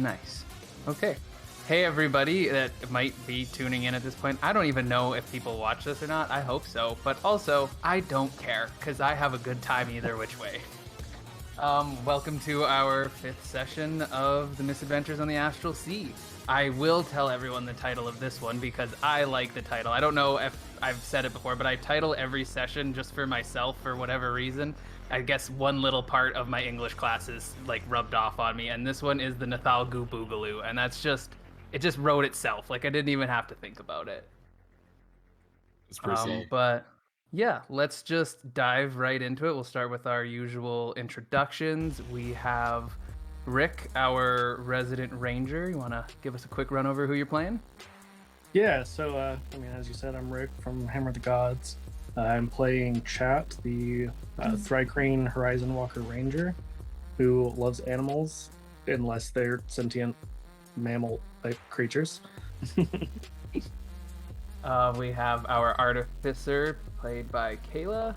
Nice. Okay. Hey, everybody that might be tuning in at this point. I don't even know if people watch this or not. I hope so. But also, I don't care, because I have a good time either which way. Welcome to our 5th session of the Misadventures on the Astral Sea. I will tell everyone the title of this one because I like the title. I don't know if I've said it before, but I title every session just for myself for whatever reason. I guess one little part of my English classes like rubbed off on me, and this one is the Nathal Goop Boogaloo, and that's just, it just wrote itself. Like I didn't even have to think about it. It's pretty solid. But yeah, let's just dive right into it. We'll start with our usual introductions. We have Rick, our resident ranger. You want to give us a quick run over who you're playing? Yeah, so, as you said, I'm Rick from Hammer of the Gods. I'm playing Chat, the Thrycrane Horizon Walker Ranger, who loves animals, unless they're sentient mammal-type creatures. We have our artificer, played by Kayla.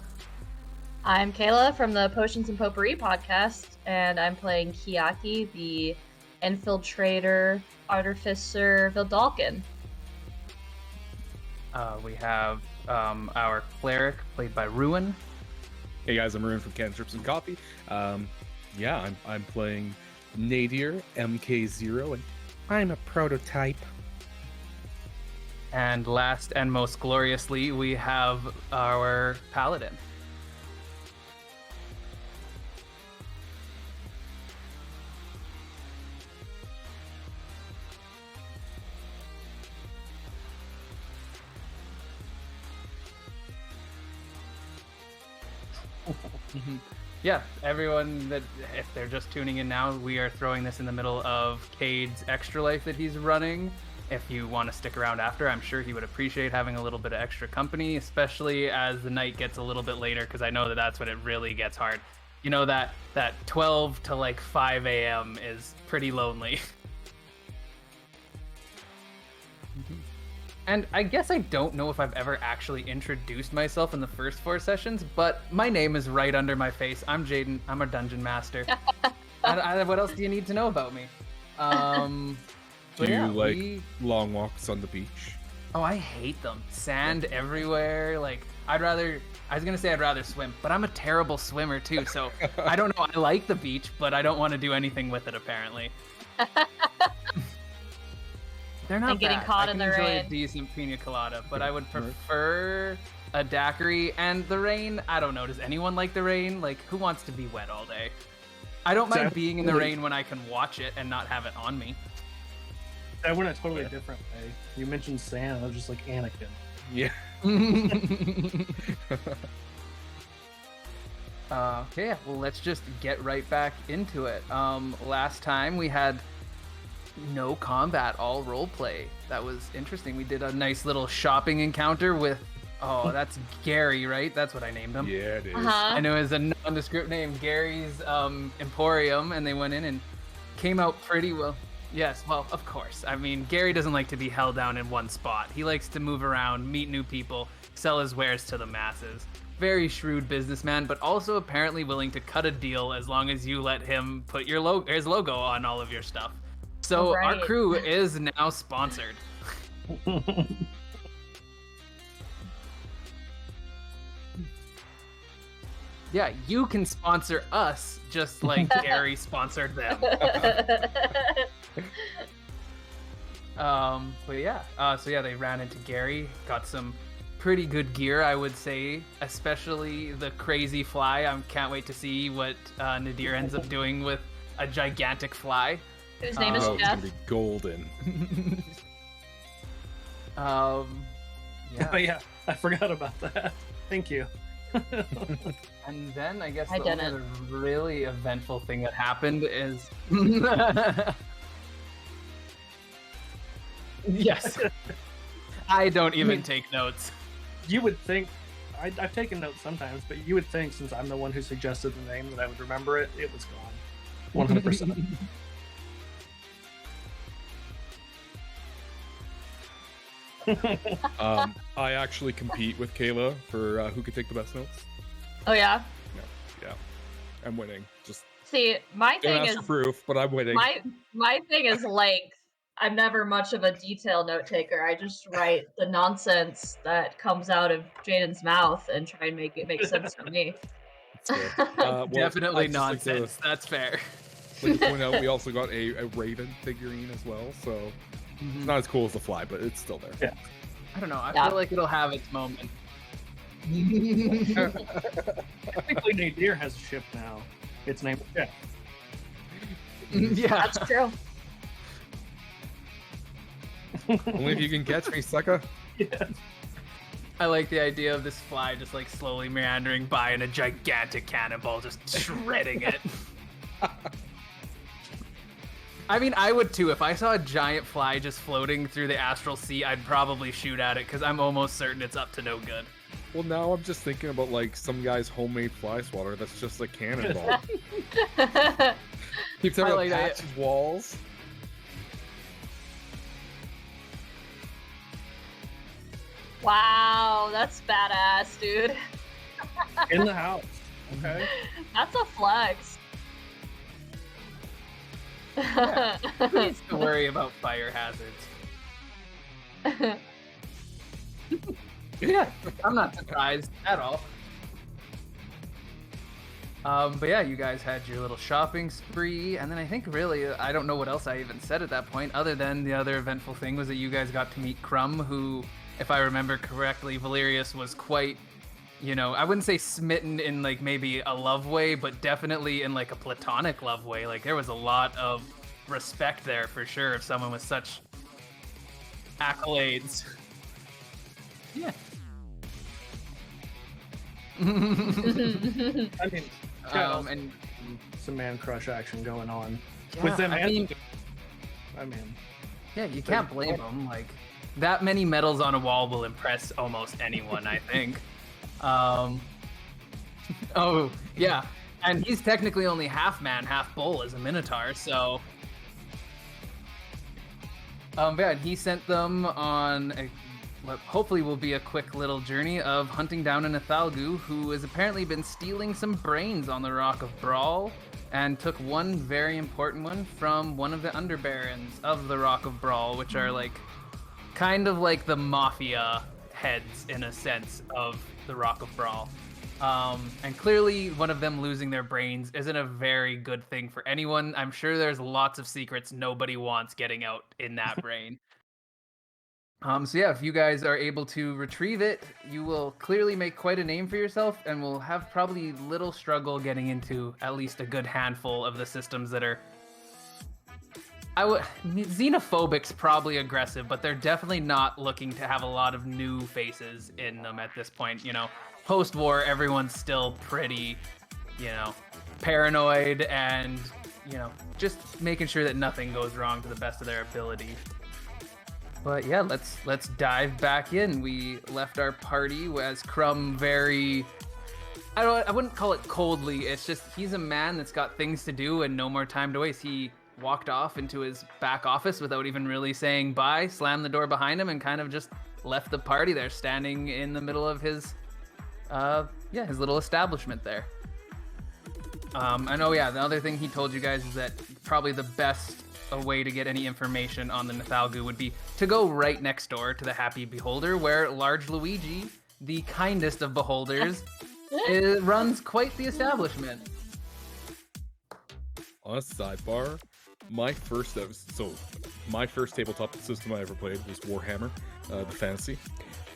I'm Kayla from the Potions and Potpourri podcast, and I'm playing Kiaki, the infiltrator, artificer, Vildalkin. We have our cleric, played by Ruin. Hey guys, I'm Ruin from Cantrips and Coffee. I'm playing Nadir MK0, and I'm a prototype. And last and most gloriously, we have our paladin. Yeah, everyone that, if they're just tuning in now, we are throwing this in the middle of Cade's extra life that he's running. If you want to stick around after, I'm sure he would appreciate having a little bit of extra company, especially as the night gets a little bit later, because I know that that's when it really gets hard. You know, that 12 to like 5 a.m. is pretty lonely. And I guess I don't know if I've ever actually introduced myself in the first 4 sessions, but my name is right under my face. I'm Jaden. I'm a dungeon master. What else do you need to know about me? Do you like long walks on the beach? Oh, I hate them. Sand everywhere. Like, I'd rather swim, but I'm a terrible swimmer too, so I don't know. I like the beach, but I don't want to do anything with it, apparently. They're not and getting bad. caught I in can the enjoy rain. a decent pina colada, but I would prefer a daiquiri. And the rain, I don't know. Does anyone like the rain? Like, who wants to be wet all day? I don't mind being in the rain when I can watch it and not have it on me. I went a totally different way. You mentioned sand, I was just like Anakin. Yeah. Okay, well, let's just get right back into it. Last time we had no combat, all roleplay. That was interesting. We did a nice little shopping encounter with, that's Gary, right? That's what I named him. Yeah, it is. And it was a nondescript name, Gary's Emporium, and they went in and came out pretty well. Yes, well, of course. I mean, Gary doesn't like to be held down in one spot. He likes to move around, meet new people, sell his wares to the masses. Very shrewd businessman, but also apparently willing to cut a deal as long as you let him put his logo on all of your stuff. So our crew is now sponsored. Yeah, you can sponsor us just like Gary sponsored them. But yeah, they ran into Gary, got some pretty good gear, I would say, especially the crazy fly. I can't wait to see what Nadir ends up doing with a gigantic fly. Whose name is It's Jeff. gonna be golden. Oh yeah, I forgot about that. Thank you. And then I guess I the only didn't. other really eventful thing that happened is yes. I don't even take notes. You would think, I've taken notes sometimes, but you would think since I'm the one who suggested the name that I would remember it. It was gone. 100%. I actually compete with Kayla for who could take the best notes. Oh yeah? Yeah. I'm winning. Just See, my Don't thing ask is for proof, but I'm winning. my thing is length. I'm never much of a detail note taker. I just write the nonsense that comes out of Jaden's mouth and try and make it make sense to me. It's fair. Well, Definitely I'd just nonsense. That's fair. Like to point out, we also got a Raven figurine as well, so it's not as cool as the fly, but it's still there. Yeah. I don't know. I Yeah. feel like it'll have its moment. Technically, Nadir has a ship now. Its name is Jeff. Yeah. That's true. Only if you can catch me, sucker. Yeah. I like the idea of this fly just like slowly meandering by and a gigantic cannonball just shredding it. I mean, I would too. If I saw a giant fly just floating through the astral sea, I'd probably shoot at it because I'm almost certain it's up to no good. Well, now I'm just thinking about like some guy's homemade fly swatter that's just a cannonball. Keeps I having like to that. patch his walls. Wow, that's badass, dude. In the house. Okay. That's a flex. Who needs to worry about fire hazards? Yeah, I'm not surprised at all. But yeah, you guys had your little shopping spree, and then I think really, I don't know what else I even said at that point, other than the other eventful thing was that you guys got to meet Crumb, who, if I remember correctly, Valerius was quite, you know, I wouldn't say smitten in like maybe a love way, but definitely in like a platonic love way. Like there was a lot of respect there for sure of someone with such accolades. Yeah. I mean, And some man crush action going on yeah, with them. I mean, I mean, you can't blame them. Like that many medals on a wall will impress almost anyone, I think. Oh yeah, and he's technically only half man, half bull as a minotaur. So, but yeah, he sent them on what hopefully will be a quick little journey of hunting down an Athalgu who has apparently been stealing some brains on the Rock of Brawl, and took one very important one from one of the underbarons of the Rock of Brawl, which are like kind of like the mafia heads in a sense of the Rock of Brawl. And clearly one of them losing their brains isn't a very good thing for anyone. I'm sure there's lots of secrets nobody wants getting out in that brain. So yeah, if you guys are able to retrieve it, you will clearly make quite a name for yourself and will have probably little struggle getting into at least a good handful of the systems that are xenophobic's probably aggressive, but they're definitely not looking to have a lot of new faces in them at this point. You know, post-war, everyone's still pretty, you know, paranoid and, you know, just making sure that nothing goes wrong to the best of their ability. But yeah, let's dive back in. We left our party as Crumb very, I wouldn't call it coldly. It's just he's a man that's got things to do and no more time to waste. He walked off into his back office without even really saying bye, slammed the door behind him, and kind of just left the party there, standing in the middle of his, his little establishment there. I know, yeah, the other thing he told you guys is that probably the best way to get any information on the Nathalgu would be to go right next door to the Happy Beholder, where Large Luigi, the kindest of beholders, runs quite the establishment. On a sidebar, my first tabletop system I ever played was Warhammer, the fantasy,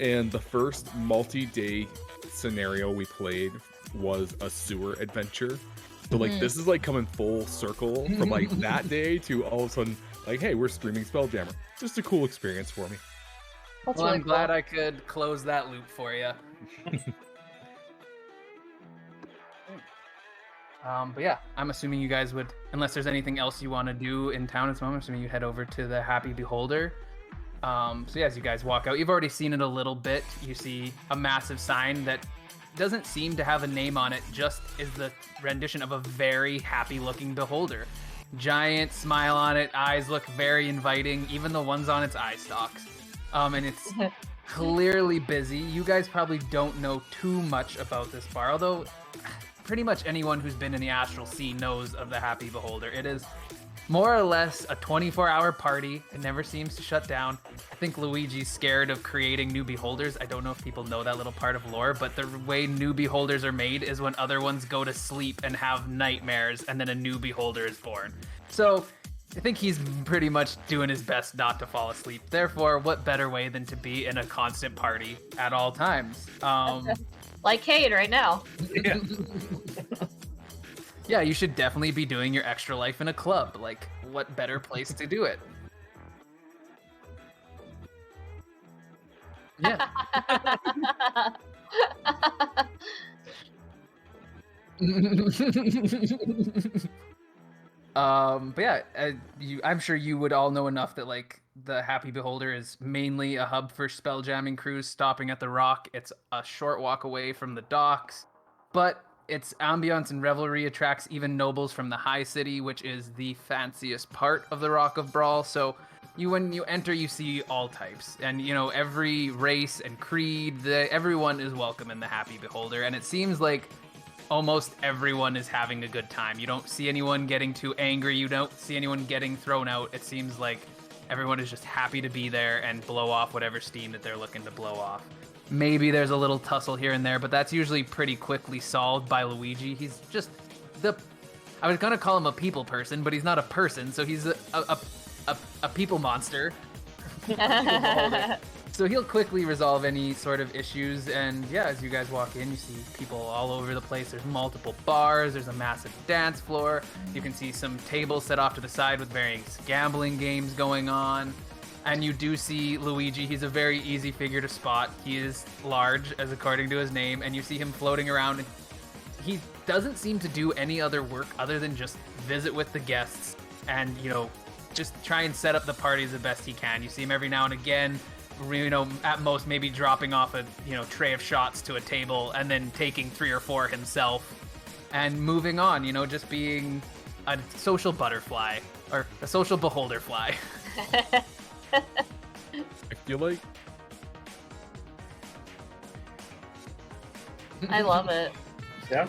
and the first multi-day scenario we played was a sewer adventure. So like this is like coming full circle from like that day to all of a sudden like, hey, we're streaming Spelljammer. Just a cool experience for me. That's Well, really I'm cool. glad I could close that loop for you. But yeah, I'm assuming you guys would, unless there's anything else you want to do in town at this moment, I'm assuming you'd head over to the Happy Beholder. So yeah, as you guys walk out, you've already seen it a little bit. You see a massive sign that doesn't seem to have a name on it, just is the rendition of a very happy looking beholder. Giant smile on it, eyes look very inviting, even the ones on its eye stalks. And it's clearly busy. You guys probably don't know too much about this bar, although pretty much anyone who's been in the Astral scene knows of the Happy Beholder. It is more or less a 24-hour party. It never seems to shut down. I think Luigi's scared of creating new beholders. I don't know if people know that little part of lore, but the way new beholders are made is when other ones go to sleep and have nightmares, and then a new beholder is born. So I think he's pretty much doing his best not to fall asleep. Therefore, what better way than to be in a constant party at all times? Like Cade right now. Yeah. Yeah, you should definitely be doing your extra life in a club. Like, what better place to do it? Yeah. But yeah, I'm sure you would all know enough that like the Happy Beholder is mainly a hub for spelljamming crews stopping at the Rock. It's a short walk away from the docks, but its ambiance and revelry attracts even nobles from the High City, which is the fanciest part of the Rock of Brawl. So when you enter, you see all types, and you know every race and creed. Everyone is welcome in the Happy Beholder, and it seems like almost everyone is having a good time. You don't see anyone getting too angry. You don't see anyone getting thrown out. It seems like everyone is just happy to be there and blow off whatever steam that they're looking to blow off. Maybe there's a little tussle here and there, but that's usually pretty quickly solved by Luigi. He's just I was gonna call him a people person, but he's not a person, so he's a people monster. So he'll quickly resolve any sort of issues, and yeah, as you guys walk in, you see people all over the place. There's multiple bars, there's a massive dance floor. You can see some tables set off to the side with various gambling games going on. And you do see Luigi. He's a very easy figure to spot. He is large, as according to his name, and you see him floating around. And he doesn't seem to do any other work other than just visit with the guests and, you know, just try and set up the parties the best he can. You see him every now and again, you know, at most maybe dropping off a, you know, tray of shots to a table and then taking 3 or 4 himself and moving on, you know, just being a social butterfly or a social beholder fly. I feel like I love it. Yeah.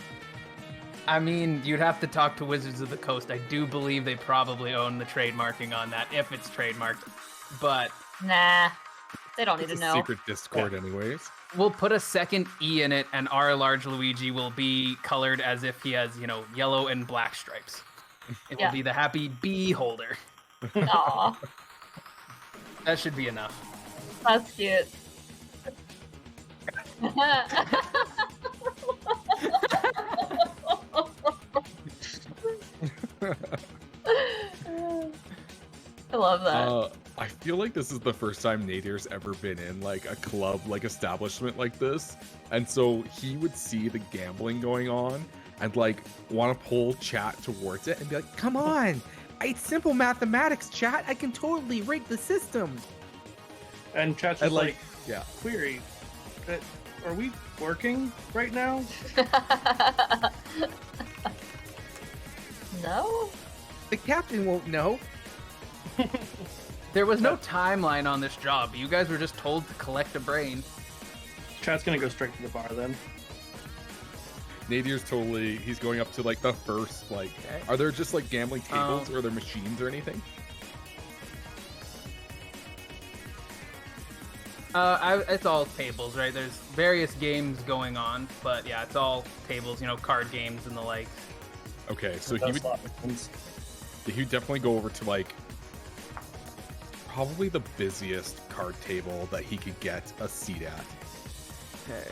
I mean, you'd have to talk to Wizards of the Coast. I do believe they probably own the trademarking on that, if it's trademarked. But Nah, they don't need it's to a know. secret Discord anyways. we'll put a second E in it, and our large Luigi will be colored as if he has, you know, yellow and black stripes. It Yeah. will be the Happy Bee Holder. Aw, That should be enough. that's cute. I love that. I feel like this is the first time Nadir's ever been in like a club, like establishment like this, and so he would see the gambling going on and like want to pull chat towards it and be like, "Come on, it's simple mathematics, chat. I can totally rig the system." And chat's just And like, yeah, query, are we working right now? No? the captain won't know. There was no timeline on this job. You guys were just told to collect a brain. Chat's gonna go straight to the bar then. Nadir's totally. He's going up to like the first like. Okay. Are there just like gambling tables or are there machines or anything? It's all tables, right? There's various games going on, but yeah, it's all tables, you know, card games and the like. Okay, so That's he would. slot machines. He'd definitely go over to like probably the busiest card table that he could get a seat at. Okay.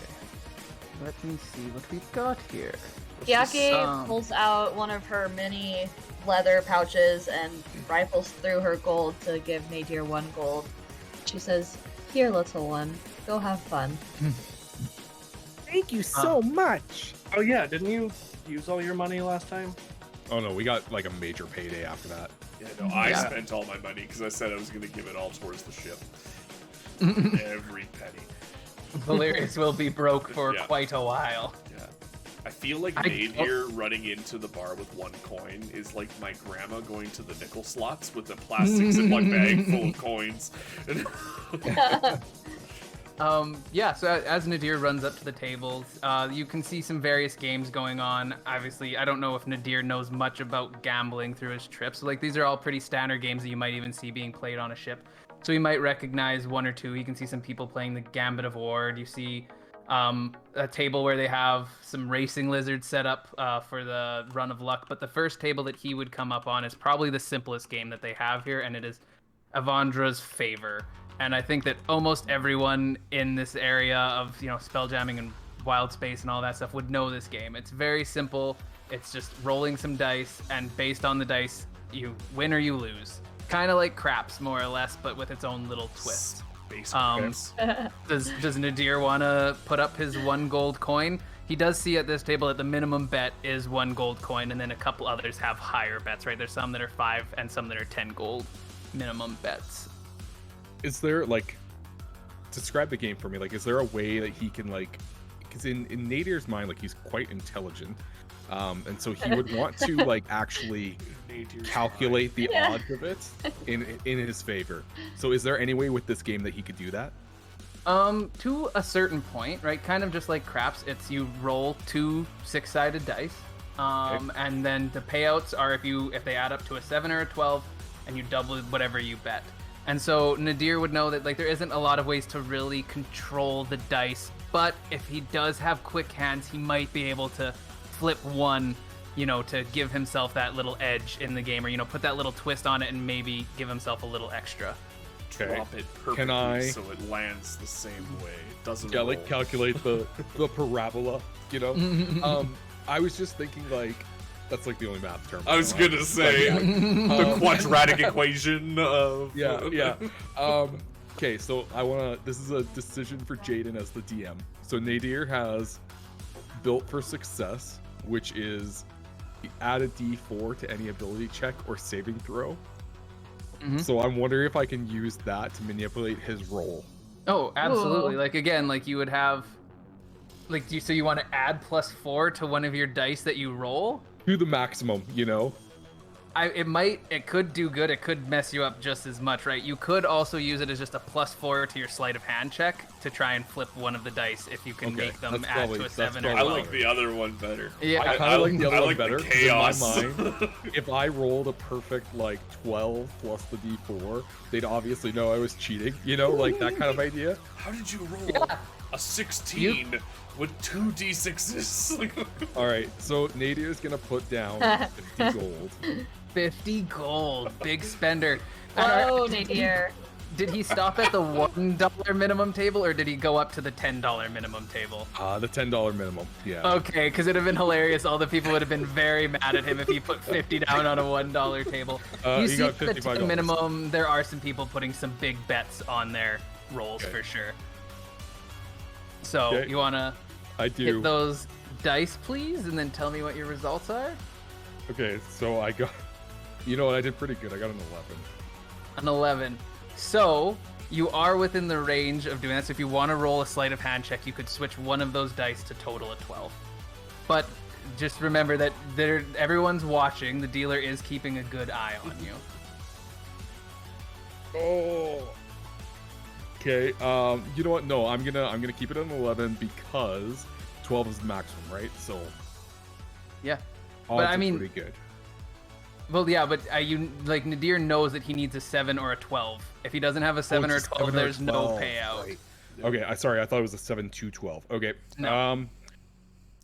Let me see what we've got here. Hyaki pulls out one of her mini leather pouches and rifles through her gold to give Nadir 1 gold. She says, "Here, little one, go have fun." Thank you so much. Oh yeah, didn't you use all your money last time? Oh no, we got like a major payday after that. Yeah, no, I Yeah. spent all my money because I said I was going to give it all towards the ship. Every penny. Valerius will be broke for Yeah. quite a while. Yeah. I feel like I Nadir running into the bar with 1 coin is like my grandma going to the nickel slots with a plastic Ziploc bag full of coins. Yeah, so as Nadir runs up to the tables, you can see some various games going on. Obviously, I don't know if Nadir knows much about gambling through his trips. Like, these are all pretty standard games that you might even see being played on a ship. So he might recognize one or two. You can see some people playing the Gambit of Ward. You see a table where they have some racing lizards set up for the Run of Luck. But the first table that he would come up on is probably the simplest game that they have here, and it is Avandra's Favor. And I think that almost everyone in this area of, spelljamming and wild space and all that stuff would know this game. It's very simple. It's just rolling some dice, and based on the dice, you win or you lose. Kind of like craps, more or less, but with its own little twist. Does Nadir want to put up his 1 gold coin? He does see at this table that the minimum bet is 1 gold coin, and then a couple others have higher bets, right? There's some that are 5 and some that are 10 gold minimum bets. Is there, describe the game for me. Is there a way that he can, because in Nadir's mind, he's quite intelligent. And so he would want to, actually calculate the odds of it in his favor. So is there any way with this game that he could do that? To a certain point, right? Kind of just like craps, it's you roll 2 6-sided dice. And then the payouts are if they add up to a 7 or a 12, and you double whatever you bet. And so Nadir would know that there isn't a lot of ways to really control the dice, but if he does have quick hands, he might be able to flip one, to give himself that little edge in the game, or put that little twist on it and maybe give himself a little extra. Okay. Drop it perfectly so it lands the same way. It doesn't roll. Calculate the parabola, I was just thinking that's the only math term. I was gonna say the quadratic equation of yeah. Okay, so this is a decision for Jaden as the DM. So Nadir has Built for Success, which is add a D4 to any ability check or saving throw. Mm-hmm. So I'm wondering if I can use that to manipulate his roll. Oh, absolutely. You would have so you want to add +4 to one of your dice that you roll? To the maximum, It could do good. It could mess you up just as much, right? You could also use it as just a +4 to your sleight of hand check to try and flip one of the dice if you can make them add to a 7 or 12. I like the other one better. Yeah, I kind of like the other one better. The chaos. In my mind, if I rolled a perfect 12 plus the D4, they'd obviously know I was cheating. That kind of idea. How did you roll a 16 with 2 D6s? All right, so Nadir's gonna put down 50 gold. 50 gold, big spender. Whoa, Nadir. Did he stop at the $1 minimum table, or did he go up to the $10 minimum table? The $10 minimum, yeah. Okay, because it'd have been hilarious. All the people would have been very mad at him if he put 50 down on a $1 table. You see, got the $55. minimum, there are some people putting some big bets on their rolls for sure. So you wanna hit those dice, please, and then tell me what your results are? Okay, so I got... You know what? I did pretty good. I got an 11. An 11. So you are within the range of doing that. So if you want to roll a sleight of hand check, you could switch one of those dice to total a 12. But just remember that everyone's watching. The dealer is keeping a good eye on you. Oh. Okay. You know what? No, I'm gonna keep it at an 11 because 12 is the maximum, right? So. Yeah. But I mean, pretty good. Well, yeah, but Nadir knows that he needs a 7 or a 12. If he doesn't have a 7 or a 12, there's no payout. Right. Okay, sorry, I thought it was a 7 to 12. Okay. No.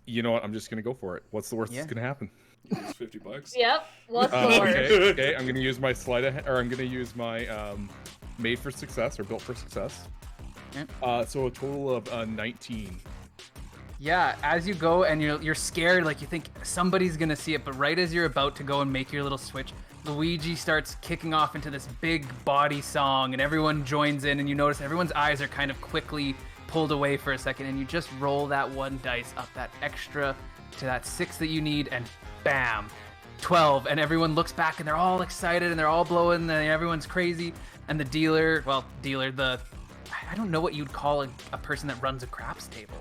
You know what? I'm just gonna go for it. What's the worst that's gonna happen? It's $50. Yep. What's the worst? Okay. I'm gonna use my I'm gonna use my Made for Success or Built for Success. Okay. So a total of 19. Yeah, as you go and you're scared, you think somebody's gonna see it, but right as you're about to go and make your little switch, Luigi starts kicking off into this big body song, and everyone joins in, and you notice everyone's eyes are kind of quickly pulled away for a second, and you just roll that one dice up that extra to that 6 that you need, and bam, 12, and everyone looks back, and they're all excited, and they're all blowing, and everyone's crazy, and the dealer, I don't know what you'd call a person that runs a craps table.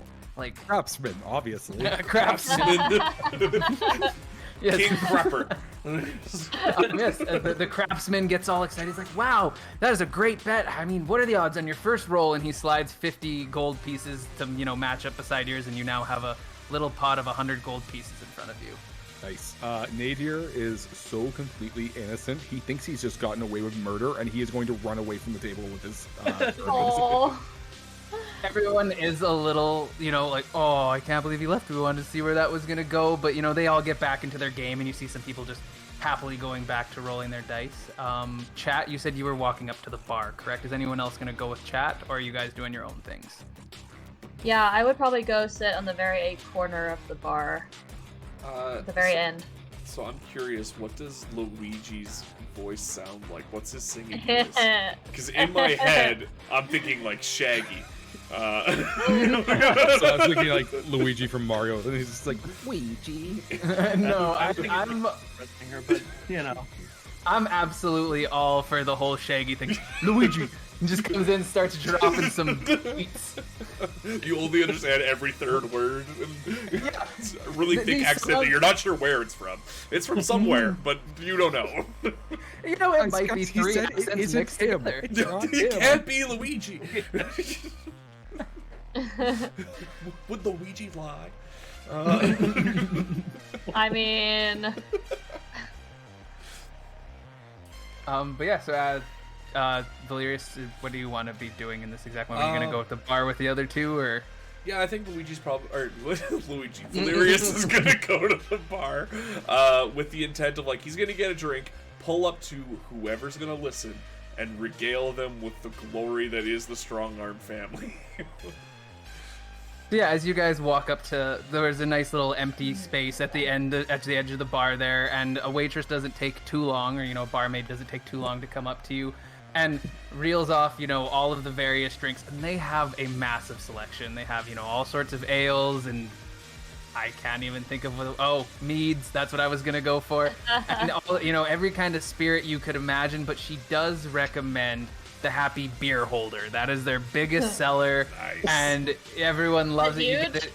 Craftsman, obviously. Craftsman. Yes. King Crapper. Yes, the craftsman gets all excited. He's like, wow, that is a great bet. I mean, what are the odds on your first roll? And he slides 50 gold pieces to, match up beside yours, and you now have a little pot of 100 gold pieces in front of you. Nice. Nadir is so completely innocent. He thinks he's just gotten away with murder, and he is going to run away from the table with his. Oh. Everyone is a little, like, oh, I can't believe he left. We wanted to see where that was going to go. But, they all get back into their game, and you see some people just happily going back to rolling their dice. Chat, you said you were walking up to the bar, correct? Is anyone else going to go with chat, or are you guys doing your own things? Yeah, I would probably go sit on the very corner of the bar. At the very end. So I'm curious, what does Luigi's voice sound like? What's his singing voice? Because in my head, I'm thinking like Shaggy. So I was thinking like Luigi from Mario, and he's just like Luigi. No, I'm absolutely all for the whole Shaggy thing. Luigi just comes in, starts dropping some beats. You only understand every third word. Yeah. It's a really thick accent that you're not sure where it's from. It's from somewhere, but you don't know. It might be three accents mixed together. It can't be Luigi. Would Luigi lie? I mean... But yeah, so Valerius, what do you want to be doing in this exact moment? Are you gonna go with the bar with the other two, or? Yeah, I think Luigi's probably, or Valerius is gonna go to the bar with the intent of, like, he's gonna get a drink, pull up to whoever's gonna listen, and regale them with the glory that is the Strong Arm family. Yeah, as you guys walk up to, there's a nice little empty space at the edge of the bar there, and a waitress doesn't take too long, or a barmaid doesn't take too long to come up to you, and reels off, all of the various drinks, and they have a massive selection. They have, all sorts of ales, and I can't even think of meads. That's what I was gonna go for, and all, every kind of spirit you could imagine. But she does recommend the Happy Beer Holder. That is their biggest seller. Nice. And everyone loves it. You Huge? get it.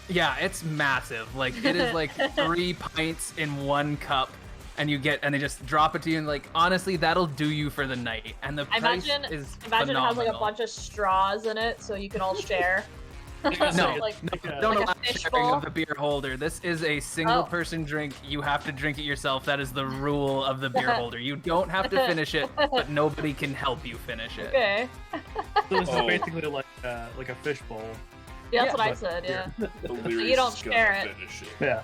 Yeah, it's massive. Like, it is like 3 pints in 1 cup, and they just drop it to you, and like, honestly, that'll do you for the night. And the price is Imagine phenomenal. it has like a bunch of straws in it, so you can all share. No, don't like allow a fish sharing bowl? of the beer holder. This is a single person drink. You have to drink it yourself. That is the rule of the beer holder. You don't have to finish it, but nobody can help you finish it. Okay. So this is basically like a fish bowl. Yeah, that's Yeah. what I said, yeah. Valerius You don't is gonna share it. finish it. Yeah.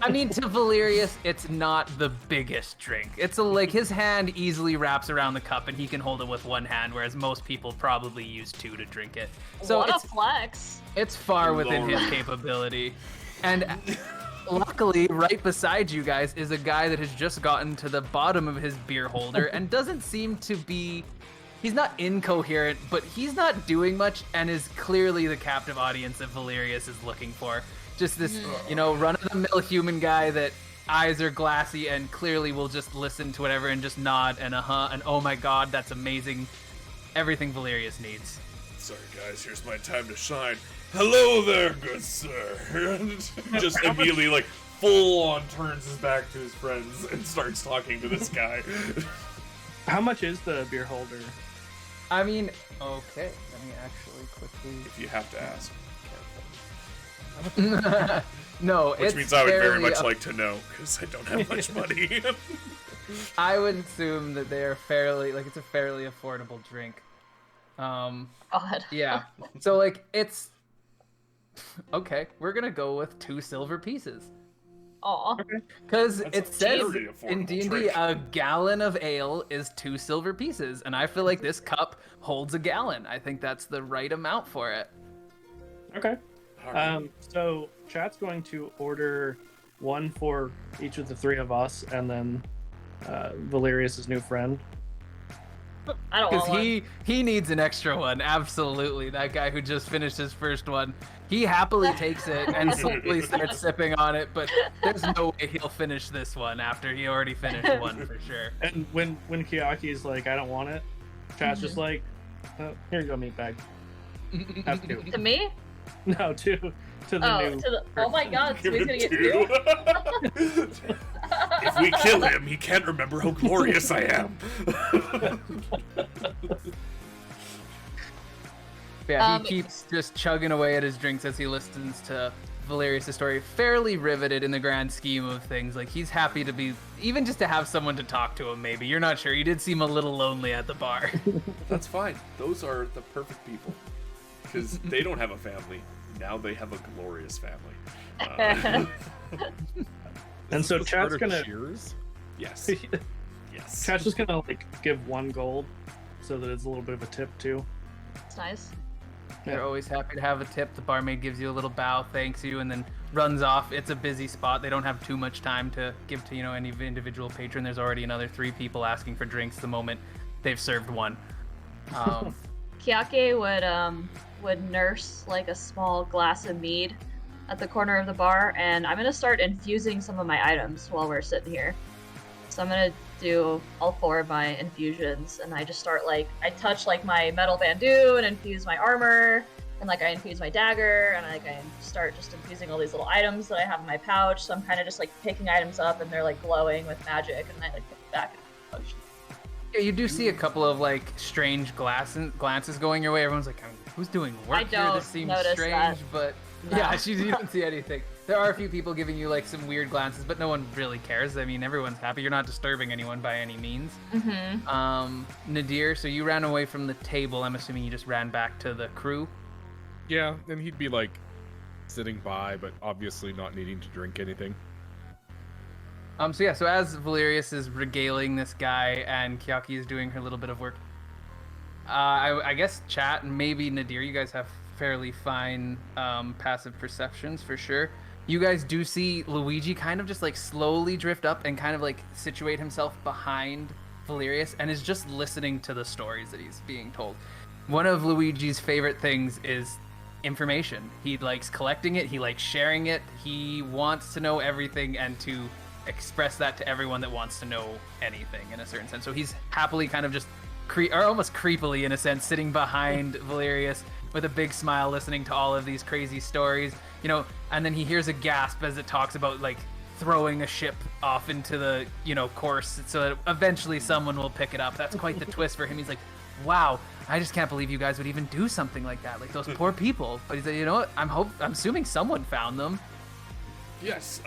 I mean, to Valerius, it's not the biggest drink. It's like his hand easily wraps around the cup, and he can hold it with one hand, whereas most people probably use 2 to drink it. So What a it's flex. It's far within his Lord. capability. And luckily, right beside you guys is a guy that has just gotten to the bottom of his beer holder and doesn't seem to be... He's not incoherent, but he's not doing much and is clearly the captive audience that Valerius is looking for. Just this, run-of-the-mill human guy that eyes are glassy and clearly will just listen to whatever and just nod and and oh my god, that's amazing. Everything Valerius needs. Sorry, guys, here's my time to shine. Hello there, good sir. Just immediately, like, full on turns his back to his friends and starts talking to this guy. How much is the beer holder? I mean, okay, let me actually quickly... If you have to ask. No, Which it's means I would very fairly much like to know, because I don't have much money. I would assume that they are fairly, it's a fairly affordable drink. God. Yeah. So, it's... Okay, we're gonna go with 2 silver pieces. Aw. Because That's it a says very affordable in D&D, drink. a gallon of ale is 2 silver pieces, and I feel like this cup holds a gallon. I think that's the right amount for it. Okay. So chat's going to order 1 for each of the 3 of us, and then Valerius's new friend. I don't want Because one. he needs an extra one, absolutely. That guy who just finished his first one, he happily takes it and slowly starts sipping on it, but there's no way he'll finish this one after he already finished one for sure. And when Kiyaki's like, I don't want it, chat's just like, here you go, meatbag. Have 2. To me? No, to the new. Oh my god, so Give he's gonna it get two. two? If we kill him, he can't remember how glorious I am. Yeah, he keeps just chugging away at his drinks as he listens to Valerius' story. Fairly riveted in the grand scheme of things. Like, he's happy to be, even just to have someone to talk to him, maybe. You're not sure. He did seem a little lonely at the bar. That's fine. Those are the perfect people. Because they don't have a family. Now they have a glorious family. And so The Chat's start of gonna. Cheers? Yes. Yes. Chat's just gonna like give 1 gold, so that it's a little bit of a tip too. It's nice. They're always happy to have a tip. The barmaid gives you a little bow, thanks you, and then runs off. It's a busy spot. They don't have too much time to give to, any individual patron. There's already another 3 people asking for drinks the moment they've served one. Kiyake would nurse like a small glass of mead at the corner of the bar, and I'm gonna start infusing some of my items while we're sitting here. So I'm gonna do all 4 of my infusions, and I just start I touch my metal bandeau and infuse my armor, and I infuse my dagger, and I start just infusing all these little items that I have in my pouch. So I'm kind of just picking items up, and they're glowing with magic, and I put it back in the pouch. Yeah, you do see a couple of strange glances going your way. Everyone's like, who's doing work here? This seems strange, that. but No. yeah, you don't see anything. There are a few people giving you some weird glances, but no one really cares. I mean, everyone's happy. You're not disturbing anyone by any means. Mm-hmm. Nadir, so you ran away from the table. I'm assuming you just ran back to the crew. Yeah, and he'd be sitting by, but obviously not needing to drink anything. So as Valerius is regaling this guy and Kiyaki is doing her little bit of work, I guess Chat and maybe Nadir, you guys have fairly fine passive perceptions for sure. You guys do see Luigi kind of just slowly drift up and kind of situate himself behind Valerius and is just listening to the stories that he's being told. One of Luigi's favorite things is information. He likes collecting it, he likes sharing it, he wants to know everything and to express that to everyone that wants to know anything in a certain sense. So he's happily kind of just or almost creepily in a sense sitting behind Valerius with a big smile listening to all of these crazy stories, and then he hears a gasp as it talks about throwing a ship off into the course so that eventually someone will pick it up. That's quite the twist for him. He's like, wow, I just can't believe you guys would even do something like that, those poor people. But he's like, you know what, I'm assuming someone found them. Yes,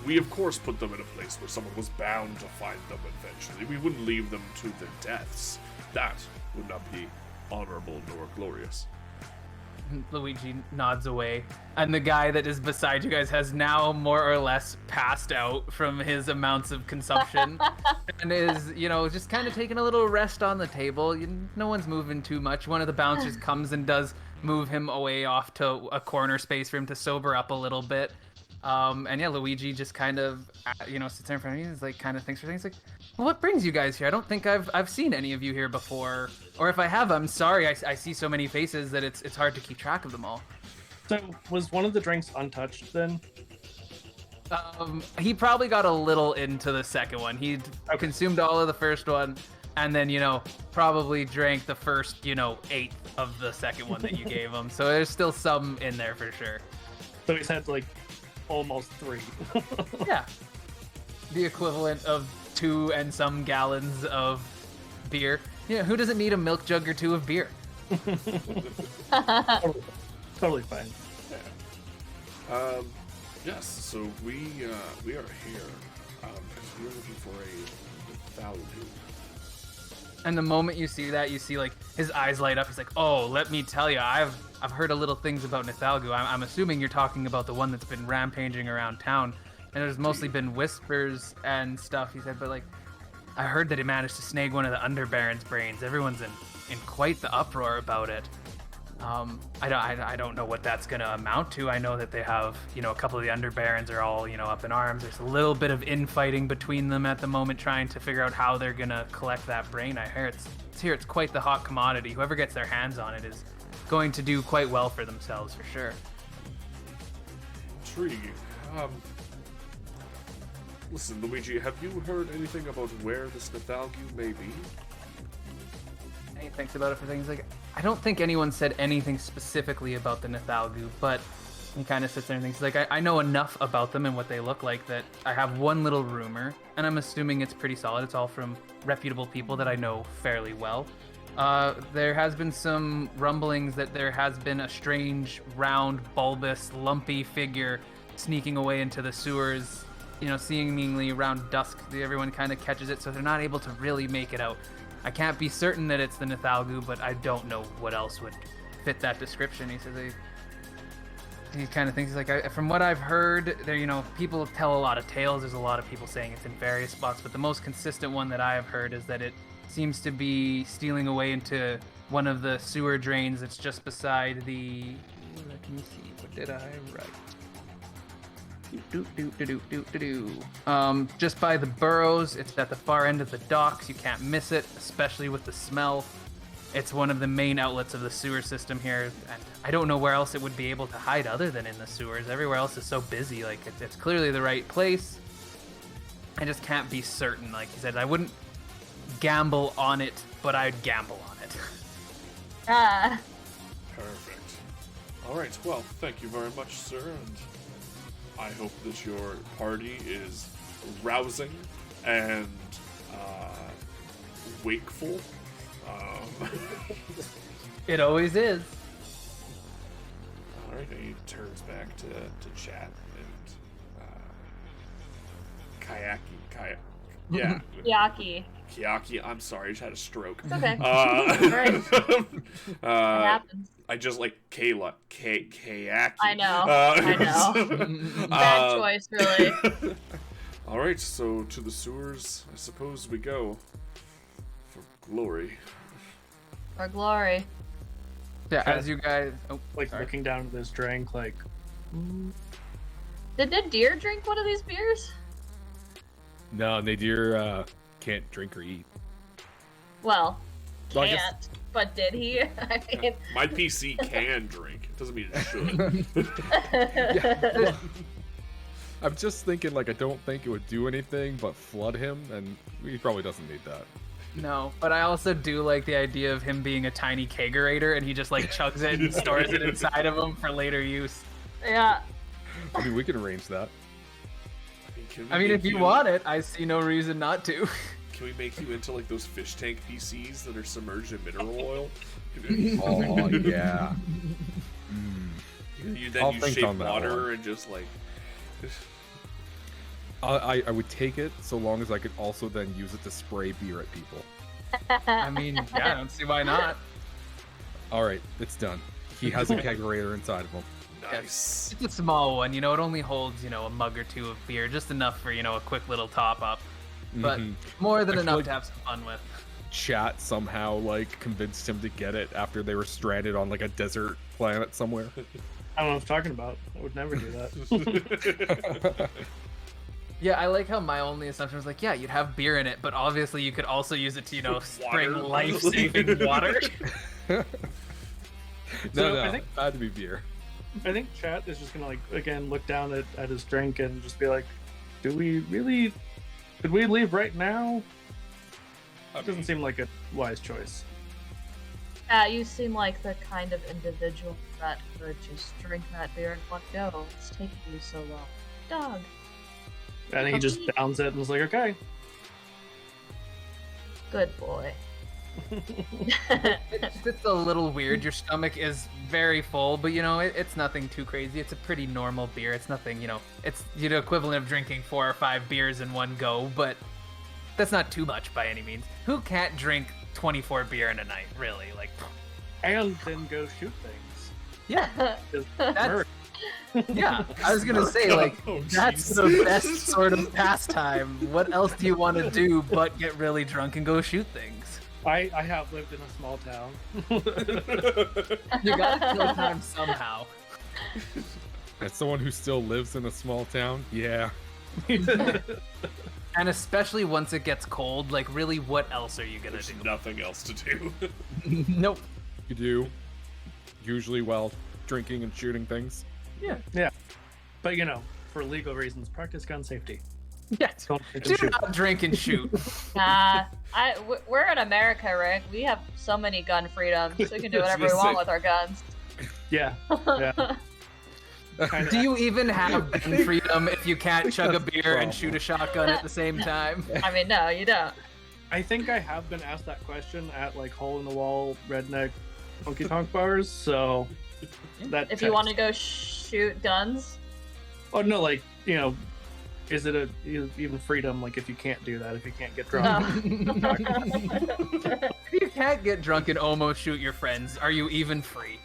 we of course put them in a place where someone was bound to find them eventually. We wouldn't leave them to their deaths. That would not be honorable nor glorious. Luigi nods away, and the guy that is beside you guys has now more or less passed out from his amounts of consumption and is, just kind of taking a little rest on the table. No one's moving too much. One of the bouncers comes and does move him away off to a corner space for him to sober up a little bit. And yeah, Luigi just kind of, sits there in front of you and is kind of thinks for things. He's like, well, what brings you guys here? I don't think I've seen any of you here before. Or if I have, I'm sorry. I see so many faces that it's hard to keep track of them all. So was one of the drinks untouched then? He probably got a little into the second one. He'd consumed all of the first one, and then, probably drank the first, 1/8 of the second one that you gave him. So there's still some in there for sure. So he's had almost 3. Yeah. The equivalent of 2 and some gallons of beer. Who doesn't need a milk jug or 2 of beer? Totally fine. Yeah. Yes, so we are here because we're looking for a Nithalgu. And the moment you see that, you see his eyes light up. He's like, "Oh, let me tell you, I've heard a little things about Nithalgu. I'm assuming you're talking about the one that's been rampaging around town, and there's mostly been whispers and stuff." He said, "But I heard that he managed to snag one of the Underbaron's brains. Everyone's in quite the uproar about it. I don't know what that's gonna amount to. I know that they have, a couple of the Underbarons are all, up in arms. There's a little bit of infighting between them at the moment, trying to figure out how they're gonna collect that brain. I hear it's quite the hot commodity. Whoever gets their hands on it is going to do quite well for themselves, for sure." Intriguing. Listen, Luigi, have you heard anything about where this Nithalgu may be? And he thinks about it for things I don't think anyone said anything specifically about the Nithalgu, but he kind of sits there and thinks, like, I know enough about them and what they look like that I have one little rumor, and I'm assuming it's pretty solid. It's all from reputable people that I know fairly well. There has been some rumblings that there has been a strange, round, bulbous, lumpy figure sneaking away into the sewers, seemingly around dusk. Everyone kind of catches it, so they're not able to really make it out. I can't be certain that it's the Nithalgu, but I don't know what else would fit that description. He says he kind of thinks, he's like, from what I've heard, there, people tell a lot of tales. There's a lot of people saying it's in various spots, but the most consistent one that I have heard is that it seems to be stealing away into one of the sewer drains that's just beside the... Let me see, what did I write? Just by the burrows. It's at the far end of the docks. You can't miss it, especially with the smell. It's one of the main outlets of the sewer system here, and I don't know where else it would be able to hide other than in the sewers. Everywhere else is so busy. Like, it's clearly the right place. I just can't be certain. Like he said, I wouldn't gamble on it, but I'd gamble on it. Perfect. All right. Well, thank you very much, sir, and I hope that your party is rousing and wakeful. It always is. All right, and he turns back to chat and Kayaki. I'm sorry, I just had a stroke. It's okay. Right. It happens. I just like Kayla. Kayaki. I know. Bad choice, really. All right, so to the sewers, I suppose we go. For glory. For glory. Yeah, as you guys... Looking down at this drink, like... Did the deer drink one of these beers? No, Nadir can't drink or eat. Well, Well, I can't. guess- But did he? I mean... My PC can drink. It doesn't mean it should. I'm just thinking, like, I don't think it would do anything but flood him, and he probably doesn't need that. No, but I also do like the idea of him being a tiny kegerator, and he just like chugs it and stores it inside of him for later use. Yeah. I mean, we can arrange that. I mean, if you want it, I see no reason not to. Can we make you into like those fish tank PCs that are submerged in mineral oil? Oh, yeah. You shape water and just like... I would take it so long as I could also then use it to spray beer at people. I mean, yeah, I don't see why not. All right, it's done. He has a kegerator inside of him. Nice. It's a small one, it only holds, a mug or two of beer, just enough for, a quick little top up. But more than I feel enough like to have some fun with. Chat somehow like convinced him to get it after they were stranded on like a desert planet somewhere. I don't know what I'm talking about. I would never do that. Yeah, I like how my only assumption was like, yeah, you'd have beer in it, but obviously you could also use it to, spring life-saving water. No, I think it had to be beer. I think chat is just gonna again look down at his drink and just be like, could we leave right now? It doesn't seem like a wise choice. Yeah, you seem like the kind of individual that could just drink that beer in one go. It's taking you so long. Dog. And he just downs it and was like, okay. Good boy. It's a little weird. Your stomach is very full, but it's nothing too crazy. It's a pretty normal beer. It's nothing, it's the equivalent of drinking 4 or 5 beers in one go, but that's not too much by any means. Who can't drink 24 beer in a night, really? Like, and then go shoot things. yeah, That's yeah. I was gonna say, like, that's the best sort of pastime. What else do you want to do but get really drunk and go shoot things? I have lived in a small town. You gotta kill time somehow. As someone who still lives in a small town, yeah. And especially once it gets cold, like, really, what else are you gonna There's do? nothing else to do. Nope. You do, usually while drinking and shooting things. Yeah. Yeah. But for legal reasons, practice gun safety. Yes. Don't drink and Do shoot. not drink and shoot. We're in America, Rick. We have so many gun freedoms. We can do I was whatever we gonna want say- with our guns. Yeah. Yeah. Do you even have gun freedom if you can't chug a that's the beer problem. and shoot a shotgun at the same time? I mean, no, you don't. I think I have been asked that question at like hole in the wall redneck honky tonk bars. So that If you want to go shoot guns, oh no, like is it even freedom? Like if you can't do that, if you can't get drunk. If you can't get drunk and almost shoot your friends, are you even free?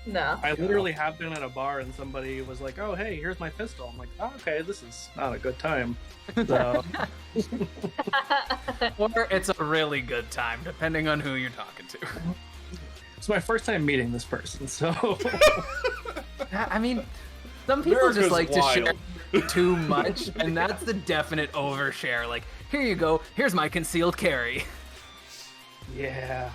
no. I literally have been at a bar and somebody was like, "Oh, hey, here's my pistol." I'm like, "Oh, okay, this is not a good time." So Or it's a really good time, depending on who you're talking to. it's my first time meeting this person, so I mean, some people just America's like to wild. share too much, and that's the definite overshare. Like, here you go, here's my concealed carry. yeah.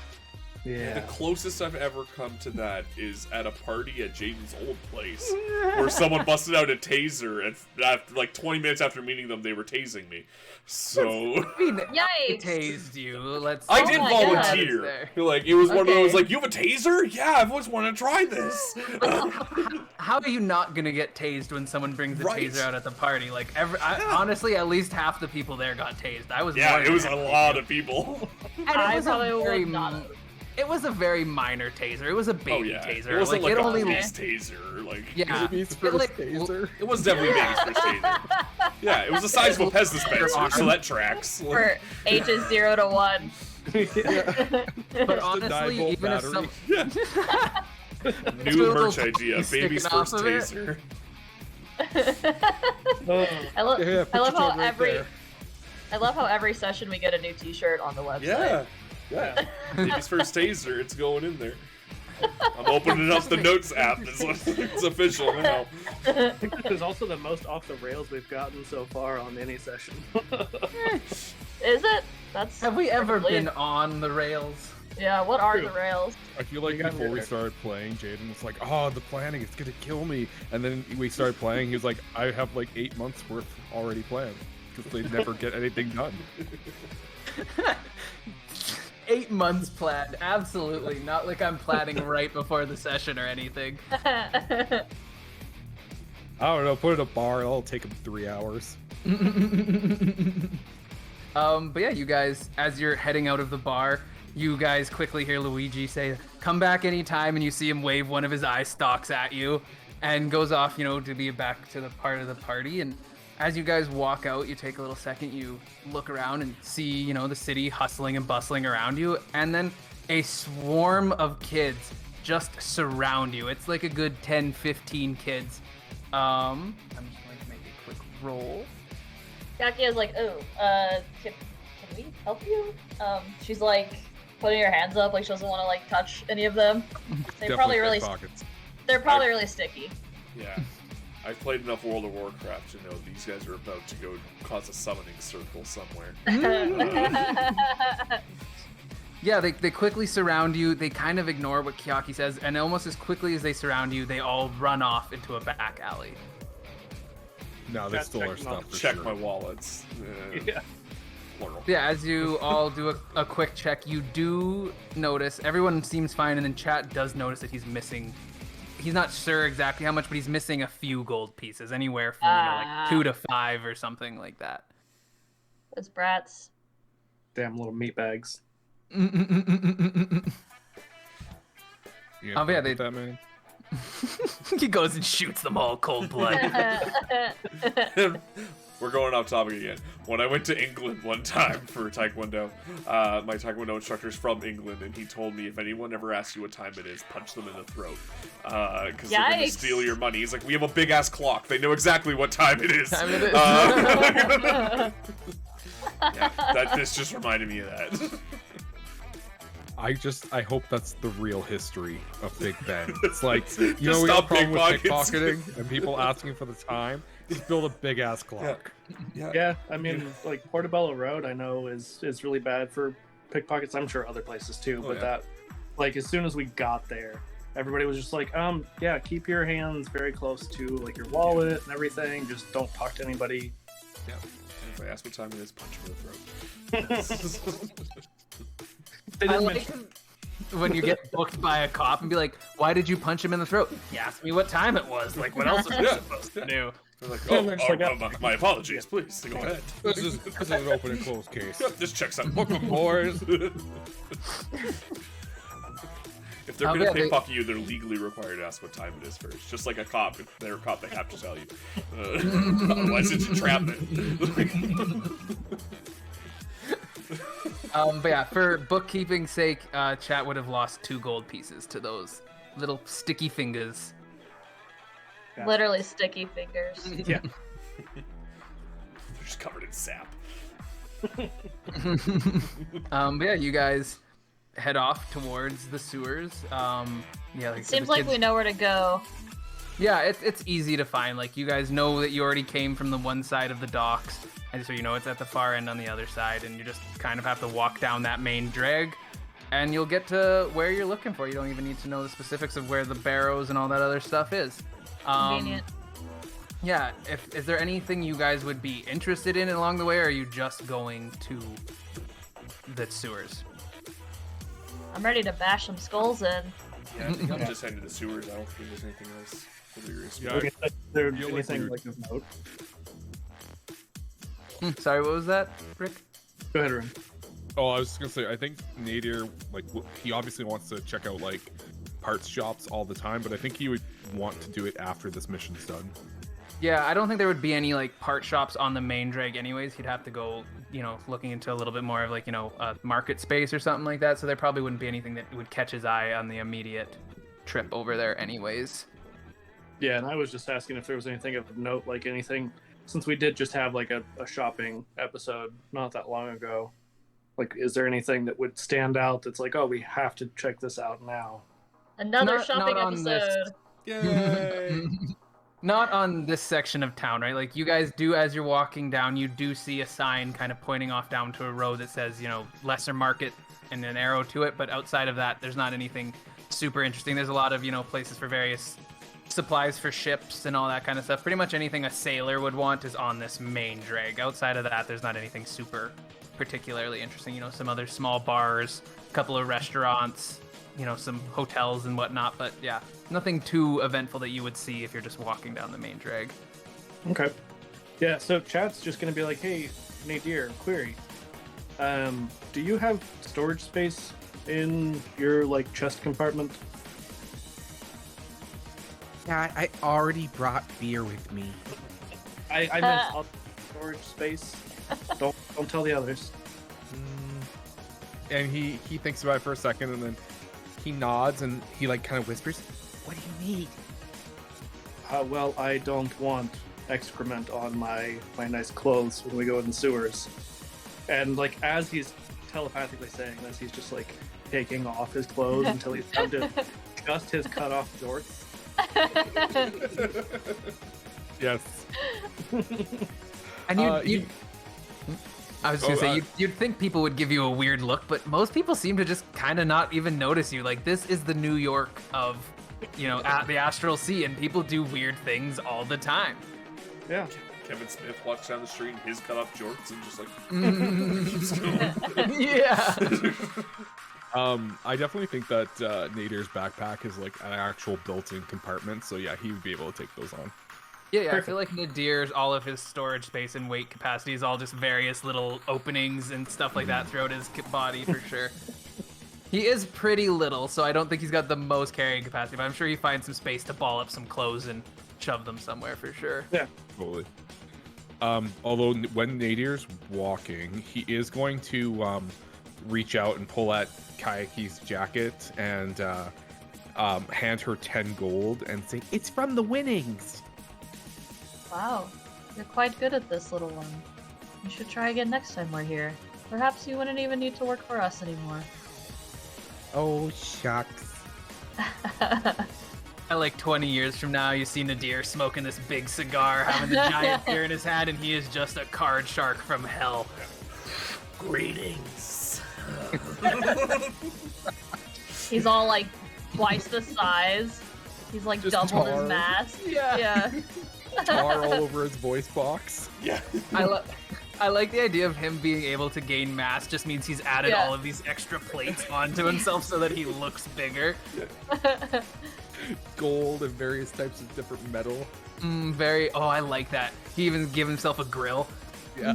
The Yeah. closest I've ever come to that is at a party at Jaden's old place, where someone busted out a taser, and after, like 20 minutes after meeting them, they were tasing me. So I mean, I Yikes. tased you. Let's. I Oh did my God. volunteer. Like, it was one of those, Okay. like, you have a taser? Yeah, I've always wanted to try this. How are you not gonna get tased when someone brings a Right. taser out at the party? Like, honestly, at least half the people there got tased. I was. Yeah, more it than was a happy. lot of people. And it I was probably a very. would not. It was a very minor taser. It was a baby Oh yeah, taser. it wasn't like it a only. police taser. Like, Yeah. Baby's It, first like, taser. it was definitely baby's first taser. Yeah, it was the size of a Pez dispenser, so that tracks. Like, For ages 0 to 1. But honestly, 9-volt even if some. new Little merch idea, sticking baby's off first of it. taser. Oh, I love Yeah, put I love your how tongue right every there. I love how every session we get a new T-shirt on the website. Yeah, yeah. Baby's first taser, it's going in there. I'm opening up the notes app. It's official now. I think this is also the most off the rails we've gotten so far on any session. Is it? That's. Have we ever probably- been on the rails? Yeah. What are True. the rails? I feel like You got me before we there. started playing, Jaden was like, "Oh, the planning, it's gonna kill me." And then we started playing. He was like, "I have like 8 months worth already planned because they never get anything done." 8 months planned. Absolutely. Not like I'm planning right before the session or anything. I don't know. Put it in a bar. It'll take him 3 hours. But yeah, you guys, as you're heading out of the bar, you guys quickly hear Luigi say, "Come back anytime," and you see him wave one of his eye stalks at you and goes off, to be back to the part of the party. And as you guys walk out, you take a little second, you look around and see, the city hustling and bustling around you, and then a swarm of kids just surround you. It's like a good 10, 15 kids. I'm just going to make a quick roll. Yaki is like, "Oh, can we help you?" She's like putting her hands up, like she doesn't want to like touch any of them. They're probably really, pockets. they're probably really sticky. Yeah. I've played enough World of Warcraft to know these guys are about to go cause a summoning circle somewhere. Yeah, they quickly surround you. They kind of ignore what Kiyaki says, and almost as quickly as they surround you, they all run off into a back alley. No, they Check- stole our check them stuff off. for Check sure. my wallets. Yeah. Plural. Yeah, as you all do a quick check, you do notice, everyone seems fine, and then chat does notice that he's missing, he's not sure exactly how much, but he's missing a few gold pieces, anywhere from, like 2 to 5 or something like that. Those brats. Damn little meat bags. You Oh, yeah, fuck they- with that man. He goes and shoots them all cold blood. We're going off topic again. When I went to England one time for Taekwondo, my Taekwondo instructor's from England, and he told me if anyone ever asks you what time it is, punch them in the throat. Because they're going to Yikes. steal your money. He's like, we have a big ass clock. They know exactly what time it is. Time it is. Yeah, this just reminded me of that. I hope that's the real history of Big Ben. It's like, Just we got a stop problem with pickpockets. pickpocketing and people asking for the time. Just build a big ass clock. Yeah, I mean, like Portobello Road, I know is really bad for pickpockets. I'm sure other places too, Oh, but yeah. that, like, as soon as we got there, everybody was just like, yeah, keep your hands very close to like your wallet and everything. Just don't talk to anybody. Yeah. And if I ask what time it is, punch him in the throat. They I didn't like mention- when you get booked by a cop and be like, "Why did you punch him in the throat?" He asked me what time it was. Like, what else was I supposed to do? They're like, Yeah, oh, they're just like, my apologies, please, go ahead. This is an open and closed case. This checks out. Book 'em, boys. If they're Oh, gonna yeah, pickpocket you, they're legally required to ask what time it is first. Just like a cop, if they're a cop, they have to tell you. Otherwise, it's entrapment. But yeah, for bookkeeping's sake, chat would have lost 2 gold pieces to those little sticky fingers. Yeah. Literally sticky fingers. Yeah. They're just covered in sap. But yeah, you guys head off towards the sewers. Yeah, like Seems the like kids- we know where to go. Yeah, it's easy to find. Like, you guys know that you already came from the one side of the docks, and so you know it's at the far end on the other side, and you just kind of have to walk down that main drag, and you'll get to where you're looking for. You don't even need to know the specifics of where the barrows and all that other stuff is. Convenient. Yeah, is there anything you guys would be interested in along the way, or are you just going to the sewers? I'm ready to bash some skulls in. Yeah, I think I'm just heading to the sewers. I don't think there's anything else. Yeah, Okay, is there You're like anything weird. like of note? Sorry, what was that, Rick? Go ahead, Rin. Oh, I was just gonna say, I think Nadir, like, he obviously wants to check out like parts shops all the time, but I think he would want to do it after this mission's done. Yeah, I don't think there would be any like part shops on the main drag anyways. He'd have to go, looking into a little bit more of like, a market space or something like that. So there probably wouldn't be anything that would catch his eye on the immediate trip over there anyways. Yeah, and I was just asking if there was anything of note, like anything, since we did just have like a shopping episode not that long ago. Like, is there anything that would stand out that's like, oh, we have to check this out now? Another Not shopping on this. episode. Yay! Not on this section of town, right? Like, you guys do, as you're walking down, you do see a sign kind of pointing off down to a road that says, lesser market and an arrow to it. But outside of that, there's not anything super interesting. There's a lot of, places for various supplies for ships and all that kind of stuff. Pretty much anything a sailor would want is on this main drag. Outside of that, there's not anything super particularly interesting. Some other small bars, a couple of restaurants, some hotels and whatnot. But yeah, nothing too eventful that you would see if you're just walking down the main drag. Okay. Yeah, so chat's just gonna be like, hey, Nadir, query. Do you have storage space in your like chest compartment? Yeah, I already brought beer with me. I meant other storage space. Don't tell the others. And he thinks about it for a second, and then he nods and he like kind of whispers, What do you need? Well, I don't want excrement on my nice clothes when we go in the sewers. And like as he's telepathically saying this, he's just like taking off his clothes until he's down to just his cut off jorts. yes. And he- I was gonna Oh, say, you'd think people would give you a weird look, but most people seem to just kind of not even notice you. Like, this is the New York of, at the Astral Sea, and people do weird things all the time. Yeah. Kevin Smith walks down the street in his cut off jorts and just like Yeah. I definitely think that Nadir's backpack is like an actual built-in compartment, so yeah, he would be able to take those on. Yeah, I feel like Nadir's, all of his storage space and weight capacity is all just various little openings and stuff like that throughout his body for sure. He is pretty little, so I don't think he's got the most carrying capacity, but I'm sure he finds some space to ball up some clothes and shove them somewhere for sure. Yeah. Totally. Although when Nadir's walking, he is going to reach out and pull at Kayaki's jacket and hand her 10 gold and say, It's from the winnings. Wow, you're quite good at this, little one. You should try again next time we're here. Perhaps you wouldn't even need to work for us anymore. Oh, shucks. Like 20 years from now, you see Nadir smoking this big cigar, having the giant beer in his hand, and he is just a card shark from hell. greetings. He's all like twice the size. He's like Just doubled tar. his mass. Yeah. Yeah. Tar all over his voice box. Yeah. I like the idea of him being able to gain mass. Just means he's added Yeah. all of these extra plates onto himself so that he looks bigger. Gold and various types of different metal. I like that. He even give himself a grill. Yeah.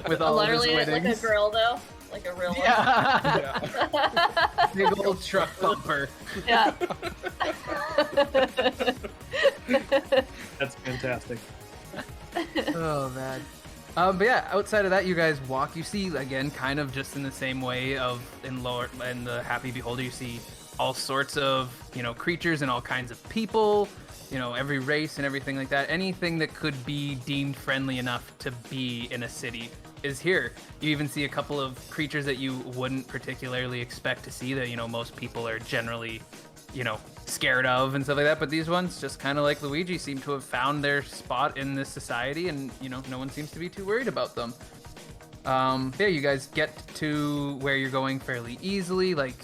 With all of his Literally like a winnings. grill though. Like a real one. Yeah. Yeah. Big old truck bumper. Yeah. That's fantastic. Oh man. But yeah, outside of that, you guys walk. You see again, kind of just in the same way of in the Happy Beholder, you see all sorts of creatures and all kinds of people. Every race and everything like that. Anything that could be deemed friendly enough to be in a city is here. You even see a couple of creatures that you wouldn't particularly expect to see that most people are generally scared of and stuff like that, but these ones, just kind of like Luigi, seem to have found their spot in this society, and no one seems to be too worried about them. Yeah, you guys get to where you're going fairly easily. Like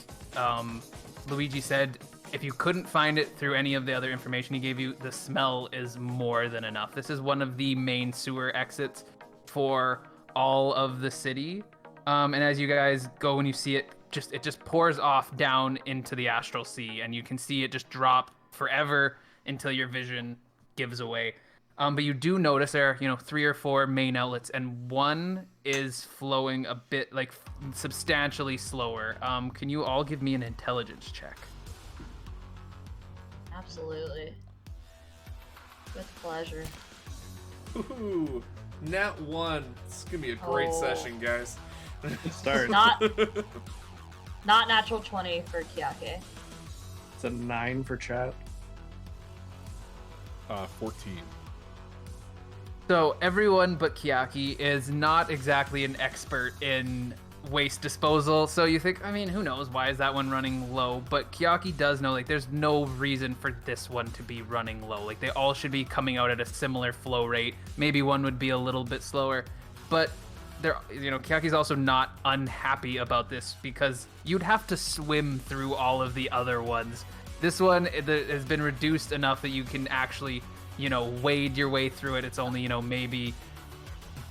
Luigi said, if you couldn't find it through any of the other information he gave you, the smell is more than enough. This is one of the main sewer exits for all of the city. And as you guys go and you see it, it just pours off down into the Astral Sea, and you can see it just drop forever until your vision gives away. But you do notice there are, 3 or 4 main outlets, and one is flowing a bit, like, substantially slower. Can you all give me an intelligence check? Absolutely. With pleasure. Ooh, nat 1. This is gonna be a great Oh. session, guys. Good start. Not natural 20 for Kiyake. It's a 9 for chat. 14. So everyone but Kiaki is not exactly an expert in waste disposal. So you think, who knows? Why is that one running low? But Kiaki does know, there's no reason for this one to be running low. They all should be coming out at a similar flow rate. Maybe one would be a little bit slower. But Kiaki's also not unhappy about this, because you'd have to swim through all of the other ones. This one has been reduced enough that you can actually wade your way through it. It's only maybe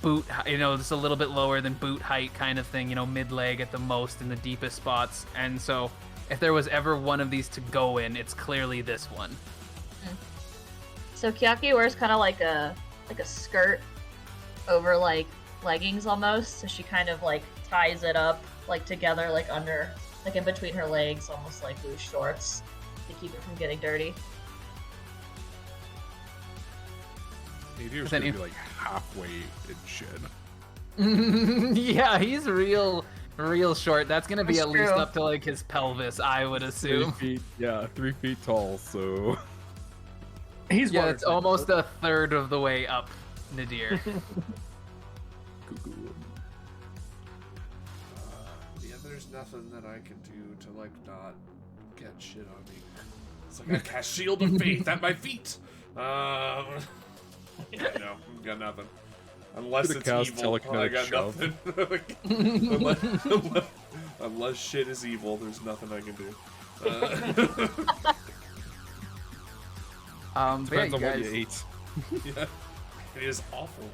boot, just a little bit lower than boot height kind of thing, mid leg at the most in the deepest spots. And so if there was ever one of these to go in, it's clearly this one. So Kiyake wears kind of like a skirt over leggings almost, so she kind of ties it up together under in between her legs, almost like loose shorts, to keep it from getting dirty. Nadier's Then gonna you- be halfway in shed. Yeah, he's real short. That's gonna be That's at least true. up to his pelvis, I would 3 assume. feet, yeah, 3 feet tall, so. He's Yeah, water it's type, almost so- a third of the way up, Nadir. Yeah, there's nothing that I can do to not get shit on me. It's like I cast Shield of Faith at my feet. No, got nothing. Unless Could've it's cast evil, I telekinetic got shove. nothing. unless shit is evil, there's nothing I can do. But yeah, Depends you on what you guys. ate. Yeah, it is awful.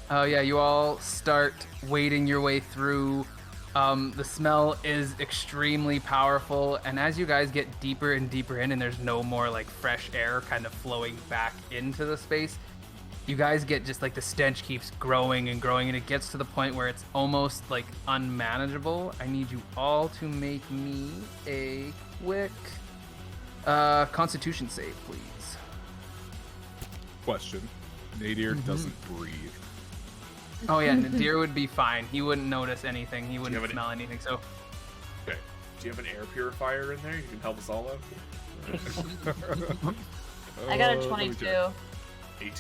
Oh yeah, you all start wading your way through. The smell is extremely powerful, and as you guys get deeper and deeper in, and there's no more fresh air kind of flowing back into the space, you guys get just the stench keeps growing and growing, and it gets to the point where it's almost unmanageable. I need you all to make me a quick Constitution save, please. Question. Nadir doesn't breathe. Oh yeah, Nadir would be fine. He wouldn't notice anything. He wouldn't have any- smell anything. So Okay. Do you have an air purifier in there? You can help us all out. I got a let me 22. check. 18.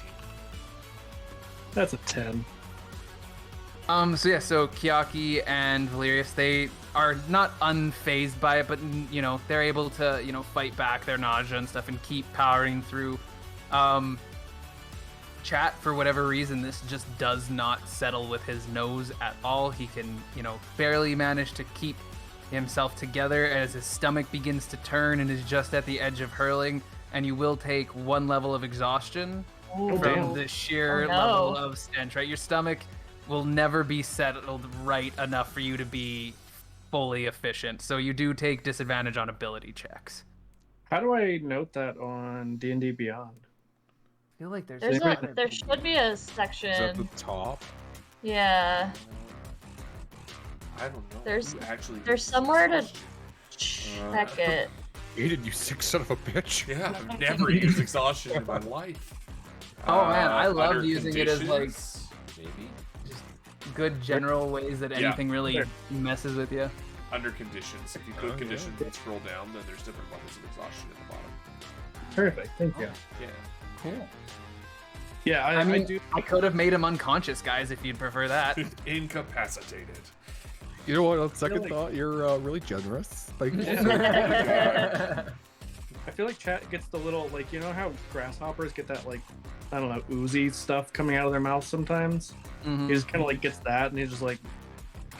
That's a 10. So Kiaki and Valerius, they are not unfazed by it, but they're able to fight back their nausea and stuff and keep powering through. Chat, for whatever reason, this just does not settle with his nose at all. He can barely manage to keep himself together as his stomach begins to turn and is just at the edge of hurling, and you will take 1 level of exhaustion Oh, from damn. the sheer Oh, no. level of stench, right? Your stomach will never be settled right enough for you to be fully efficient, so you do take disadvantage on ability checks. How do I note that on D&D Beyond? I feel like there's There should be a Is that the section. top? Yeah. I don't know. There's- Who actually There's uses somewhere to exhaustion? check it. Aiden, you sick son of a bitch. Yeah, I've never used exhaustion in my life. Oh, man, I love under using it as, like, conditions, maybe just good general ways that Yeah. anything really Sure. messes with you. under conditions. If you Oh, click yeah. conditions and scroll down, then there's different levels of exhaustion at the bottom. Perfect, thank you. Yeah. Cool. Yeah, I I mean, do. I could have made him unconscious, guys, if you'd prefer that. Incapacitated. You know what? On second like- thought, you're really generous. Thank you. I feel like chat gets the little, like, you know how grasshoppers get that, like, I don't know, oozy stuff coming out of their mouth sometimes? Mhm. He just kind of, like, gets that, and he's just like,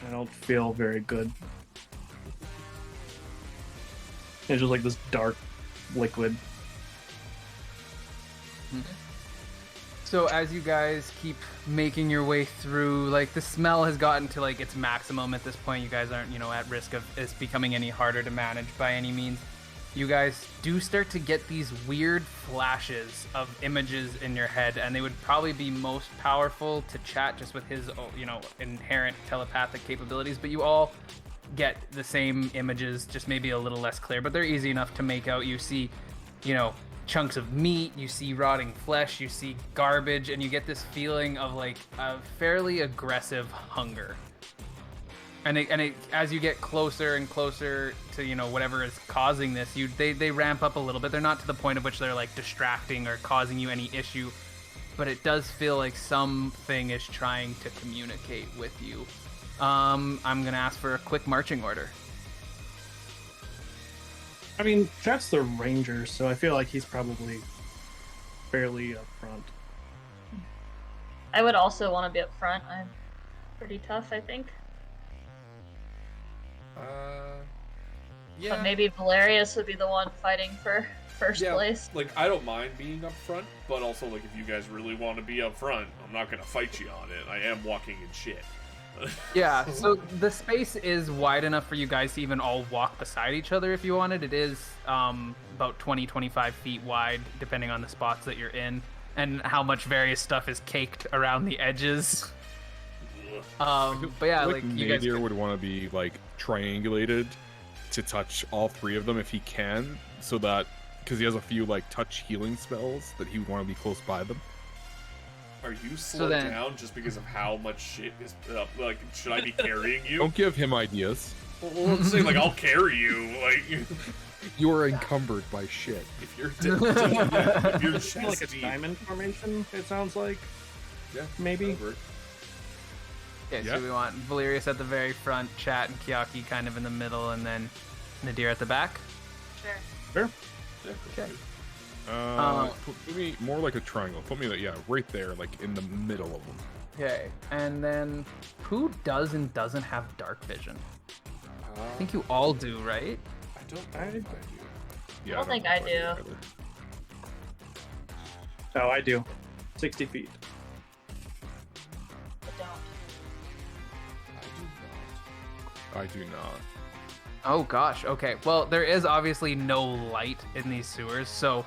I don't feel very good. It's just like this dark liquid. So as you guys keep making your way through, like, the smell has gotten to, like, its maximum at this point. You guys aren't, you know, at risk of it becoming any harder to manage by any means. You guys do start to get these weird flashes of images in your head, and they would probably be most powerful to chat just with his, you know, inherent telepathic capabilities, but you all get the same images, just maybe a little less clear, but they're easy enough to make out. You see, you know, chunks of meat, you see rotting flesh, you see garbage, and you get this feeling of, like, a fairly aggressive hunger. And as you get closer and closer to, you know, whatever is causing this, they ramp up a little bit. They're not to the point of which they're, like, distracting or causing you any issue, but it does feel like something is trying to communicate with you. I'm gonna ask for a quick marching order. I mean, Chat's the ranger, so I feel like he's probably fairly up front. I would also want to be up front. I'm pretty tough, I think. Yeah. But maybe Valerius would be the one fighting for first Yeah, place. like, I don't mind being up front, but also, like, if you guys really want to be up front, I'm not gonna fight you on it. I am walking in shit. Yeah, so the space is wide enough for you guys to even all walk beside each other if you wanted. It is about 20-25 feet wide, depending on the spots that you're in, and how much various stuff is caked around the edges. But yeah, like you guys Nadir would want to be like triangulated to touch all three of them if he can, so that because he has a few like touch healing spells that he would want to be close by them. Are you slowed then- down just because of how much shit is up? Like, should I be carrying you? Don't give him ideas. Well, I'm saying, like, I'll carry you. Like, You are encumbered by shit. if you're if you're It's kind of like a chest deep, diamond formation, it sounds like. yeah, maybe. that'll work. Okay, Yeah. so we want Valerius at the very front, Chat and Kiaki kind of in the middle, and then Nadir at the back. Sure. Sure. Yeah, Okay. Put me more like a triangle. Put me like right there, like in the middle of them. Okay, and then who does and doesn't have dark vision? I think you all do, right? I don't know if I do. Yeah, I don't think I know do. if either. Oh, I do. 60 feet. I don't. I do not. I do not. Oh gosh, okay. Well, there is obviously no light in these sewers, so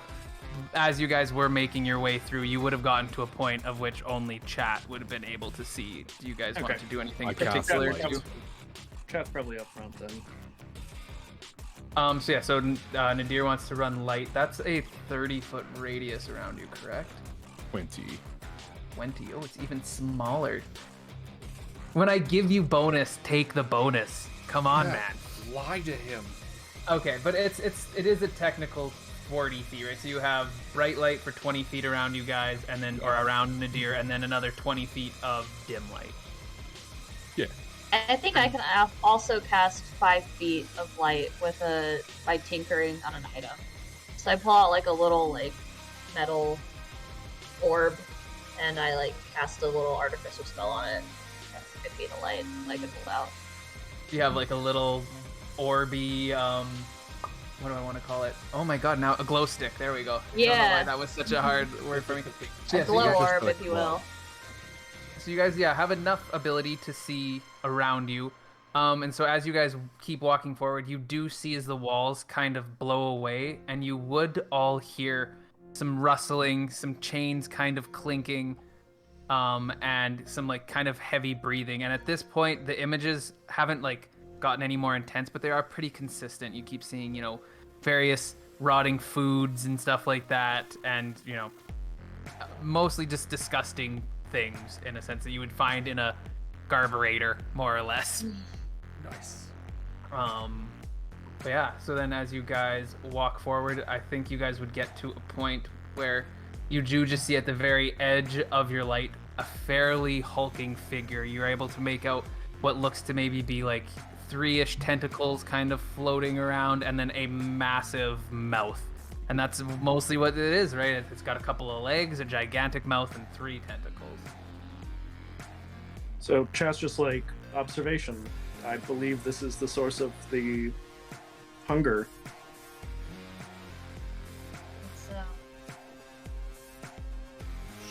as you guys were making your way through, you would have gotten to a point of which only Chat would have been able to see. Do you guys want Okay. to do anything I cast particular? light. To... Chat's probably up front then. So yeah, so Nadir wants to run light. That's a 30-foot radius around you, correct? 20. 20. Oh, it's even smaller. When I give you bonus, take the bonus. Come on, Yeah. man. Lie to him. Okay, but it is a technical 40 feet, right? So you have bright light for 20 feet around you guys, and then or around Nadir, and then another 20 feet of dim light. Yeah. I think I can also cast 5 feet of light by tinkering on an item. So I pull out like a little like metal orb, and I like cast a little artificial spell on it. Cast 5 feet of light, like it pulled out. You have like a little orby, what do I want to call it? Oh my god, now a glow stick. There we go. Yeah. I don't know why that was such a hard word for me. So, A yeah, so you glow guys- orb, like if you glow. will. So you guys, have enough ability to see around you. And so as you guys keep walking forward, you do see as the walls kind of blow away, and you would all hear some rustling, some chains kind of clinking, and some like kind of heavy breathing. And at this point, the images haven't like gotten any more intense, but they are pretty consistent. You keep seeing, various rotting foods and stuff like that, and mostly just disgusting things in a sense that you would find in a garburator, more or less. Nice. But yeah, so then as you guys walk forward, I think you guys would get to a point where you do just see at the very edge of your light a fairly hulking figure. You're able to make out what looks to maybe be like 3-ish tentacles kind of floating around, and then a massive mouth. And that's mostly what it is, right? It's got a couple of legs, a gigantic mouth, and 3 tentacles. So chat's just like observation. I believe this is the source of the hunger. So,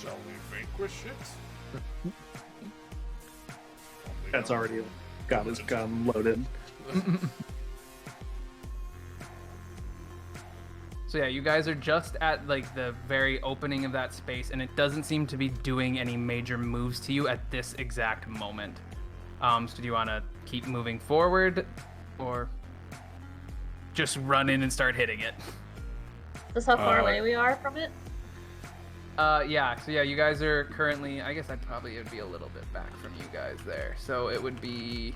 Shall we vanquish it? That's already got his gun loaded. So yeah, you guys are just at like the very opening of that space, and it doesn't seem to be doing any major moves to you at this exact moment. So do you want to keep moving forward, or just run in and start hitting it? that's how far away we are from it? Yeah. So yeah, you guys are currently. I guess it'd be a little bit back from you guys there. So it would be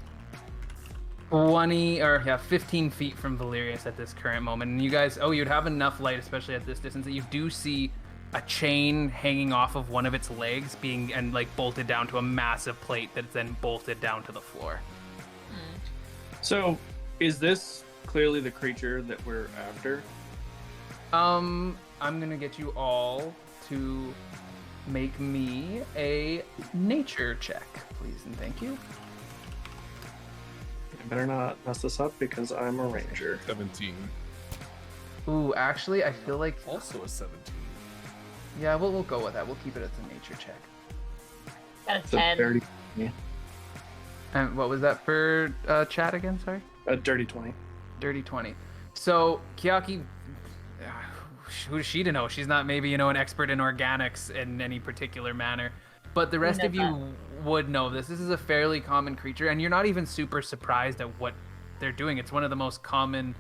15 feet from Valerius at this current moment. And you guys, you'd have enough light, especially at this distance, that you do see a chain hanging off of one of its legs and like bolted down to a massive plate that's then bolted down to the floor. So, is this clearly the creature that we're after? I'm gonna get you all to make me a nature check, please and thank you. I better not mess this up because I'm a ranger. 17. Ooh, actually, I feel like Also a 17. yeah, we'll go with that. We'll keep it as a nature check. Got a So 10. dirty, And what was that for chat again? Sorry. a dirty 20. Dirty 20. So Kiaki, who's she to know? She's not maybe an expert in organics in any particular manner, but the rest know of you would know this. This is a fairly common creature, and you're not even super surprised at what they're doing. It's one of the most common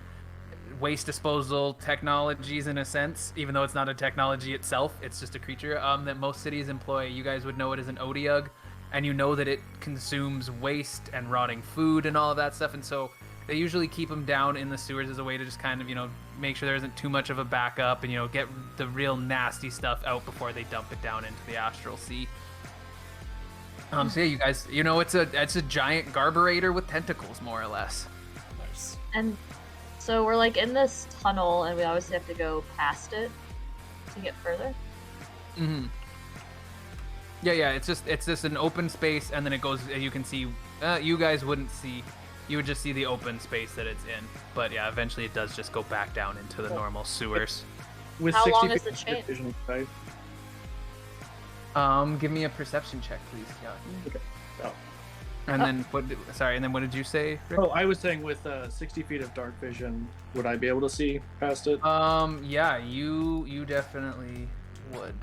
waste disposal technologies in a sense, even though it's not a technology itself. It's just a creature that most cities employ. You guys would know it as an odiug, and you know that it consumes waste and rotting food and all of that stuff, and so they usually keep them down in the sewers as a way to just kind of, make sure there isn't too much of a backup and, get the real nasty stuff out before they dump it down into the Astral Sea. So yeah, you guys, it's a giant garburator with tentacles, more or less. Nice. And so we're like in this tunnel, and we obviously have to go past it to get further. Mm-hmm. Yeah, it's just an open space, and then it goes, you can see, you guys wouldn't see, you would just see the open space that it's in. But yeah, eventually it does just go back down into the normal sewers. With How 60 long is feet the chain? vision, right? Give me a perception check, please, Kiaki. Okay. Oh. And then what did you say, Rick? Oh, I was saying with 60 feet of dark vision, would I be able to see past it? Yeah, you definitely would.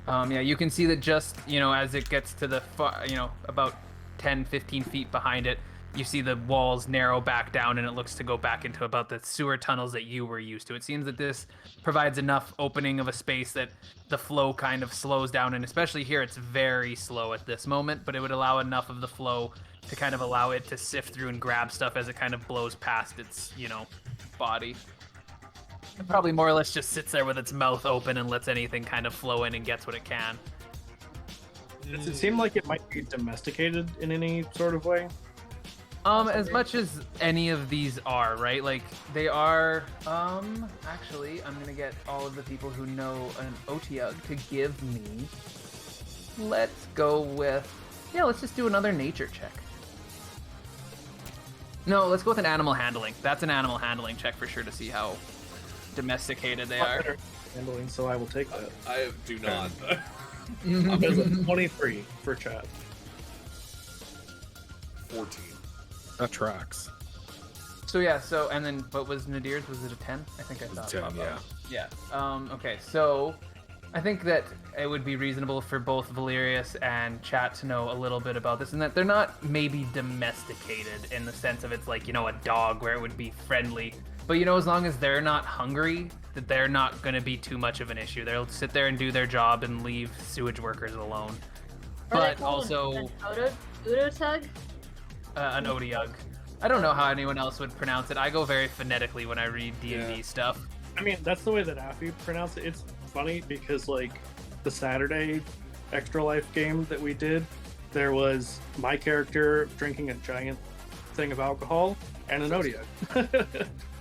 Yeah, you can see that just, as it gets to the far, about 10-15 feet behind it, you see the walls narrow back down, and it looks to go back into about the sewer tunnels that you were used to. It seems that this provides enough opening of a space that the flow kind of slows down, and especially here it's very slow at this moment, but it would allow enough of the flow to kind of allow it to sift through and grab stuff as it kind of blows past its, body. It probably more or less just sits there with its mouth open and lets anything kind of flow in and gets what it can. Does it seem like it might be domesticated in any sort of way? As much as any of these are, right? Like, they are, actually, I'm gonna get all of the people who know an Otiug to give me, let's go with, let's just do another nature check. No, let's go with an animal handling. That's an animal handling check for sure to see how domesticated they are. Handling, so I will take that. I do not. There's a 23 for chat. 14. That tracks. So yeah, and then what was Nadir's? Was it a 10? I think I saw it. 10, yeah. Yeah. Okay, so I think that it would be reasonable for both Valerius and Chat to know a little bit about this, and that they're not maybe domesticated in the sense of it's like, a dog where it would be friendly. But, as long as they're not hungry, that they're not going to be too much of an issue. They'll sit there and do their job and leave sewage workers alone. But also... An Udotug? An Odiug. I don't know how anyone else would pronounce it. I go very phonetically when I read D&D stuff. I mean, that's the way that Affy pronounced it. It's funny because, the Saturday Extra Life game that we did, there was my character drinking a giant thing of alcohol and an Odiug.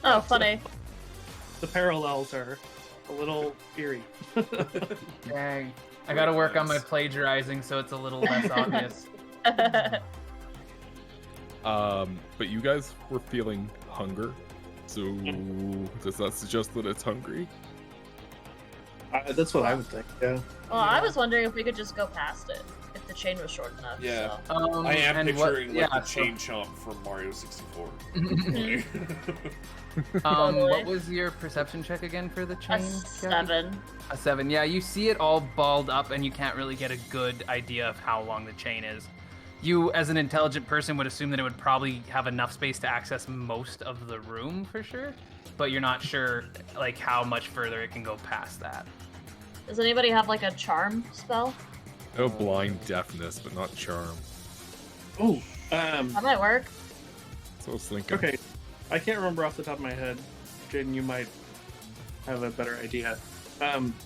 Oh, funny. The parallels are a little eerie. Dang. I gotta work on my plagiarizing so it's a little less obvious. But you guys were feeling hunger, so does that suggest that it's hungry? That's what I would think, yeah. Well, I was wondering if we could just go past it, if the chain was short enough. Yeah. So. I am picturing the so- chain chomp from Mario 64. What was your perception check again for the chain? A 7. A 7. Yeah, you see it all balled up and you can't really get a good idea of how long the chain is. You, as an intelligent person, would assume that it would probably have enough space to access most of the room for sure, but you're not sure how much further it can go past that. Does anybody have a charm spell? No blind deafness, but not charm. Oh, That might work. So I was thinking. okay. I can't remember off the top of my head. Jaden, you might have a better idea.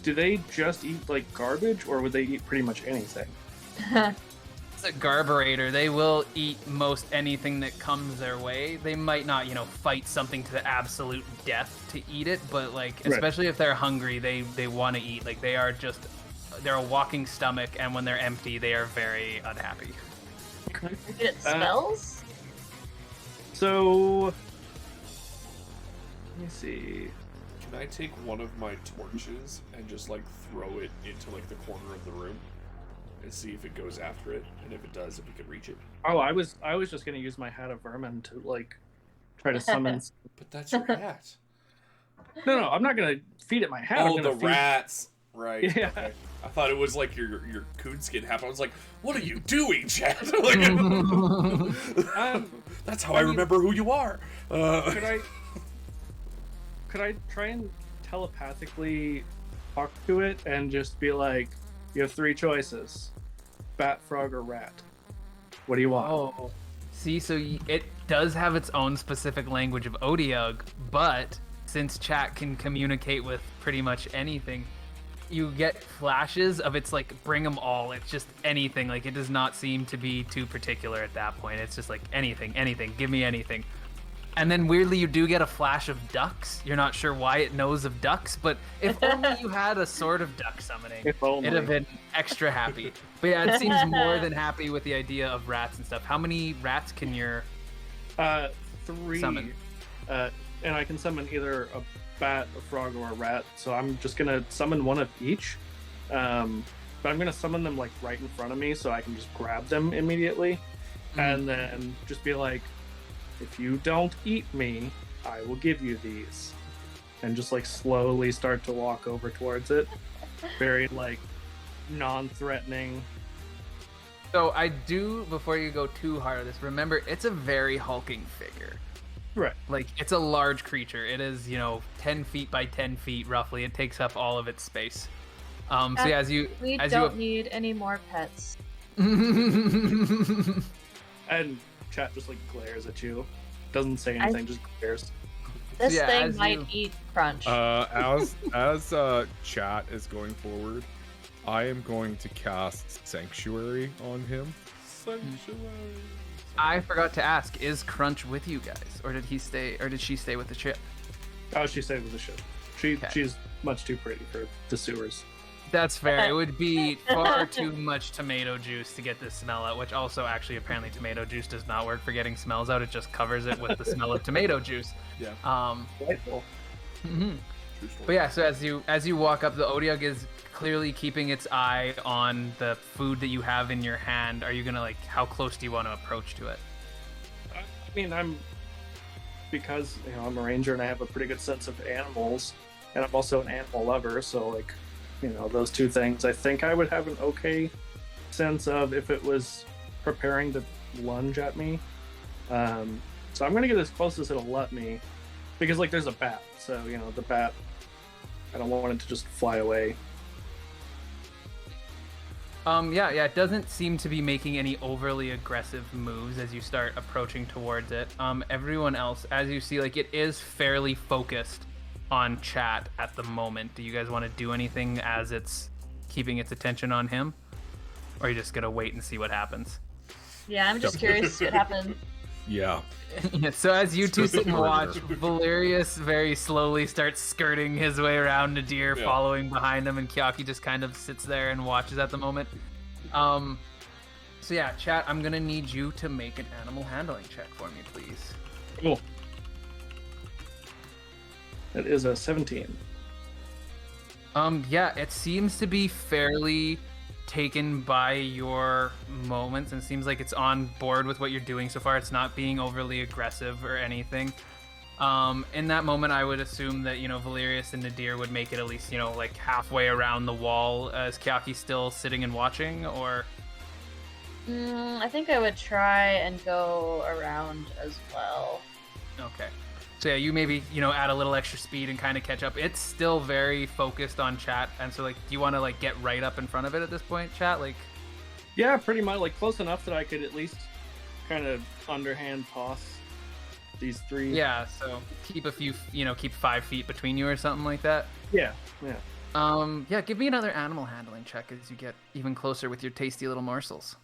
Do they just eat garbage, or would they eat pretty much anything? It's a garburator. They will eat most anything that comes their way. They might not, fight something to the absolute death to eat it, but especially if they're hungry, they want to eat. They're a walking stomach, and when they're empty, they are very unhappy. Good at spells? So, let me see. Can I take one of my torches and just throw it into the corner of the room and see if it goes after it, and if it does, if we can reach it? Oh, I was just gonna use my hat of vermin to try to summon. But that's your hat. No, I'm not gonna feed it my hat. I'm Oh, gonna the feed... rats. Right. Yeah. Okay. I thought it was your coonskin hat. I was like, what are you doing, Chad? That's how I remember who you are. Could I try and telepathically talk to it and just be like, you have 3 choices: bat, frog, or rat. What do you want? Oh, see, so it does have its own specific language of Odiug, but since chat can communicate with pretty much anything, you get flashes of it's bring them all. It's just anything. It does not seem to be too particular at that point. It's just anything, give me anything. And then weirdly, you do get a flash of ducks. You're not sure why it knows of ducks, but if only you had a sword of duck summoning, it'd have been extra happy. But yeah, it seems more than happy with the idea of rats and stuff. How many rats can your 3 summon? And I can summon either a bat, a frog, or a rat. So I'm just gonna summon one of each. But I'm gonna summon them right in front of me, so I can just grab them immediately, and then just be like, if you don't eat me, I will give you these. And just slowly start to walk over towards it. Very non-threatening. So I do, before you go too hard on this, remember it's a very hulking figure. Right. It's a large creature. It is, 10 feet by 10 feet roughly. It takes up all of its space. So yeah, we don't need any more pets. And chat just glares at you. Doesn't say anything, just glares. This Yeah, thing as might you- eat Crunch. As chat is going forward, I am going to cast Sanctuary on him. Sanctuary. I forgot to ask, is Crunch with you guys? Or did she stay with the ship? Oh, she stayed with the ship. She's much too pretty for the sewers. That's fair. It would be far too much tomato juice to get this smell out, which also actually apparently tomato juice does not work for getting smells out. It just covers it with the smell of tomato juice. Yeah. Delightful. But yeah, so as you walk up, the Odiug is clearly keeping its eye on the food that you have in your hand. Are you gonna like? How close do you want to approach to it? I mean, because I'm a ranger and I have a pretty good sense of animals, and I'm also an animal lover. So like, those two things, I think I would have an okay sense of if it was preparing to lunge at me. So I'm gonna get as close as it'll let me, because like there's a bat, so the bat, I don't want it to just fly away. Yeah, it doesn't seem to be making any overly aggressive moves as you start approaching towards it. Everyone else, as you see, like it is fairly focused on chat at the moment. Do you guys want to do anything as it's keeping its attention on him? Or are you just gonna wait and see what happens? Yeah, I'm just curious to see what happens. Yeah. Yeah, so as you two sit and watch, Valerius very slowly starts skirting his way around Nadir, following behind him, and Kyaki just kind of sits there and watches at the moment. So yeah, chat, I'm gonna need you to make an animal handling check for me, please. Cool. That is a 17. Yeah, it seems to be fairly taken by your moments and seems like it's on board with what you're doing so far. It's not being overly aggressive or anything. In that moment, I would assume that, Valerius and Nadir would make it at least, like halfway around the wall. Is Kyaki still sitting and watching, or? I think I would try and go around as well. Okay. So yeah, you maybe, add a little extra speed and kind of catch up. It's still very focused on chat, and so, like, do you want to, like, get right up in front of it at this point, chat? Like, yeah, pretty much, like, close enough that I could at least kind of underhand toss these three. Yeah, so keep a few, keep 5 feet between you or something like that. Yeah. Yeah, give me another animal handling check as you get even closer with your tasty little morsels.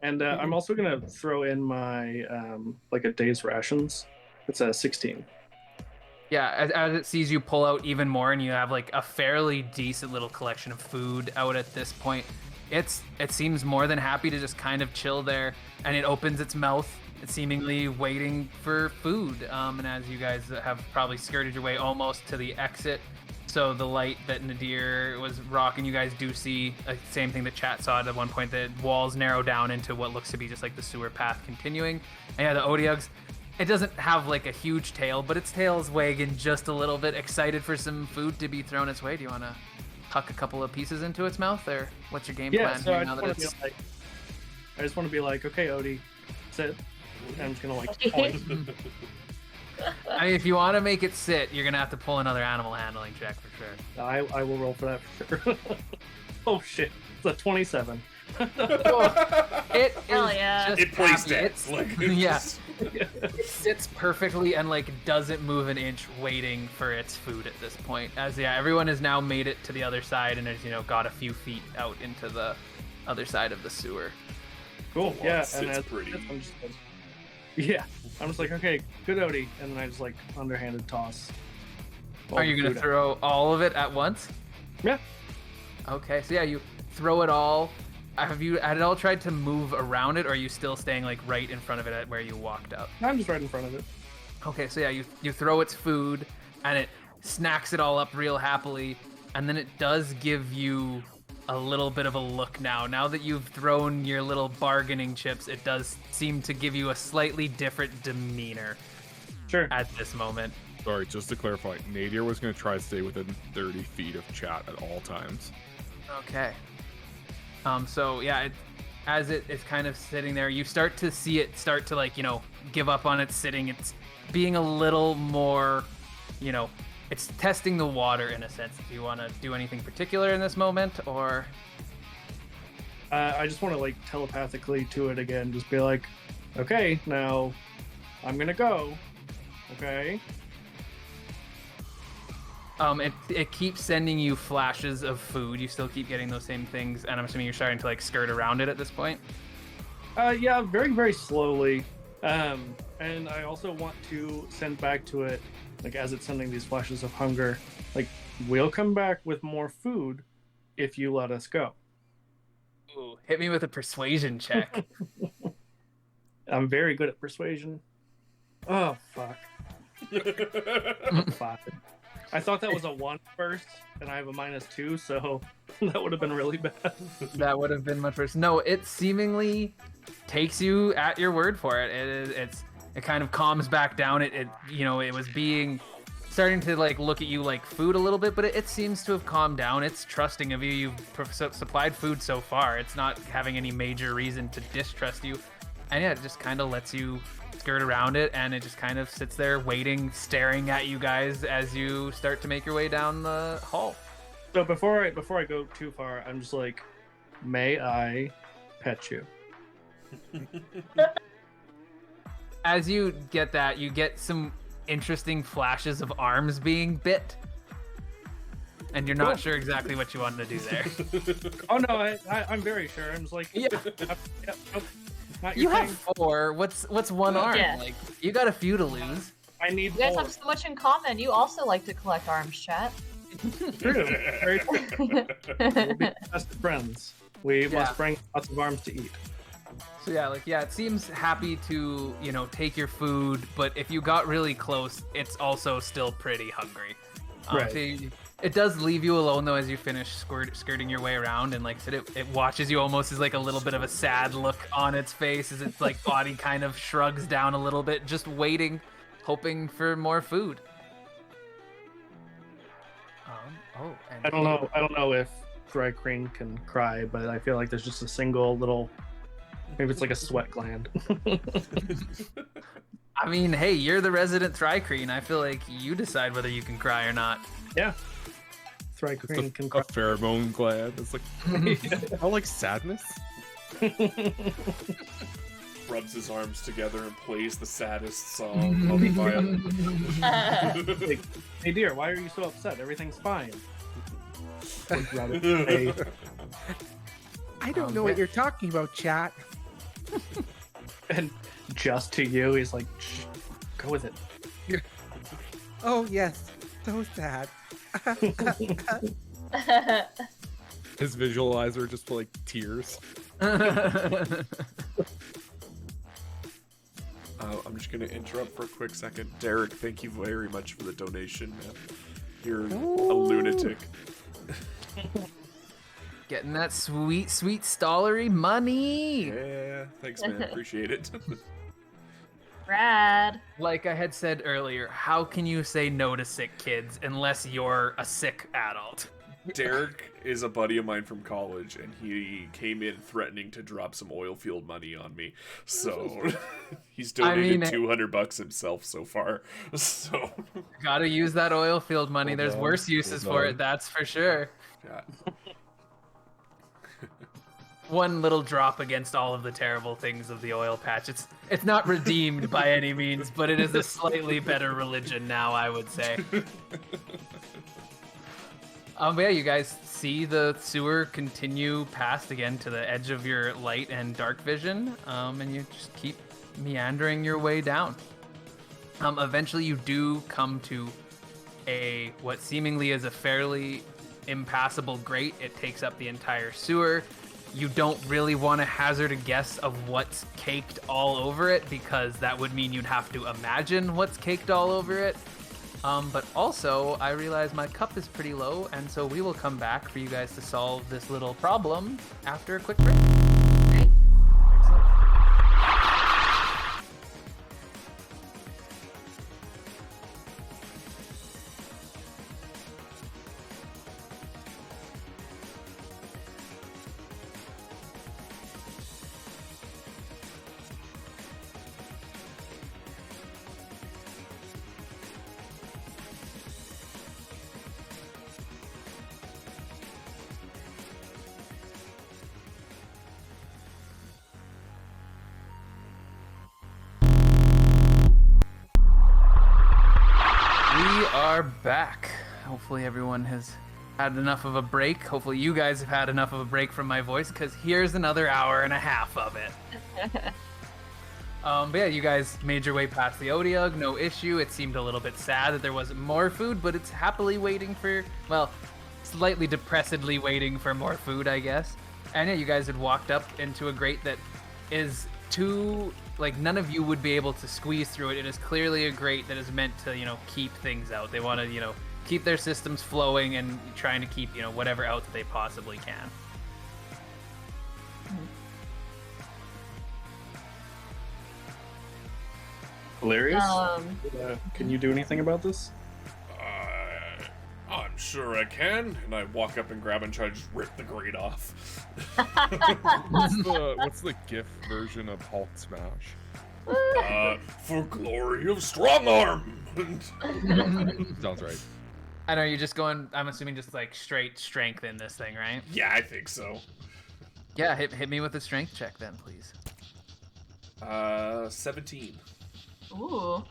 And I'm also going to throw in my, like, a day's rations. It's a 16. Yeah, as it sees you pull out even more, and you have like a fairly decent little collection of food out at this point, it seems more than happy to just kind of chill there, and it opens its mouth, seemingly waiting for food. And as you guys have probably skirted your way almost to the exit, so the light that Nadir was rocking, you guys do see the same thing that chat saw at one point. The walls narrow down into what looks to be just like the sewer path continuing. And yeah, the Odiugs, it doesn't have like a huge tail, but its tail is wagging just a little bit, excited for some food to be thrown its way. Do you want to tuck a couple of pieces into its mouth, or what's your game plan so here now that it's... I just want to be like, okay, Odie, sit. And I'm just going to like point. I mean, if you want to make it sit, you're going to have to pull another animal handling check for sure. I will roll for that for sure. Oh shit, it's a 27. It Hell is yeah. just It plays happy. dead. It's, Like, yeah. It sits perfectly and like doesn't move an inch, waiting for its food at this point. As everyone has now made it to the other side and has got a few feet out into the other side of the sewer. Cool. Well, Yeah, it's and pretty. I'm just like, okay, good Odie, and then I just like underhanded toss. all Are you the gonna food throw all of it at once? Yeah. Okay, so yeah, you throw it all. Have you at all tried to move around it, or are you still staying like right in front of it at where you walked up? I'm just right in front of it. Okay, so yeah, you throw its food, and it snacks it all up real happily, and then it does give you a little bit of a look now. Now that you've thrown your little bargaining chips, it does seem to give you a slightly different demeanor Sure. at this moment. Sorry, just to clarify, Nadir was going to try to stay within 30 feet of chat at all times. Okay. So yeah, as it's kind of sitting there, you start to see it start to like, give up on its sitting. It's being a little more, it's testing the water in a sense. Do you want to do anything particular in this moment, or? I just want to like telepathically to it again, just be like, okay, now I'm gonna go. Okay. It keeps sending you flashes of food. You still keep getting those same things, and I'm assuming you're starting to like skirt around it at this point. Yeah, very, very slowly. And I also want to send back to it, like as it's sending these flashes of hunger, like we'll come back with more food, if you let us go. Ooh, hit me with a persuasion check. I'm very good at persuasion. Oh, fuck. 5. I thought that was a 1 first, and I have a -2, so that would have been really bad. That would have been much worse. No, it seemingly takes you at your word for it. It kind of calms back down. It was starting to like look at you like food a little bit, but it seems to have calmed down. It's trusting of you. You've supplied food so far. It's not having any major reason to distrust you. And yeah, it just kind of lets you skirt around it, and it just kind of sits there waiting, staring at you guys as you start to make your way down the hall. So before I go too far, I'm just like, may I pet you? As you get that, you get some interesting flashes of arms being bit, and you're not sure exactly what you want to do there. Oh no, I'm very sure. I'm just like, Yeah. Not You your have thing. 4. What's one arm? Yeah. Like, you got a few to lose. I need You guys more. have so much in common. You also like to collect arms, chat. True. Very true. We'll be best friends. We Yeah. must bring lots of arms to eat. So yeah, it seems happy to, take your food, but if you got really close, it's also still pretty hungry. Right. So it does leave you alone though as you finish skirting your way around, and like I said, it watches you almost as like a little bit of a sad look on its face as its like body kind of shrugs down a little bit, just waiting, hoping for more food. And I don't know if Thrycreen can cry, but I feel like there's just a single little, maybe it's like a sweat gland. I mean, hey, you're the resident Thrycreen. I feel like you decide whether you can cry or not. Yeah. Thrycreen can A cry. pheromone gland. It's like, I like sadness. Rubs his arms together and plays the saddest song on the violin. Hey dear, why are you so upset? Everything's fine. Would rather say, I don't know what you're talking about, chat. and just to you, he's like, shh, go with it. Oh yes, so sad. His visualizer just like tears. I'm just going to interrupt for a quick second. Derek, thank you very much for the donation, man. You're a lunatic. Getting that sweet, sweet Stollery money. Yeah, thanks, man. Appreciate it. Rad. Like I had said earlier, how can you say no to sick kids unless you're a sick adult? Derek is a buddy of mine from college, and he came in threatening to drop some oil field money on me. So he's donated $200 himself so far. So Gotta use that oil field money. Well There's done. worse uses Well for done. it, that's for sure. yeah. One little drop against all of the terrible things of the oil patch. It's not redeemed by any means, but it is a slightly better religion now, I would say. But yeah, you guys see the sewer continue past again to the edge of your light and dark vision, and you just keep meandering your way down. Eventually, you do come to what seemingly is a fairly impassable grate. It takes up the entire sewer. You don't really want to hazard a guess of what's caked all over it, because that would mean you'd have to imagine what's caked all over it. But also, I realize my cup is pretty low, and so we will come back for you guys to solve this little problem after a quick break. Great. We are back. Hopefully everyone has had enough of a break. Hopefully you guys have had enough of a break from my voice, because here's another hour and a half of it. But yeah, you guys made your way past the Odiug, no issue. It seemed a little bit sad that there wasn't more food, but it's happily waiting for, well, slightly depressedly waiting for more food, I guess. And yeah, you guys had walked up into a grate that is too, like, none of you would be able to squeeze through it. It is clearly a grate that is meant to, keep things out. They want to, keep their systems flowing and trying to keep, whatever out that they possibly can. Hilarious. Can you do anything about this? I'm sure I can. And I walk up and grab and try to just rip the grate off. What's the GIF version of Hulk smash? For glory of strong arm. Sounds right. I know you're just going. I'm assuming just like straight strength in this thing, right? Yeah, I think so. Yeah, hit me with a strength check then, please. 17. Ooh.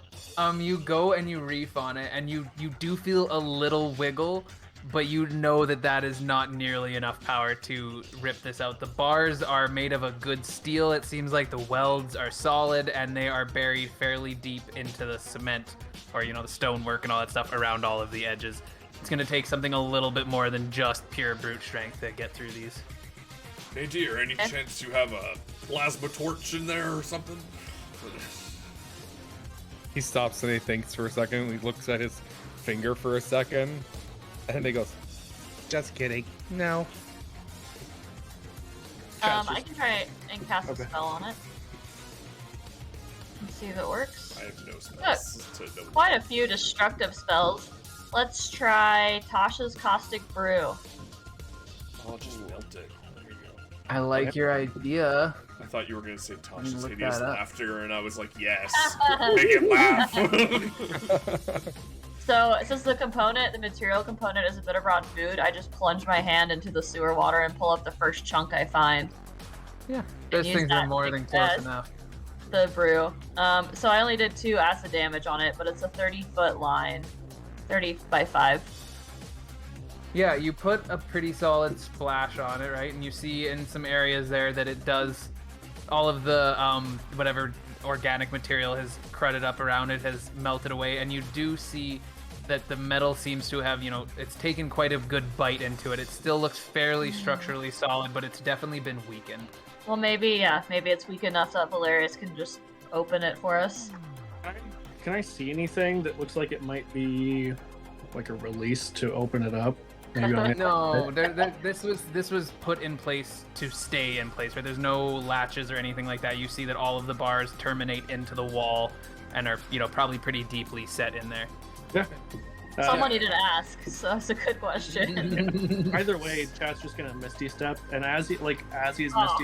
You go and you reef on it, and you do feel a little wiggle, but you know that is not nearly enough power to rip this out. The bars are made of a good steel. It seems like the welds are solid, and they are buried fairly deep into the cement, or the stonework and all that stuff around all of the edges. It's gonna take something a little bit more than just pure brute strength to get through these. Hey dear, any chance you have a plasma torch in there or something? He stops and he thinks for a second. He looks at his finger for a second, and then he goes, "Just kidding. No." I can try and cast a spell on it. Let's see if it works. I have no spells to know. Quite a few destructive spells. Let's try Tasha's Caustic Brew. I'll just melt it. There you go. I like your idea. I thought you were going to say Tasha's look hideous that up. laughter, and I was like, yes, make it laugh. So, since the material component is a bit of raw food, I just plunge my hand into the sewer water and pull up the first chunk I find. Yeah, those use things that are more to than make close that. enough. The brew. So I only did 2 acid damage on it, but it's a 30-foot line. 30 by 5. Yeah, you put a pretty solid splash on it, right? And you see in some areas there that it does, all of the whatever organic material has crudded up around it has melted away, and you do see that the metal seems to have, it's taken quite a good bite into it. It still looks fairly structurally solid, but it's definitely been weakened. Well, maybe it's weak enough that Valerius can just open it for us. Can I see anything that looks like it might be like a release to open it up? Maybe on No, this was put in place to stay in place, right? There's no latches or anything like that. You see that all of the bars terminate into the wall and are, probably pretty deeply set in there. Yeah. Someone needed to ask, so that's a good question. Either way, Chat's just gonna Misty Step, and as he's Misty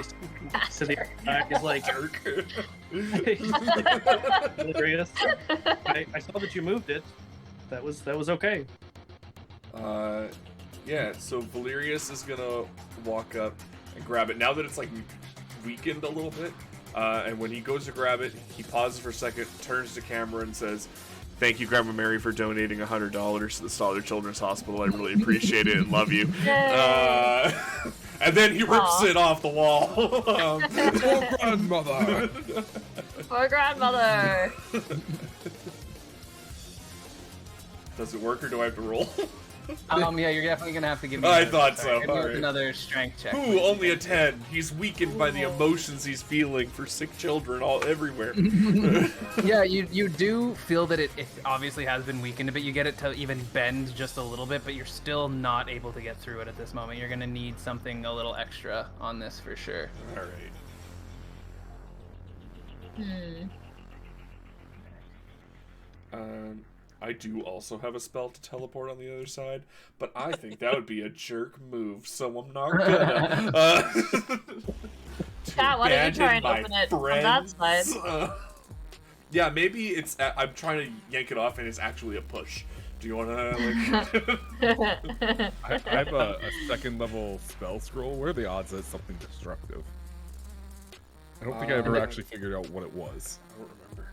Step to the back, he's like, Valerius, I saw that you moved it. That was okay. Yeah, so Valerius is gonna walk up and grab it. Now that it's like weakened a little bit, and when he goes to grab it, he pauses for a second, turns to camera and says, "Thank you, Grandma Mary, for donating $100 to the Stoller Children's Hospital. I really appreciate it and love you." And then he rips it off the wall. Poor grandmother. Poor grandmother. Does it work or do I have to roll? Yeah, you're definitely gonna have to give me. I thought so. Give me Alright. another strength check. Ooh, only a 10. He's weakened by the emotions he's feeling for sick children all everywhere. Yeah, you do feel that it obviously has been weakened, but you get it to even bend just a little bit, but you're still not able to get through it at this moment. You're gonna need something a little extra on this for sure. All right. I do also have a spell to teleport on the other side, but I think that would be a jerk move, so I'm not gonna. Cat, why don't you try and open it from that side? Yeah, maybe it's. I'm trying to yank it off, and it's actually a push. Do you want to? Like... I have a second level spell scroll. What are the odds that it's something destructive? I don't think I ever actually figured out what it was. I don't remember.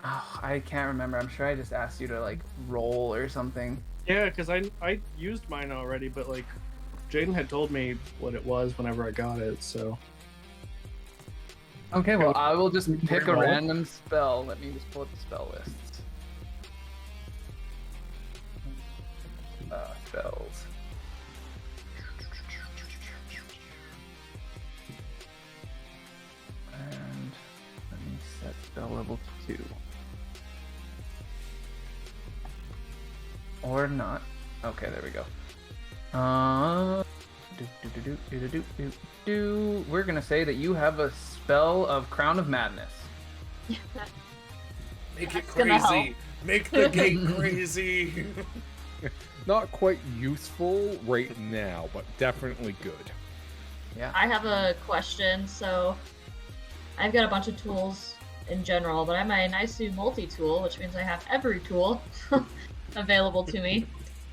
Oh, I can't remember. I'm sure I just asked you to like roll or something. Yeah, because I used mine already, but like Jaden had told me what it was whenever I got it, so. Okay, well I will just pick a Roll. random spell. Let me just pull up the spell list. Spells. or not. Okay, there we go. We're gonna say that you have a spell of Crown of Madness. Make it That's gonna crazy. Make the gate crazy. Not quite useful right now, but definitely good. Yeah. I have a question. So, I've got a bunch of tools in general, but I'm a Naisu multi-tool, which means I have every tool available to me.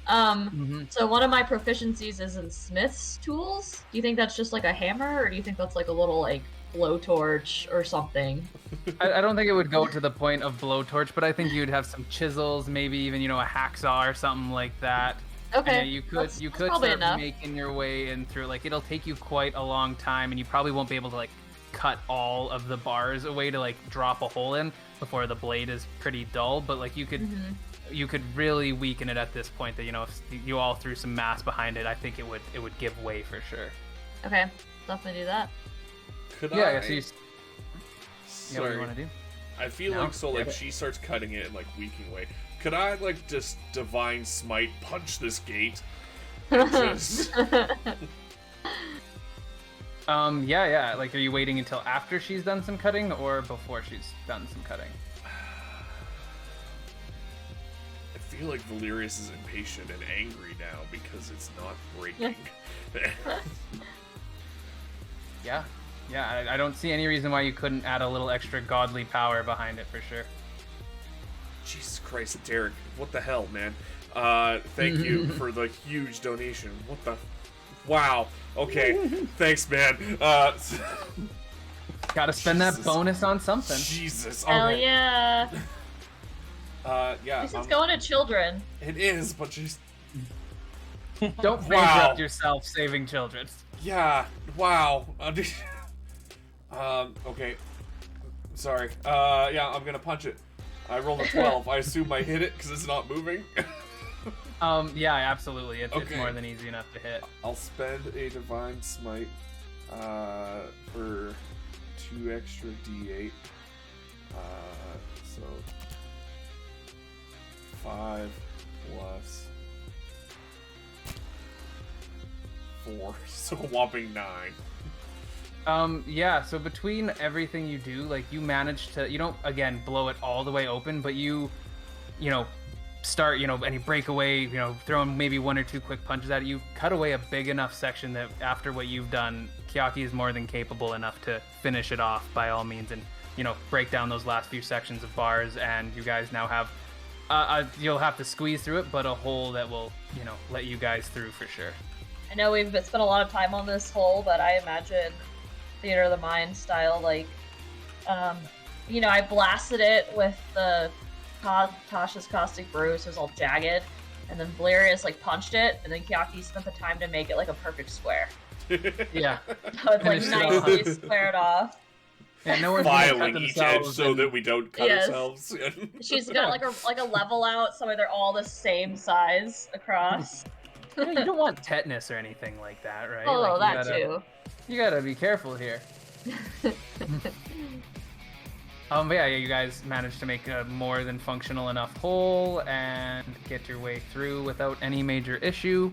So one of my proficiencies is in Smith's tools. Do you think that's just like a hammer, or do you think that's like a little like blowtorch or something? I don't think it would go to the point of blowtorch, but I think you'd have some chisels, maybe even a hacksaw or something like that. Okay, And you could that's probably start enough. making your way in through. Like it'll take you quite a long time, and you probably won't be able to like cut all of the bars away to like drop a hole in before the blade is pretty dull. But like you could really weaken it at this point. That if you all threw some mass behind it, I think it would give way for sure. Okay, definitely do that. Could Yeah. I? So you. Yeah, what do you want to do? I feel No? like so like Yeah. she starts cutting it and like weakening away. Could I like just divine smite punch this gate? And just Yeah. Like, are you waiting until after she's done some cutting or before she's done some cutting? I feel like Valerius is impatient and angry now because it's not breaking. Yeah. I don't see any reason why you couldn't add a little extra godly power behind it for sure. Jesus Christ, Derek, what the hell, man? Thank you for the huge donation. What the? Wow. Okay. Thanks, man. Gotta spend that Jesus. bonus on something. Jesus. Hell Okay. yeah! Yeah. At least it's going to children. It is, but just Don't Wow. bankrupt yourself saving children. yeah. Wow. Okay. Sorry. Yeah, I'm gonna punch it. I rolled a 12. I assume I hit it because it's not moving. Yeah, absolutely. It's Okay. more than easy enough to hit. I'll spend a divine smite for 2 extra d8. So 5 plus 4, so a whopping 9. Yeah, so between everything you do, like you manage to, you don't again blow it all the way open, but you start, and you break away, throwing maybe 1 or 2 quick punches at it. You cut away a big enough section that after what you've done, Kiyaki is more than capable enough to finish it off by all means and, break down those last few sections of bars. And you guys now have, you'll have to squeeze through it, but a hole that will, let you guys through for sure. I know we've spent a lot of time on this hole, but I imagine Theater of the Mind style, like, I blasted it with the Tasha's Caustic Brew, so it was all jagged, and then Valerius, like, punched it, and then Kiyaki spent the time to make it, like, a perfect square. Yeah. So it's, like, Finished it off. nicely squared off. Yeah, no one's gonna cut Filing each edge themselves so and- that we don't cut Yes. ourselves. She's got, like a level out, so they're all the same size across. Yeah, you don't want tetanus or anything like that, right? Oh, Like, that too. You gotta be careful here. But yeah, you guys managed to make a more than functional enough hole and get your way through without any major issue.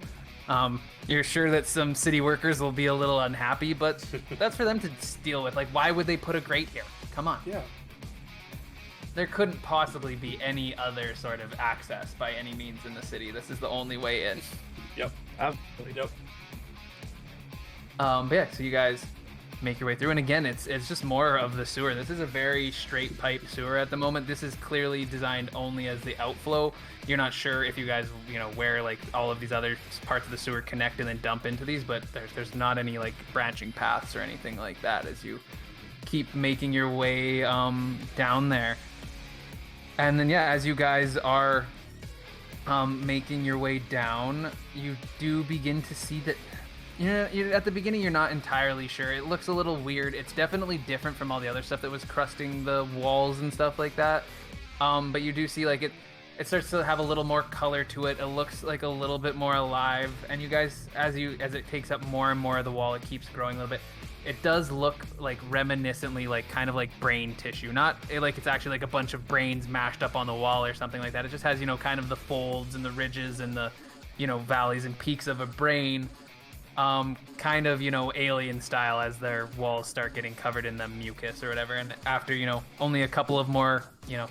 You're sure that some city workers will be a little unhappy, but that's for them to deal with. Like, why would they put a grate here? Come on. Yeah. There couldn't possibly be any other sort of access by any means in the city. This is the only way in. Yep. Absolutely. Yep. But yeah, so you guys make your way through, and again, it's just more of the sewer. This is a very straight pipe sewer at the moment. This is clearly designed only as the outflow. You're not sure if you guys, where like all of these other parts of the sewer connect and then dump into these, but there's not any like branching paths or anything like that as you keep making your way down there. And then yeah, as you guys are making your way down, you do begin to see that at the beginning you're not entirely sure. It looks a little weird. It's definitely different from all the other stuff that was crusting the walls and stuff like that. But you do see like it starts to have a little more color to it. It looks like a little bit more alive. And you guys, as it takes up more and more of the wall, it keeps growing a little bit. it does look like reminiscently like kind of like brain tissue, not like it's actually like a bunch of brains mashed up on the wall or something like that. It just has, kind of the folds and the ridges and the, valleys and peaks of a brain, kind of, alien style as their walls start getting covered in the mucus or whatever. And after, only a couple of more,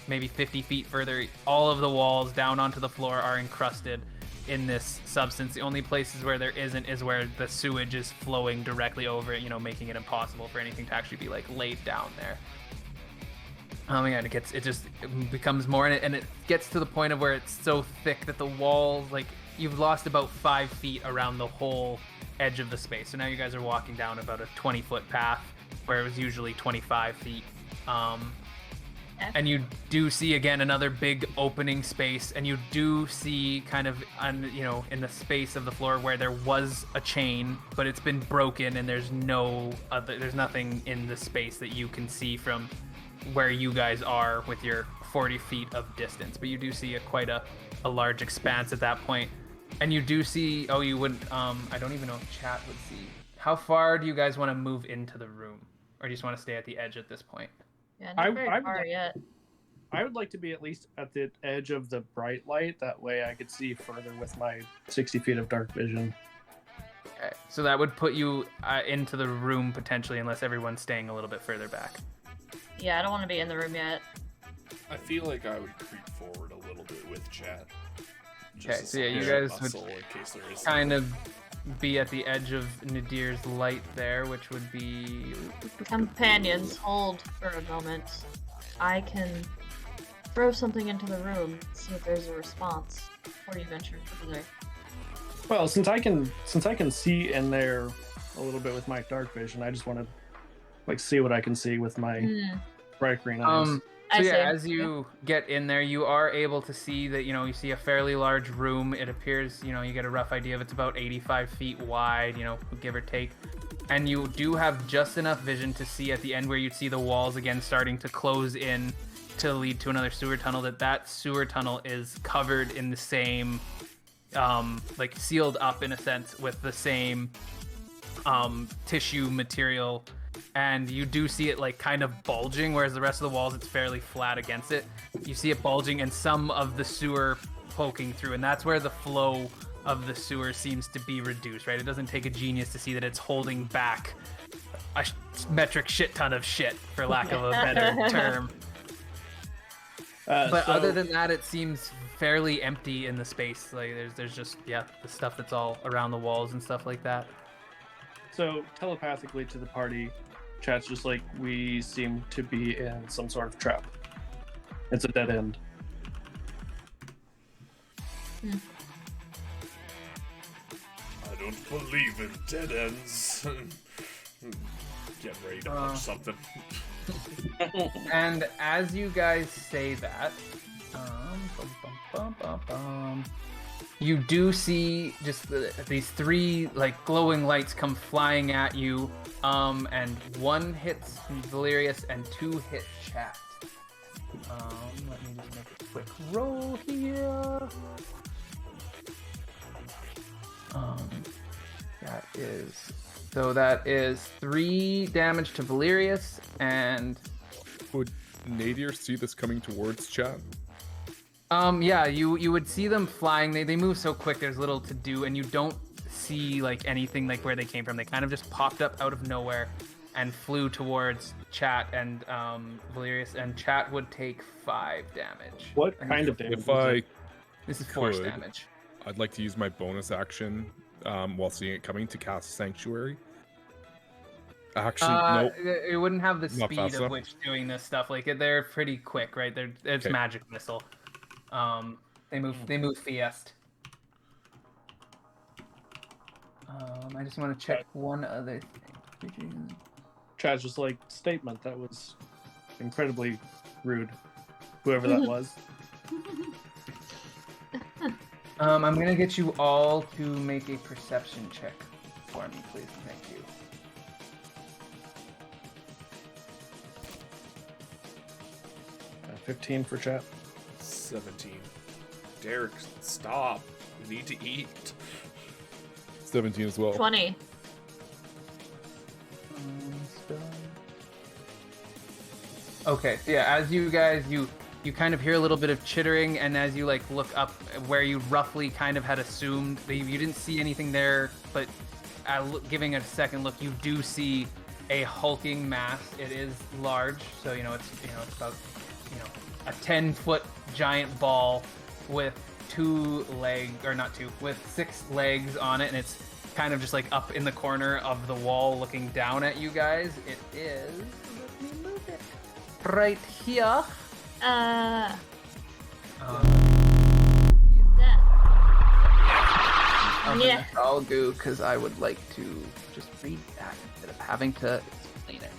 maybe 50 feet further, all of the walls down onto the floor are encrusted in this substance. The only places where there isn't is where the sewage is flowing directly over it, making it impossible for anything to actually be like laid down there. Again, it just becomes more, and it gets to the point of where it's so thick that the walls, like, you've lost about 5 feet around the whole edge of the space. So now you guys are walking down about a 20-foot path where it was usually 25 feet. And you do see again another big opening space, and you do see kind of in the space of the floor where there was a chain, but it's been broken, and there's nothing in the space that you can see from where you guys are with your 40 feet of distance. But you do see quite a large expanse at that point, and you do see. Oh, you wouldn't. I don't even know if chat would see. How far do you guys want to move into the room, or do you just want to stay at the edge at this point? Yeah, not very far yet. I would like to be at least at the edge of the bright light. That way I could see further with my 60 feet of dark vision. Okay, so that would put you into the room potentially, unless everyone's staying a little bit further back. Yeah, I don't want to be in the room yet. I feel like I would creep forward a little bit with chat. Okay, so yeah, you guys would kind of be at the edge of Nadir's light there, which would be... Companions, hold for a moment. I can throw something into the room, see if there's a response before you venture further. Well, since I can see in there a little bit with my dark vision, I just want to see what I can see with my bright green eyes. So yeah, as you get in there, you are able to see that, you see a fairly large room. It appears, you get a rough idea of it's about 85 feet wide, give or take. And you do have just enough vision to see at the end where you'd see the walls again starting to close in to lead to another sewer tunnel, that sewer tunnel is covered in the same, sealed up in a sense with the same tissue material. And you do see it kind of bulging, whereas the rest of the walls, it's fairly flat against it. You see it bulging and some of the sewer poking through, and that's where the flow of the sewer seems to be reduced, right? It doesn't take a genius to see that it's holding back a metric shit ton of shit, for lack of a better term. But other than that, it seems fairly empty in the space. There's just, the stuff that's all around the walls and stuff like that. So telepathically to the party, chat's just we seem to be in some sort of trap. It's a dead end. I don't believe in dead ends. Get ready to punch something. And as you guys say that, you do see just these three glowing lights come flying at you, and one hits Valerius and two hit Chat. Let me just make a quick roll here. That is 3 damage to Valerius, and would Nadir see this coming towards Chat? Yeah, you would see them flying. They move so quick, there's little to do, and you don't see anything where they came from. They kind of just popped up out of nowhere and flew towards Chat and Valerius, and Chat would take 5 damage. What kind of damage? This is force damage. I'd like to use my bonus action while seeing it coming to cast Sanctuary. Actually, nope. It wouldn't have the speed of which doing this stuff. They're pretty quick, right? It's okay. Magic missile. They move fast. I just want to check one other thing. Chad's just statement. That was incredibly rude. Whoever that was. I'm gonna get you all to make a perception check for me, please. Thank you. 15 for Chat. 17. Derek, stop. We need to eat. 17 as well. 20. Okay, so yeah, as you guys, you kind of hear a little bit of chittering, and as you like look up where you roughly kind of had assumed that you didn't see anything there, but giving it a second look, you do see a hulking mass. It is large, so it's about a 10-foot giant ball with with 6 legs on it, and it's kind of just like up in the corner of the wall looking down at you guys. It is, let me move it, right here. That. Yeah. I'll go because I would like to just read that instead of having to explain it.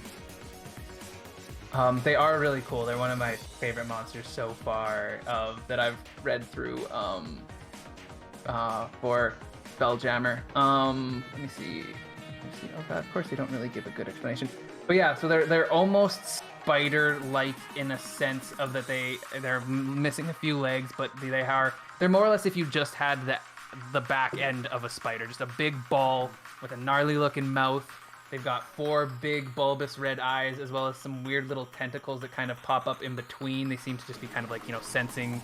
They are really cool. They're one of my favorite monsters so far that I've read through for Spelljammer. Let me see. Oh God, of course they don't really give a good explanation. But yeah, so they're almost spider-like in a sense of that they're missing a few legs, but they're more or less if you just had the back end of a spider, just a big ball with a gnarly looking mouth. They've got 4 big bulbous red eyes, as well as some weird little tentacles that kind of pop up in between. They seem to just be kind of like, sensing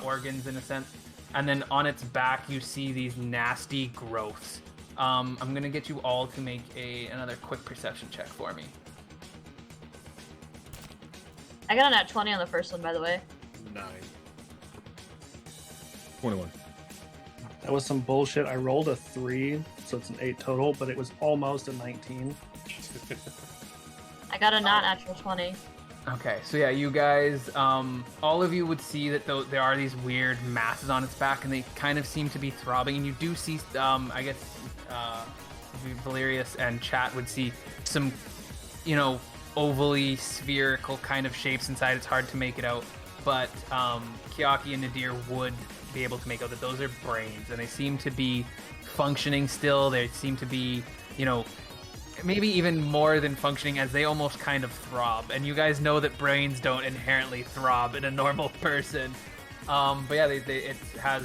organs in a sense. And then on its back, you see these nasty growths. I'm gonna get you all to make another quick perception check for me. I got a nat 20 on the first one, by the way. 9. 21. That was some bullshit. I rolled a 3, so it's an 8 total, but it was almost a 19. I got a not natural 20. Okay, so yeah, you guys, all of you would see that there are these weird masses on its back, and they kind of seem to be throbbing, and you do see, I guess, Valerius and Chat would see some, ovally spherical kind of shapes inside. It's hard to make it out, but Kiaki and Nadir would be able to make out that those are brains, and they seem to be functioning still. They seem to be, maybe even more than functioning, as they almost kind of throb. And you guys know that brains don't inherently throb in a normal person. But yeah, it has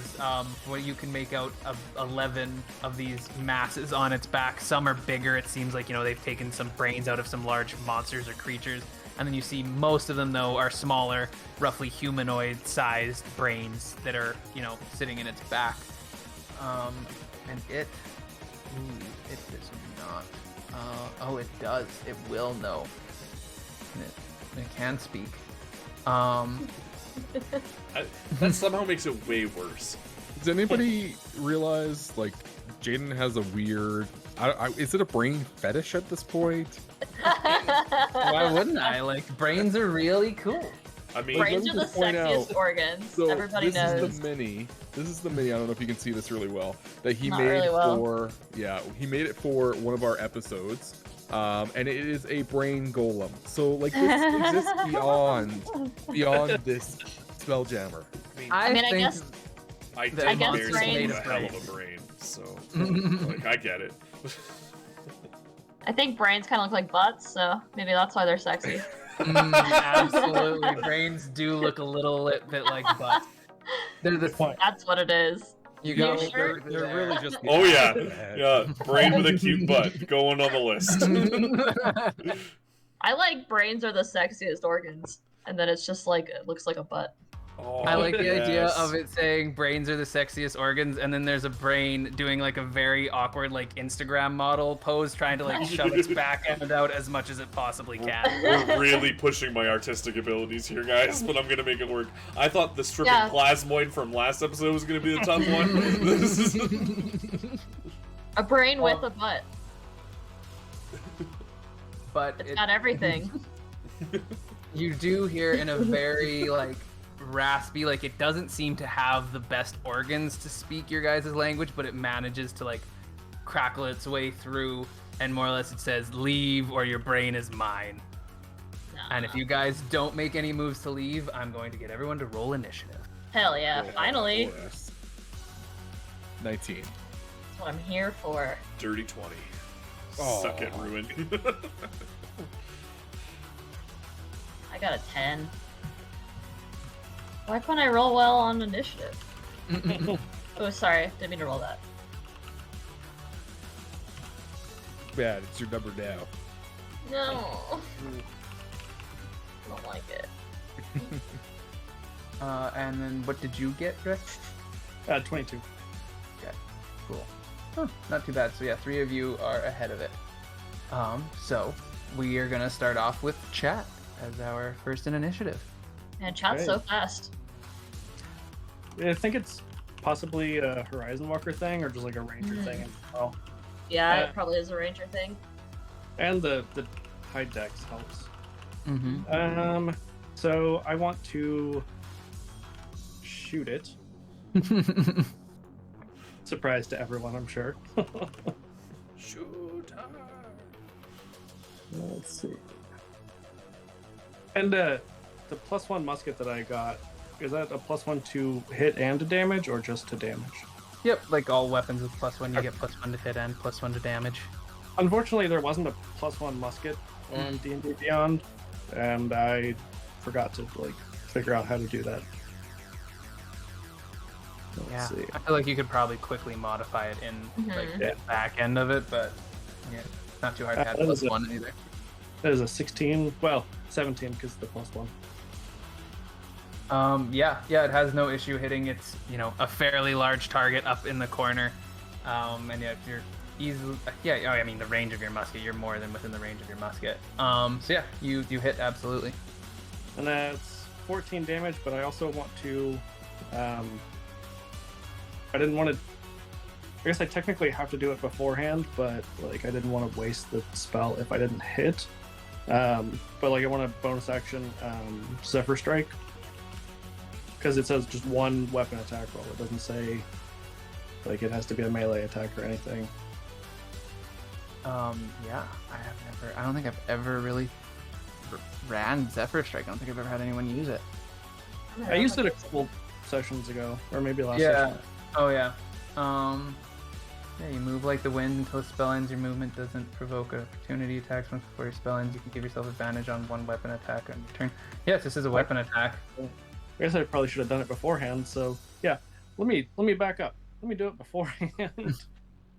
what you can make out of 11 of these masses on its back. Some are bigger. It seems like they've taken some brains out of some large monsters or creatures. And then you see most of them, though, are smaller, roughly humanoid-sized brains that are, sitting in its back. And it does not. It does. It will know. And it can speak. That somehow makes it way worse. Does anybody realize, Jaden has a weird... is it a brain fetish at this point? Why wouldn't I? Brains are really cool. I mean, brains are the sexiest organs. So Everybody knows. This is the mini. I don't know if you can see this really well. That he Not made really well. for. Yeah, he made it for one of our episodes. And it is a brain golem. So this exists beyond this Spelljammer. I guess I guess there's brains- a hell of a brain, so I get it. I think brains kind of look like butts, so maybe that's why they're sexy. Absolutely, brains do look a little bit like butts. They're the point. That's what it is. You go. sure? They're really just. Oh yeah, brain with a cute butt going on the list. I like brains are the sexiest organs, and then it's just it looks like a butt. Oh, I like the idea yes. of it saying brains are the sexiest organs, and then there's a brain doing a very awkward Instagram model pose, trying to shove its back end out as much as it possibly can. We're really pushing my artistic abilities here, guys, but I'm gonna make it work. I thought the stripping plasmoid from last episode was gonna be the tough one. This is... A brain with a butt. But It's not everything. You do hear in a very raspy, it doesn't seem to have the best organs to speak your guys' language, but it manages to crackle its way through, and more or less it says, "Leave or your brain is mine." And if you guys don't make any moves to leave, I'm going to get everyone to roll initiative. Hell yeah, finally. Yes. 19. That's what I'm here for. Dirty 20. Oh. Suck it, Ruin. I got a 10. Why couldn't I roll well on initiative? Oh, sorry. Didn't mean to roll that. Bad. It's your number now. No. I don't like it. And then what did you get, Rick? 22. Okay, cool. Huh, not too bad. So yeah, 3 of you are ahead of it. So we are gonna start off with chat as our first in initiative. And chat's Okay. so fast. I think it's possibly a Horizon Walker thing or just like a Ranger thing as well. Yeah, it probably is a ranger thing. And the high dex helps. Mm-hmm. So I want to shoot it. Surprise to everyone, I'm sure. Shoot her. Let's see. And the +1 musket that I got, is that a +1 to hit and to damage, or just to damage? Yep, like all weapons with +1, you get +1 to hit and +1 to damage. Unfortunately, there wasn't a +1 musket on D&D Beyond, and I forgot to figure out how to do that. Let's see. I feel like you could probably quickly modify it in the back end of it, but yeah, not too hard to add that was +1 either. That is a 16, well, 17 because the +1. Yeah, it has no issue hitting. It's a fairly large target up in the corner, and yeah, if you're easily, I mean the range of your musket, you're more than within the range of your musket. So yeah, you hit absolutely. And that's 14 damage, but I also want to, I didn't want to, I guess I technically have to do it beforehand, but I didn't want to waste the spell if I didn't hit. But I want a bonus action Zephyr Strike. Because it says just one weapon attack roll. It doesn't say it has to be a melee attack or anything. I don't think I've ever really ran Zephyr Strike. I don't think I've ever had anyone use it. I used it a couple sessions ago, or maybe last session. Oh yeah. You move like the wind until the spell ends. Your movement doesn't provoke opportunity attacks once before your spell ends. You can give yourself advantage on one weapon attack on your turn. Yes, this is a weapon attack. I guess I probably should have done it beforehand. So yeah, let me back up. Let me do it beforehand.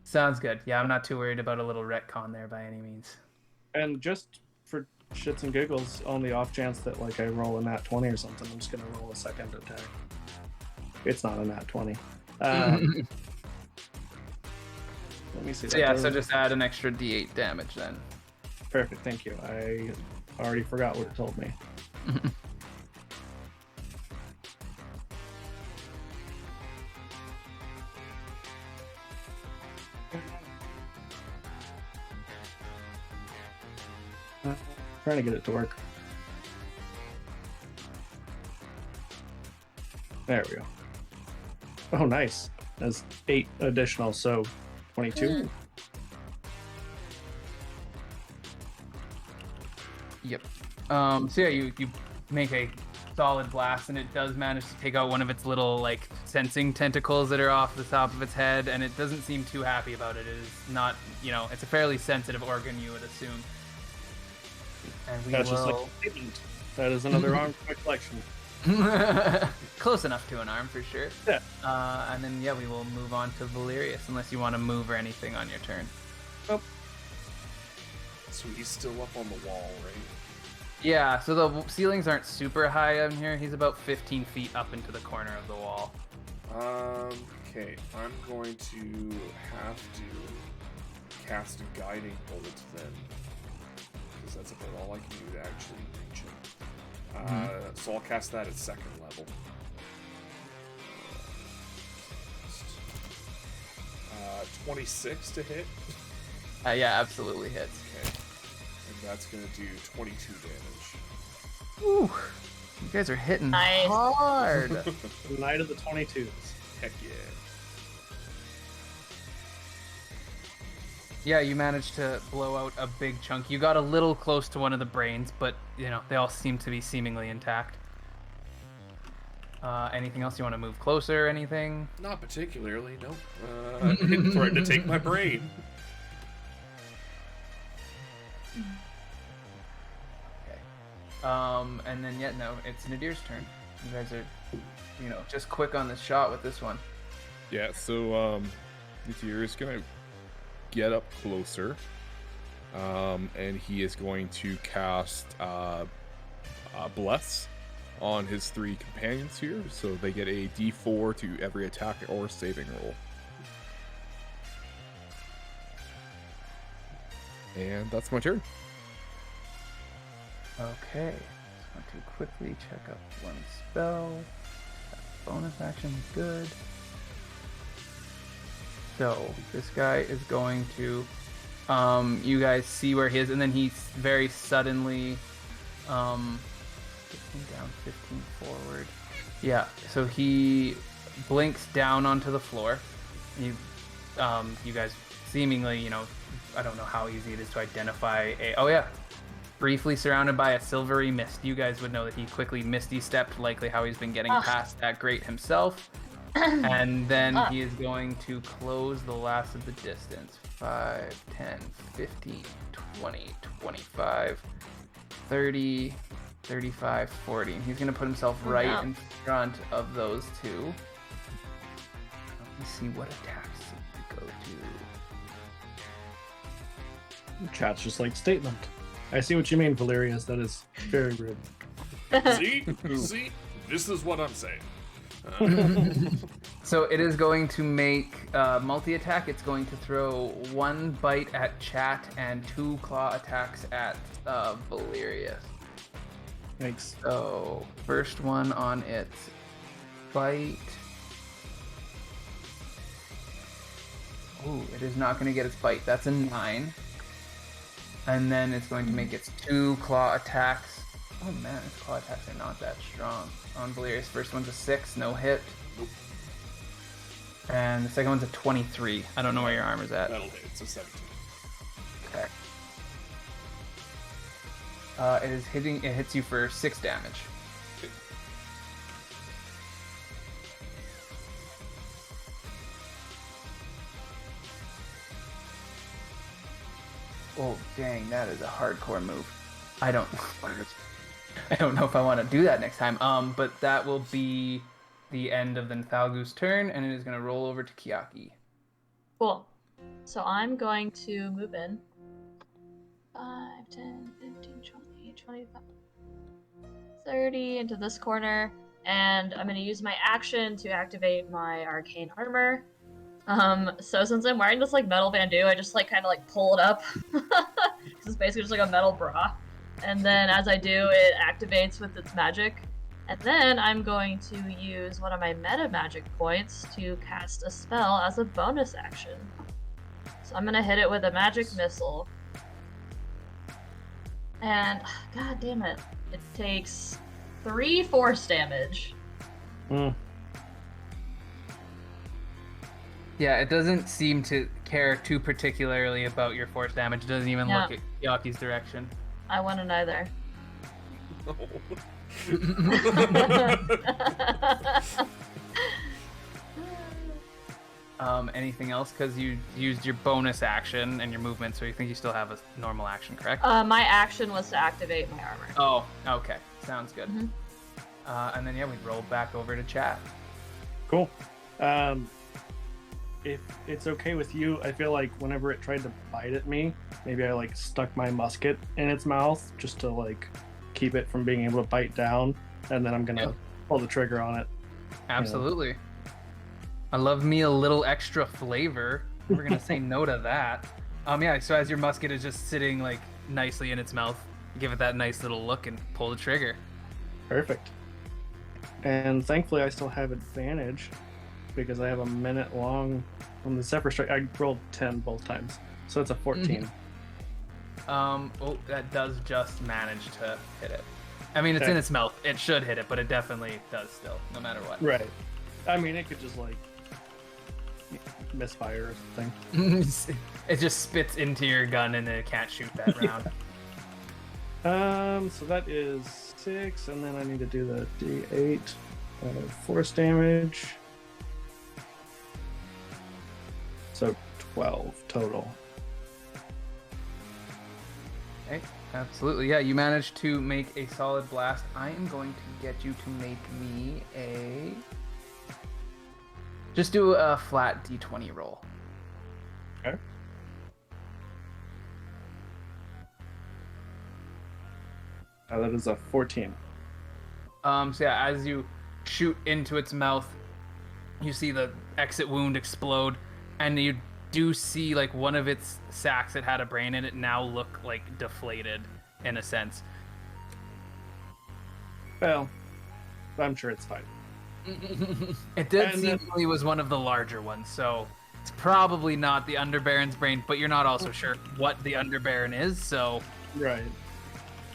Sounds good. Yeah, I'm not too worried about a little retcon there by any means. And just for shits and giggles, on the off chance that I roll a nat 20 or something, I'm just gonna roll a second attack. It's not a nat 20. Let me see. So so just add an extra D8 damage then. Perfect, thank you. I already forgot what it told me. Trying to get it to work. There we go. Oh, nice. That's 8 additional, so 22. Yep. So yeah, you make a solid blast, and it does manage to take out one of its little sensing tentacles that are off the top of its head, and it doesn't seem too happy about it. It is not, it's a fairly sensitive organ, you would assume. And we That's will... just like a statement. That is another arm from my collection. Close enough to an arm for sure. Yeah. And then we will move on to Valerius, unless you want to move or anything on your turn. Oh. So he's still up on the wall, right? Yeah, so the ceilings aren't super high in here. He's about 15 feet up into the corner of the wall. Okay, I'm going to have to cast a guiding bolt then. Because that's about all I can do to actually reach him. So I'll cast that at 2nd level. 26 to hit. Yeah, absolutely hits. Okay. And that's going to do 22 damage. Ooh, you guys are hitting Nice. hard. Knight of the 22s. Heck yeah. Yeah, you managed to blow out a big chunk. You got a little close to one of the brains, but they all seem to be seemingly intact. Anything else you want to move closer? Anything? Not particularly, no. For it to take my brain. Okay. And then it's Nadir's turn. You guys are, just quick on the shot with this one. Yeah, so Nadir is gonna get up closer and he is going to cast Bless on his 3 companions here, so they get a D4 to every attack or saving roll. And that's my turn. Okay, just want to quickly check up one spell. Bonus action is good. So this guy is going to, you guys see where he is, and then he very suddenly, 15 down, 15 forward. Yeah, so he blinks down onto the floor. You guys seemingly, I don't know how easy it is to identify briefly surrounded by a silvery mist. You guys would know that he quickly misty stepped, likely how he's been getting past that grate himself. And then he is going to close the last of the distance. 5, 10, 15, 20, 25, 30, 35, 40. And he's going to put himself right in front of those 2. Let me see what attacks he go to. Chat's just like statement. I see what you mean, Valerius. That is very rude. See, this is what I'm saying. So it is going to make multi-attack. It's going to throw 1 bite at Chat and 2 claw attacks at Valerius. Thanks. So first one on its bite. Ooh, it is not going to get its bite. That's a 9. And then it's going to make its 2 claw attacks. Oh man, its claw attacks are not that strong. On Valerius, first one's a 6, no hit. Nope. And the second one's a 23. I don't know where your armor's at. That'll hit. It's a 17. Okay. It hits you for 6 damage. Okay. Oh, dang, that is a hardcore move. I don't know if I want to do that next time. But that will be the end of the Thalgu's turn, and it is going to roll over to Kiaki. Cool. So I'm going to move in. 5, 10, 15, 20, 25, 30 into this corner, and I'm going to use my action to activate my arcane armor. So since I'm wearing this metal bandeau, I just kind of pull it up. It's basically just a metal bra. And then as I do, it activates with its magic. And then I'm going to use one of my meta magic points to cast a spell as a bonus action. So I'm gonna hit it with a magic missile. And god damn it, it takes 3 force damage. Yeah, it doesn't seem to care too particularly about your force damage. It doesn't even look at Kiaki's direction. I wouldn't either. Anything else? Because you used your bonus action and your movement, so you think you still have a normal action, correct? My action was to activate my armor. Oh, okay. Sounds good. Mm-hmm. And then, we roll back over to chat. Cool. If it's okay with you, I feel like whenever it tried to bite at me, maybe I stuck my musket in its mouth just to keep it from being able to bite down, and then I'm gonna pull the trigger on it. Absolutely. I love me a little extra flavor. We're gonna say no to that. So as your musket is just sitting nicely in its mouth, give it that nice little look and pull the trigger. Perfect. And thankfully I still have advantage because I have a minute long on the Zephyr Strike. I rolled 10 both times, so it's a 14. That does just manage to hit it. I mean, it's in its mouth. It should hit it, but it definitely does still, no matter what. Right. I mean, it could just misfire or something. It just spits into your gun and it can't shoot that round. So that is 6, and then I need to do the D8 force damage. So 12 total. Okay, absolutely. Yeah, you managed to make a solid blast. I am going to get you to make me a... Just do a flat D20 roll. Okay. That is a 14. So yeah, as you shoot into its mouth, you see the exit wound explode, and you do see like one of its sacs that had a brain in it now look like deflated in a sense. Well, I'm sure it's fine. It did And seem it was one of the larger ones, so it's probably not the Underbaron's brain, but you're not also sure what the Underbaron is, so... Right.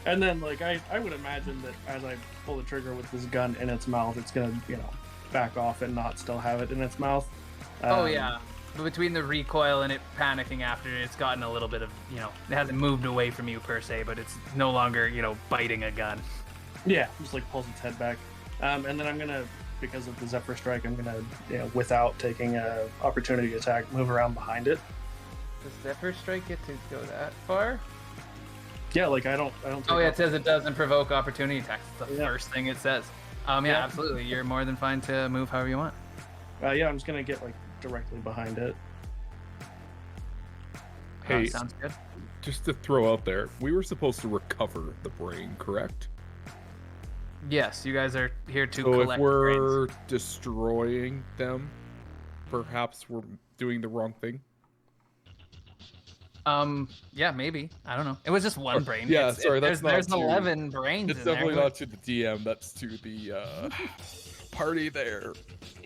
And then, like, I would imagine that as I pull the trigger with this gun in its mouth, it's gonna, back off and not still have it in its mouth. Oh, yeah. But between the recoil and it panicking after it, it's gotten a little bit of, it hasn't moved away from you per se, but it's no longer, biting a gun. Yeah, just, like, pulls its head back. And then I'm gonna, because of the Zephyr Strike, I'm gonna, without taking a opportunity attack, move around behind it. Does Zephyr Strike get to go that far? Yeah, like, I don't Oh, yeah, it says it doesn't provoke opportunity attacks. It's the Yeah. first thing it says. Yeah, absolutely. You're more than fine to move however you want. Yeah, I'm just gonna get, like, directly behind it. Hey, Sounds good. just to throw out there, we were supposed to recover the brain, correct? Yes, you guys are here to So if collect we're brains. destroying them, perhaps we're doing the wrong thing. Yeah, maybe. I don't know. It was just one brain. yeah, It's- sorry, that's there's not to- 11 brains It's in definitely there. not to the DM. That's to the party there.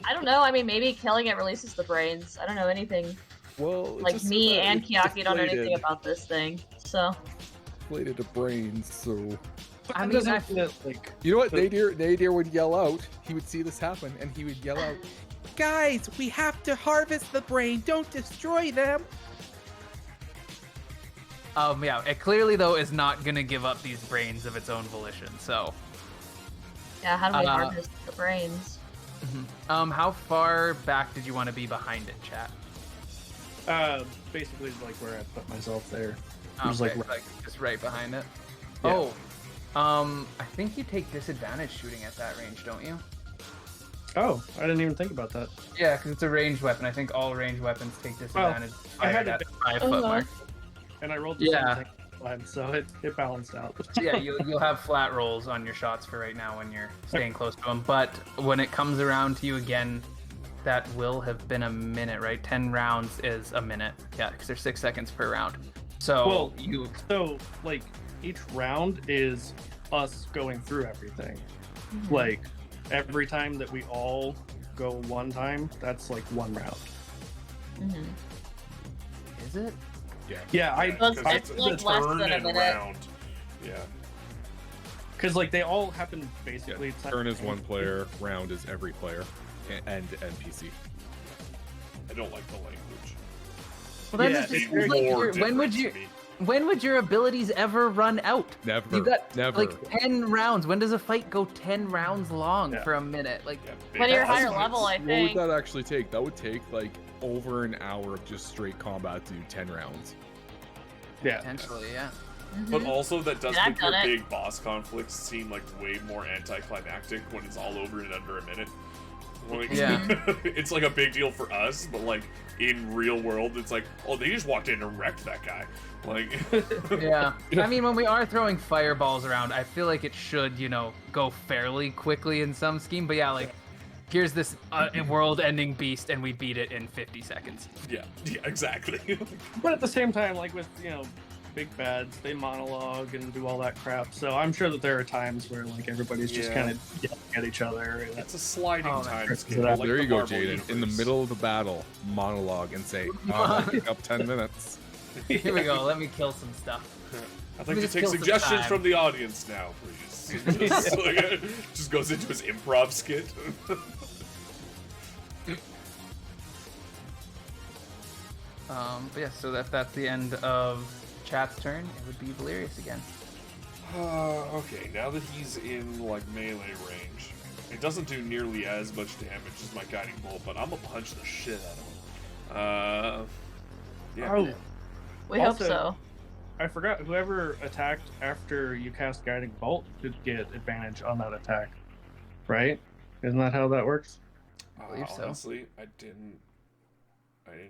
I don't know. I mean, maybe killing it releases the brains. I don't know anything. Well, Like, me and Kiyaki don't know anything deflated- about this thing. So, deflated a brain. So I mean, doesn't like you know what? But- Nadir would yell out. He would see this happen, and he would yell out, Guys, we have to harvest the brain. Don't destroy them. Yeah, it clearly though is not gonna give up these brains of its own volition. So, yeah, how do we Uh, harvest the brains? how far back did you want to be behind it, chat? basically like where I put myself there. Just, Okay, like, like just right behind it. Yeah. Oh, I think you take disadvantage shooting at that range, don't you? Oh, I didn't even think about that. Yeah, because it's a ranged weapon. I think all ranged weapons take disadvantage. I had at it- 5 foot mark. And I rolled the Yeah. same thing time, so it balanced out. Yeah, you'll have flat rolls on your shots for right now when you're staying close to them. But when it comes around to you again, that will have been a minute, right? 10 rounds is a minute. Yeah, because there's 6 seconds per round. So Well, you So, like, each round is us going through everything. Like, every time that we all go one time, that's like one round. Mm-hmm. is it? Yeah, Well, because it's like less turn than a and minute. round. Yeah. because like they all happen basically. turn is one player, round is every player, and NPC. I don't like the language. Well, then Yeah, it's it's just very like more when would you? different to me. When would your abilities ever run out? Never. You got never. like 10 rounds. When does a fight go 10 rounds long Yeah. for a minute? Like, Yeah, When you're big higher fights. level, I What would think. that actually take? That would take like over an hour of just straight combat to do 10 rounds. Yeah, potentially, yeah. But also, that does Yeah, I've make your done it. big boss conflicts seem like way more anticlimactic when it's all over in under a minute. Like, Yeah. it's like a big deal for us, but like in real world, it's like, oh, they just walked in and wrecked that guy. Like, Yeah. I mean, when we are throwing fireballs around, I feel like it should, go fairly quickly in some scheme. But yeah, like, here's this world-ending beast, and we beat it in 50 seconds. yeah, exactly. but at the same time, like with big bads, they monologue and do all that crap. So I'm sure that there are times where like everybody's just Yeah. kind of yelling at each other. And It's a sliding Oh, time that's scale. right. like there the you go, Marvel Jaden. In the universe. middle of the battle, monologue and say, "Oh, pick up 10 minutes." Here we go. Let me kill some stuff. I'd me like to just take kill some suggestions time. from the audience now, please. Just goes into his improv skit. But yeah, so that's the end of chat's turn. It would be Valerius again. Okay, now that he's in like melee range, it doesn't do nearly as much damage as my guiding bolt, but I'm gonna punch the shit out of him. Yeah. Oh, We hope Also- so. I forgot. Whoever attacked after you cast Guiding Bolt could get advantage on that attack, right? Isn't that how that works? believe so. Honestly, I didn't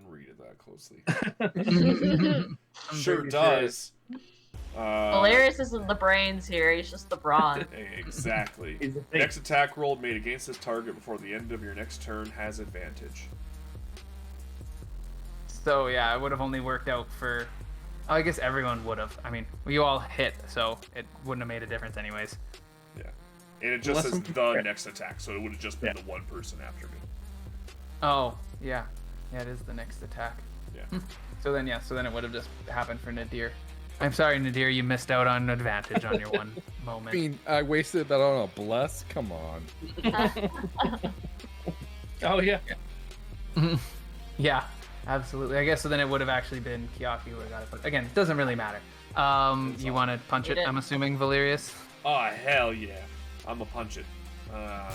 read it that closely. I'm Sure pretty does. Valerius isn't the brains here, he's just the brawn. Exactly. He's a fake. Next attack roll made against this target before the end of your next turn has advantage. So yeah, it would have only worked out for. Oh, I guess everyone would have. I mean, you all hit, so it wouldn't have made a difference anyways. Yeah. And it just Unless says I'm- the next attack, so it would have just been Yeah. the one person after me. Oh, yeah. Yeah, it is the next attack. Yeah. So then it would have just happened for Nadir. I'm sorry, Nadir, you missed out on advantage on your one I moment. mean, I wasted that on a bless. Come on. Oh yeah. Yeah, absolutely. I guess so then it would have actually been Kiaki who would have got it. But again, it doesn't really matter. You want to punch it, I'm assuming, Valerius? Oh, hell yeah. I'm gonna punch it.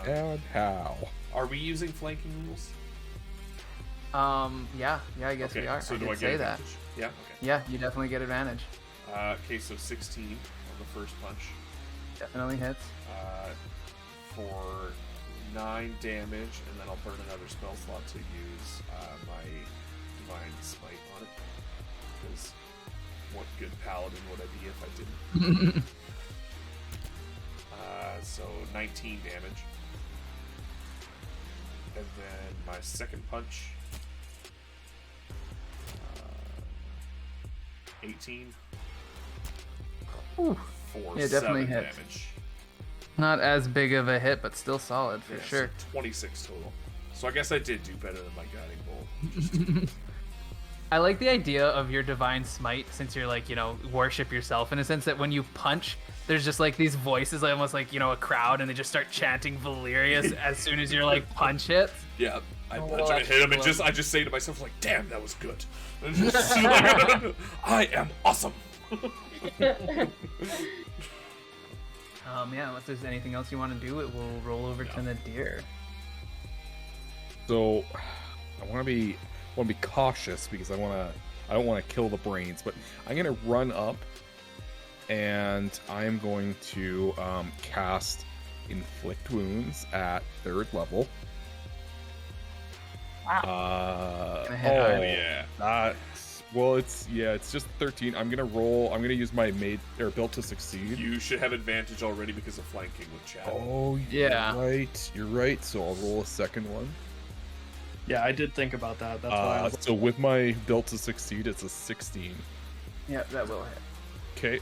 And how? Are we using flanking rules? Yeah, I guess we are. So do I did get say that. advantage? Yeah, okay. Yeah, you definitely get advantage. Okay, so 16 on the first punch. Definitely hits. For 9 damage, and then I'll burn another spell slot to use my Divine Smite on it. Because what good paladin would I be if I didn't? So 19 damage. And then my second punch. 18. Ooh. For Yeah, definitely 7 hits. damage. Not as big of a hit, but still solid for Yeah, so sure. 26 total. So I guess I did do better than my guiding bolt. I like the idea of your divine smite, since you're like, worship yourself in a sense that when you punch, there's just like these voices, like, almost like, a crowd, and they just start chanting Valerius as soon as you're like punch hits. Yeah, I Oh, punch well, him and hit him, and that's I just say to myself like, "Damn, that was good." And just, I am awesome. Yeah, unless there's anything else you want to do, it will roll over to Nadir. So, I want to be cautious because I don't want to kill the brains, but I'm gonna run up, and I'm going to cast Inflict Wounds at 3rd level. Wow. Oh yeah. It's just 13. I'm gonna use my built to succeed. You should have advantage already because of flanking with Chad. Oh Yeah. You're right. So I'll roll a second one. Yeah, I did think about that. That's why I was So with my built to succeed, it's a 16. Yeah, that will hit. Okay.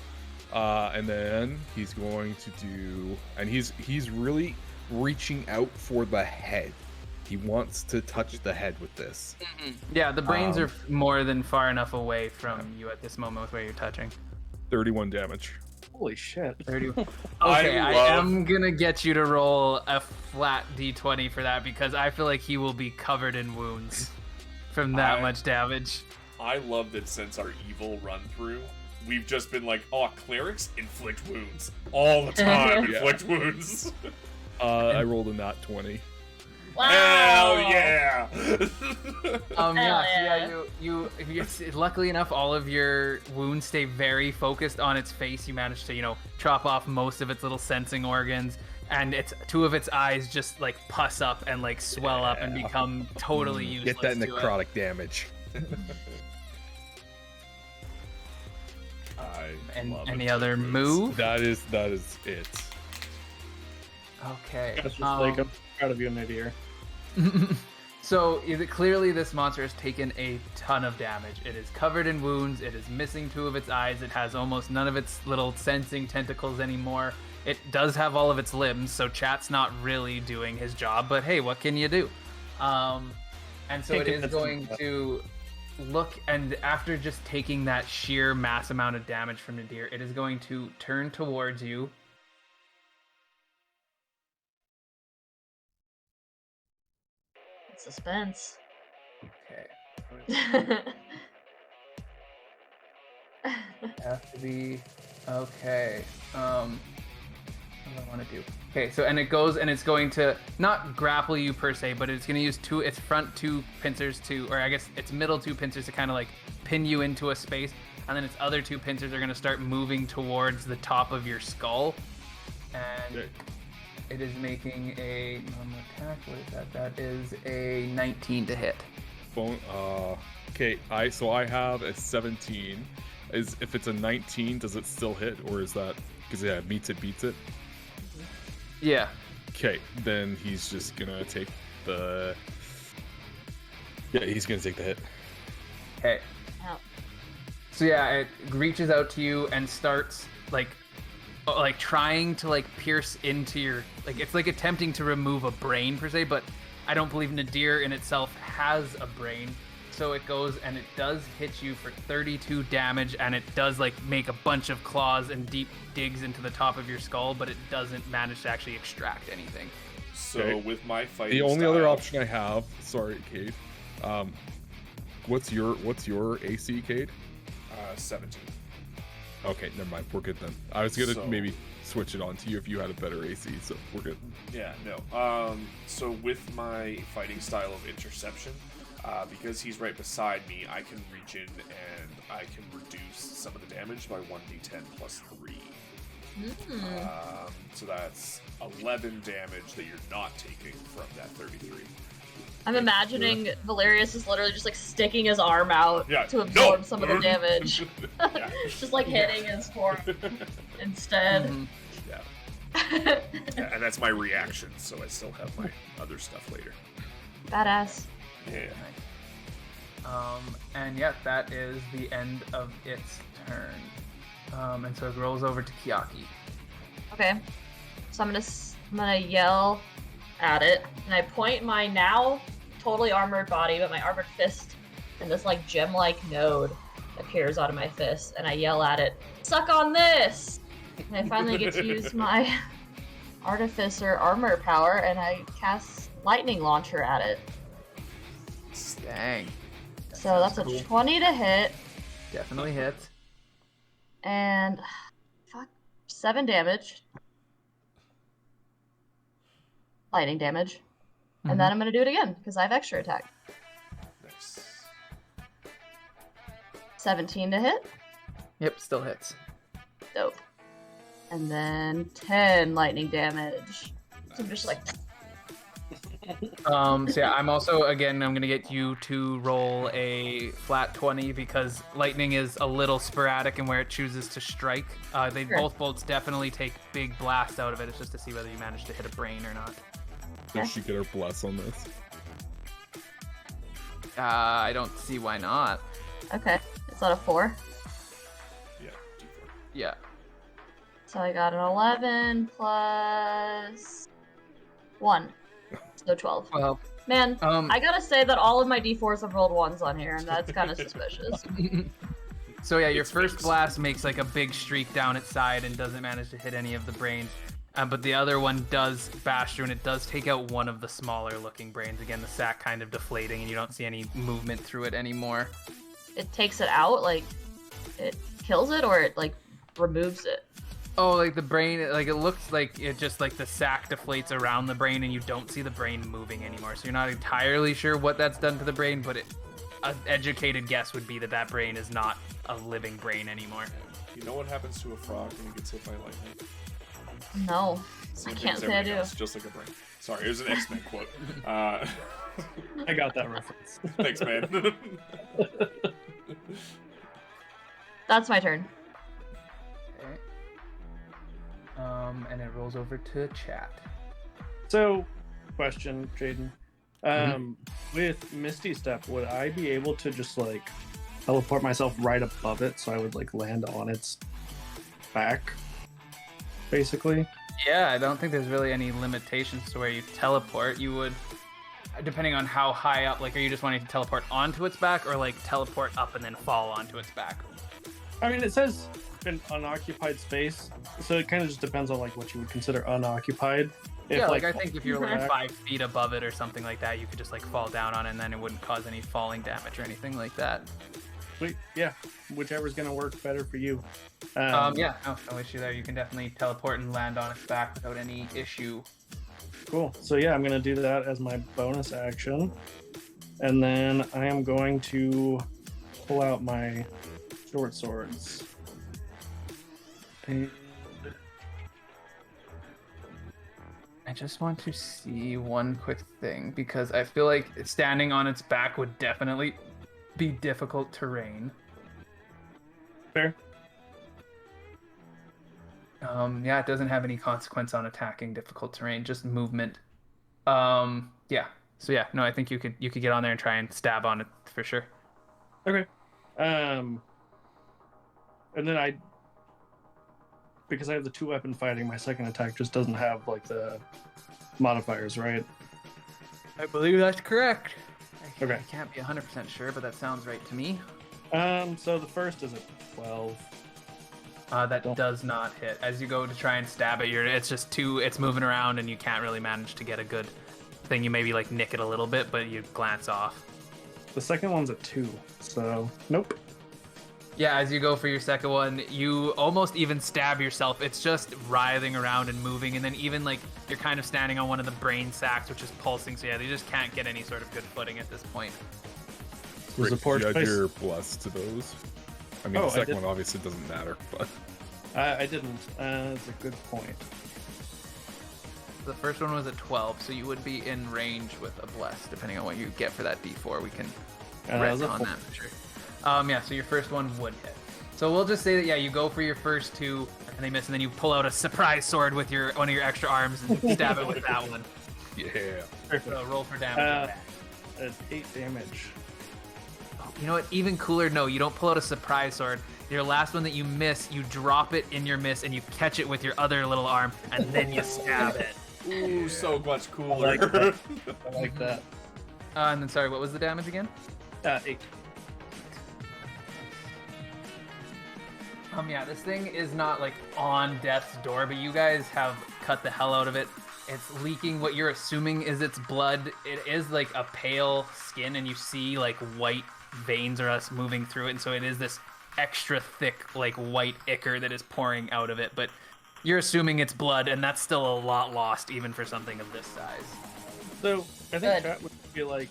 And then he's going to do, and he's really reaching out for the head. He wants to touch the head with this. Yeah, the brains are more than far enough away from you at this moment with where you're touching. 31 damage. holy shit. 30. Okay, I I am gonna get you to roll a flat d20 for that because I feel like he will be covered in wounds from that much damage. I love that since our evil run through, we've just been like, oh, clerics inflict wounds all the time. Yeah. Inflict wounds. I rolled a nat 20. Wow. Hell yeah! You luckily enough, all of your wounds stay very focused on its face. You manage to, chop off most of its little sensing organs, and it's two of its eyes just like pus up and like swell up and become totally useless. Get that to it. necrotic damage. And love any inflict other wounds. move? That is it. Okay. That's just like I'm proud of you, Nadir. So clearly this monster has taken a ton of damage. It is covered in wounds. It is missing two of its eyes. It has almost none of its little sensing tentacles anymore. It does have all of its limbs, so Chat's not really doing his job, but hey, what can you do? And so it is going to look, and after just taking that sheer mass amount of damage from Nadir, it is going to turn towards you. Suspense. Okay. Have to be okay. What do I want to do? Okay, so and it goes and it's going to not grapple you per se, but it's going to use its front two pincers to, or I guess its middle two pincers to kind of like pin you into a space, and then its other two pincers are going to start moving towards the top of your skull, and it is making a normal attack. What is that? That is a 19 to hit. Okay, I have a 17. if it's a 19, does it still hit, or is that because yeah, meets it, beats it? Yeah. Okay, then he's just gonna take the. Yeah, he's gonna take the hit. Okay. Ow. So yeah, it reaches out to you and starts like trying to like pierce into your like it's like attempting to remove a brain per se, but I don't believe Nadir in itself has a brain. So it goes and it does hit you for 32 damage, and it does like make a bunch of claws and deep digs into the top of your skull, but it doesn't manage to actually extract anything. So Okay. with my fighting The only other style- option I have, sorry, Cade. What's your AC, Cade? 17. Okay, never mind. We're good then. I was gonna So- maybe switch it on to you if you had a better AC, so we're good. Yeah, no. So with my fighting style of interception, because he's right beside me, I can reach in and I can reduce some of the damage by 1d10 plus 3. So that's 11 damage that you're not taking from that 33. I'm imagining Valerius is literally just like sticking his arm out Yeah, to absorb no! some of the damage. Yeah. Just like hitting his forearm instead. Mhm. Yeah. Yeah, and that's my reaction, so I still have my other stuff later. Badass. Yeah. And yeah, that is the end of its turn. And so it rolls over to Kiaki. Okay. So I'm gonna yell at it, and I point my now totally armored body, but my armored fist, and this like gem-like node appears out of my fist, and I yell at it, "Suck on this!" And I finally get to use my artificer armor power, and I cast lightning launcher at it. Dang. So that's a 20 to hit, Definitely hits. and 7 damage. Lightning damage. And then I'm gonna do it again, because I have extra attack. Nice. 17 to hit. Yep, still hits. Dope. And then 10 lightning damage. So I'm just like, So yeah, I'm also I'm gonna get you to roll a flat 20 because lightning is a little sporadic in where it chooses to strike. They Sure. both bolts definitely take big blasts out of it. It's just to see whether you manage to hit a brain or not. Does she get her bless on this? I don't see why not. okay. Is that a 4? Yeah, D4. Yeah. So I got an 11 plus 1. So 12. Well, Man, um, I gotta say that all of my d4s have rolled 1s on here, and that's kind of suspicious. so yeah, your It's first fixed. blast makes like a big streak down its side and doesn't manage to hit any of the brains. But the other one does bash through, and it does take out one of the smaller looking brains. Again, the sack kind of deflating, and you don't see any movement through it anymore. It takes it out, like, it kills it, or it, like, removes it. Oh, like the brain, like it looks like it just like the sack deflates around the brain, and you don't see the brain moving anymore. So you're not entirely sure what that's done to the brain, but an educated guess would be that that brain is not a living brain anymore. You know what happens to a frog when he gets hit by lightning? No, Same I thing can't as say I everything do. else, just like a brain. Sorry, it was an X-Men quote. I got that reference. Thanks, man. That's my turn. Okay. And it rolls over to chat. So, question, Jaden. With Misty Step, would I be able to just like teleport myself right above it so I would like land on its back? Basically. Yeah, I don't think there's really any limitations to where you teleport. You would, depending on how high up, like, are you just wanting to teleport onto its back or like teleport up and then fall onto its back? I mean, it says an unoccupied space, so it kind of just depends on like what you would consider unoccupied. If, Yeah, like I think if you're like back- 5 feet above it or something like that, you could just like fall down on it and then it wouldn't cause any falling damage or anything like that. Sweet. Yeah, whichever's gonna work better for you. Yeah, no issue there. You can definitely teleport and land on its back without any issue. Cool. So yeah, I'm gonna do that as my bonus action, and then I am going to pull out my short swords. And I just want to see one quick thing because I feel like standing on its back would definitely be difficult terrain. Fair. Yeah, it doesn't have any consequence on attacking difficult terrain, just movement. Yeah. So yeah, no, I think you could get on there and try and stab on it for sure. Okay. And then because I have the 2-weapon fighting, my second attack just doesn't have like the modifiers, right? I believe that's correct. Okay. I can't be 100% sure, but that sounds right to me. So the first is a 12. That does not hit. As you go to try and stab it, it's moving around and you can't really manage to get a good thing. You maybe like nick it a little bit, but you glance off. The second one's a 2, so nope. Yeah, as you go for your second one, you almost even stab yourself. It's just writhing around and moving, and then even like you're kind of standing on one of the brain sacs, which is pulsing. So yeah, they just can't get any sort of good footing at this point. Was the porch judge place? your plus to those. I mean, Oh, the I second did- one obviously doesn't matter, but I didn't. That's a good point. The first one was a 12, so you would be in range with a bless, depending on what you get for that D4. We can That was a retcon 4. that for sure. Yeah, so your first one would hit. So we'll just say that, yeah, you go for your first 2, and they miss, and then you pull out a surprise sword with one of your extra arms and stab it with that one. yeah. So roll for damage. It's 8 damage. You know what? Even cooler, no, you don't pull out a surprise sword. Your last one that you miss, you drop it in your miss, and you catch it with your other little arm, and then you stab it. Ooh, so much cooler. I like that. I like that. And then, sorry, what was the damage again? 8. Yeah, this thing is not like on death's door, but you guys have cut the hell out of it. It's leaking what you're assuming is its blood. It is like a pale skin, and you see like white veins or us moving through it, and so it is this extra thick like white ichor that is pouring out of it, but you're assuming it's blood, and that's still a lot lost even for something of this size. So I think Good. chat would be like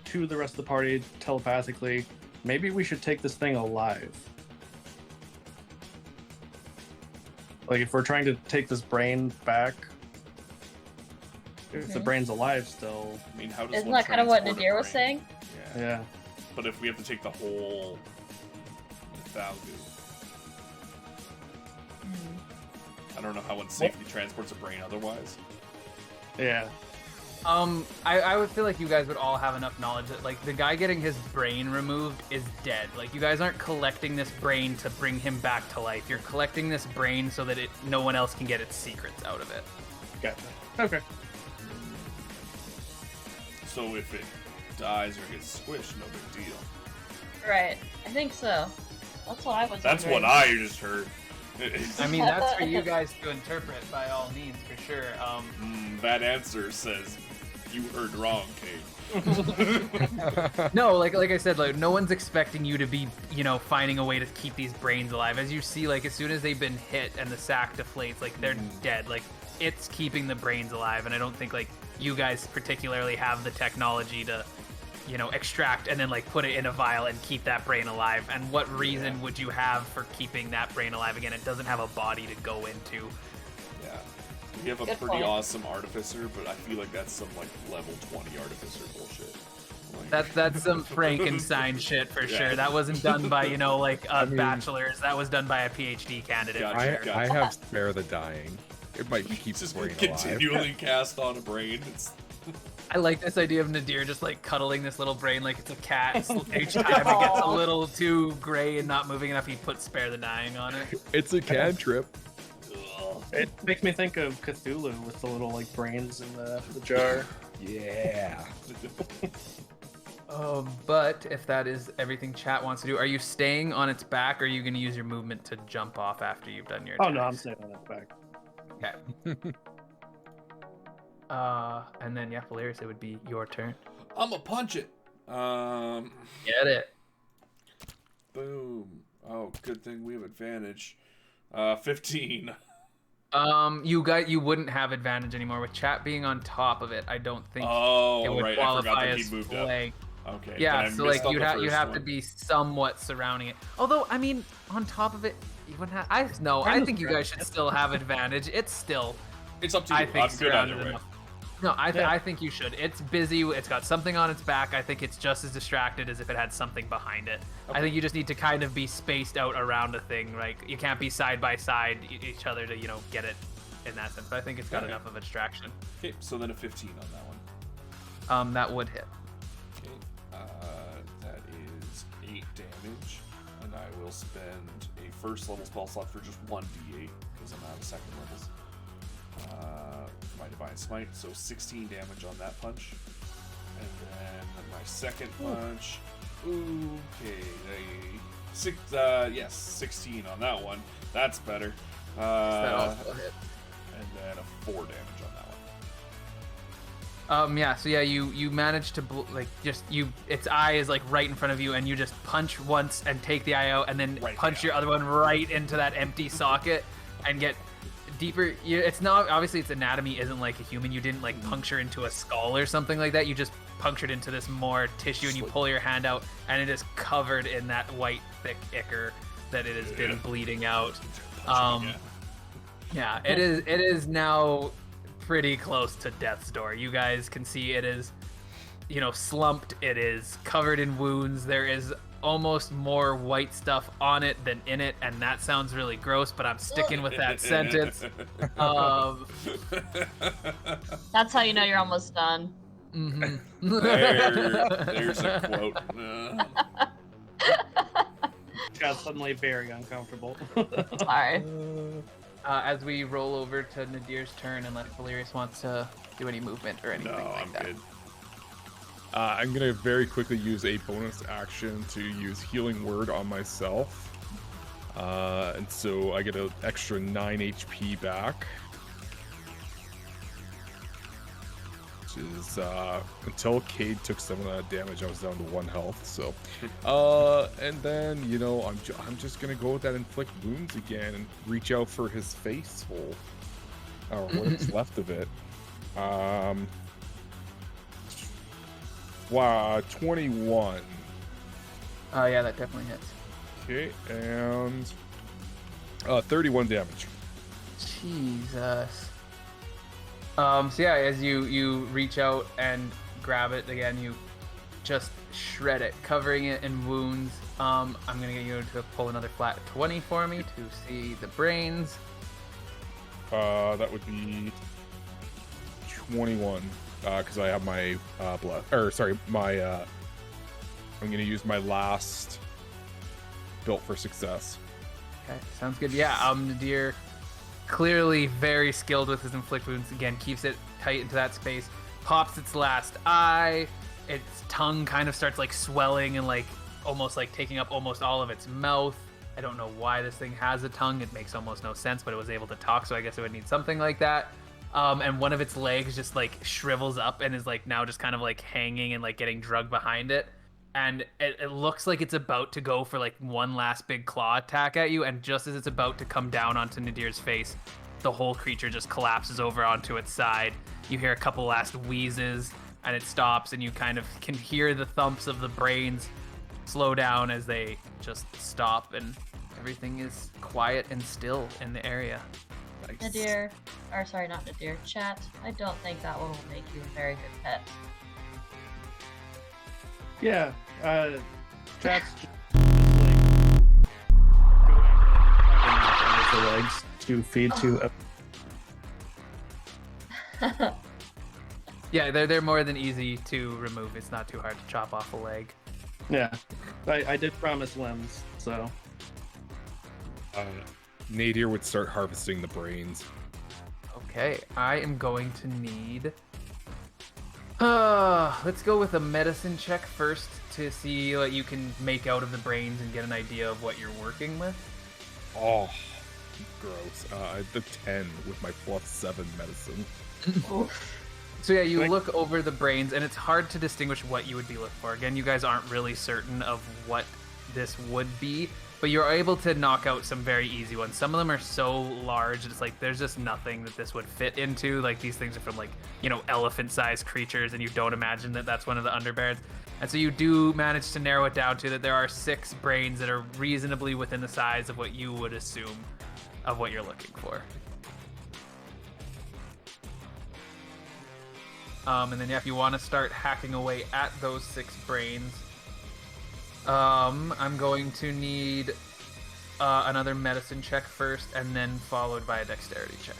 to the rest of the party telepathically, maybe we should take this thing alive. Like if we're trying to take this brain back, if the brain's alive still, I mean, how does Isn't one that kind of what transport a Nadir was brain? saying? Yeah. yeah. But if we have to take the whole value, I don't know how one safely transports a brain otherwise. Yeah. I would feel like you guys would all have enough knowledge that like the guy getting his brain removed is dead. Like you guys aren't collecting this brain to bring him back to life. You're collecting this brain so that no one else can get its secrets out of it. Gotcha. Okay. So if it dies or gets squished, no big deal. Right. I think so. That's what I was That's wondering. what I just heard. I mean, that's for you guys to interpret by all means, for sure. That answer says you heard wrong, Kate. No, like I said, like no one's expecting you to be, finding a way to keep these brains alive. As you see, like as soon as they've been hit and the sack deflates, like they're dead. Like it's keeping the brains alive, and I don't think like you guys particularly have the technology to, extract and then like put it in a vial and keep that brain alive. And what reason would you have for keeping that brain alive again? It doesn't have a body to go into. Yeah. We have a Good pretty point. awesome artificer, but I feel like that's some like level 20 artificer bullshit. Like, That's some Frankenstein shit for Yeah. sure. That wasn't done by, bachelors. That was done by a PhD candidate. Gotcha. For sure. I have spare the dying. It might keep the just brain alive. continually cast on a brain. It's I like this idea of Nadir just like cuddling this little brain like it's a cat. Each time it gets a little too gray and not moving enough, he puts spare the dying on it. It's a cantrip. It makes me think of Cthulhu with the little like brains in the jar. Yeah. But if that is everything chat wants to do, are you staying on its back, or are you going to use your movement to jump off after you've done your Oh attacks? no, I'm staying on its back. Okay. And then, Valerius, it would be your turn. I'ma punch it. Get it. Boom. Oh, good thing we have advantage. 15. You wouldn't have advantage anymore with chat being on top of it. I don't think it Oh, would right. I forgot qualify that as he moved up. flank. Okay. Yeah, then I so missed like on you the have first to one. be somewhat surrounding it. Although I mean, on top of it, you wouldn't have. I think you guys should still have advantage. It's still. It's up to you. I think I'm good either surrounded way. enough. No, I think you should. It's busy. It's got something on its back. I think it's just as distracted as if it had something behind it. Okay. I think you just need to kind of be spaced out around a thing. Like, you can't be side by side each other to, get it in that sense. But I think it's got enough of a distraction. Okay, so then a 15 on that one. That would hit. Okay, that is 8 damage, and I will spend a first level spell slot for just 1d8 because I'm out of second levels. For my Divine Smite, so 16 damage on that punch. And then my second punch. Okay, yes, 16 on that one. That's better. That also hit. And then a 4 damage on that one. So you manage to its eye is like right in front of you, and you just punch once and take the eye out, and then punch your other one right into that empty socket and get deeper. It's not, obviously its anatomy isn't like a human. You didn't like puncture into a skull or something like that. You just punctured into this more tissue, and you pull your hand out, and it is covered in that white thick ichor that it has been bleeding out. Yeah, it is now pretty close to death's door. You guys can see it is, slumped. It is covered in wounds. There is almost more white stuff on it than in it, and that sounds really gross, but I'm sticking with that sentence. That's how you know you're almost done. Mm-hmm. There's a quote. Got suddenly very uncomfortable. Sorry. As we roll over to Nadir's turn, unless Valerius wants to do any movement or anything like that. Good. I'm gonna very quickly use a bonus action to use Healing Word on myself, and so I get an extra 9 HP back, which is until Cade took some of that damage, I was down to 1 health. So, and then I'm just gonna go with that Inflict Wounds again and reach out for his face hole, or what's left of it. Wow, 21. Yeah, that definitely hits. Okay, and 31 damage. Jesus. So yeah, as you reach out and grab it again, you just shred it, covering it in wounds. I'm gonna get you to pull another flat 20 for me to see the brains. That would be 21. Because I have my I'm gonna use my last built for success. Okay, sounds good. Yeah, Nadir, clearly very skilled with his inflict wounds. Again, keeps it tight into that space. Pops its last eye. Its tongue kind of starts like swelling and like almost like taking up almost all of its mouth. I don't know why this thing has a tongue. It makes almost no sense, but it was able to talk, so I guess it would need something like that. And one of its legs just like shrivels up and is like now just kind of like hanging and like getting drugged behind it. And it looks like it's about to go for like one last big claw attack at you. And just as it's about to come down onto Nadir's face, the whole creature just collapses over onto its side. You hear a couple last wheezes and it stops, and you kind of can hear the thumps of the brains slow down as they just stop, and everything is quiet and still in the area. Nice. Nadir, or sorry, not Nadir, chat. I don't think that one will make you a very good pet. Yeah, chat's just like going and the legs to feed to. Yeah, they're more than easy to remove. It's not too hard to chop off a leg. Yeah, I did promise limbs, so. Nadir would start harvesting the brains. Okay, I am going to need... let's go with a medicine check first to see what you can make out of the brains and get an idea of what you're working with. Oh, gross. I have the 10 with my +7 medicine. So yeah, you look over the brains, and it's hard to distinguish what you would be looking for. Again, you guys aren't really certain of what this would be, but you're able to knock out some very easy ones. Some of them are so large, it's like there's just nothing that this would fit into. Like, these things are from, like, elephant-sized creatures, and you don't imagine that that's one of the underbears. And so you do manage to narrow it down to that there are 6 brains that are reasonably within the size of what you would assume of what you're looking for. And then if you want to start hacking away at those 6 brains, I'm going to need another medicine check first, and then followed by a dexterity check.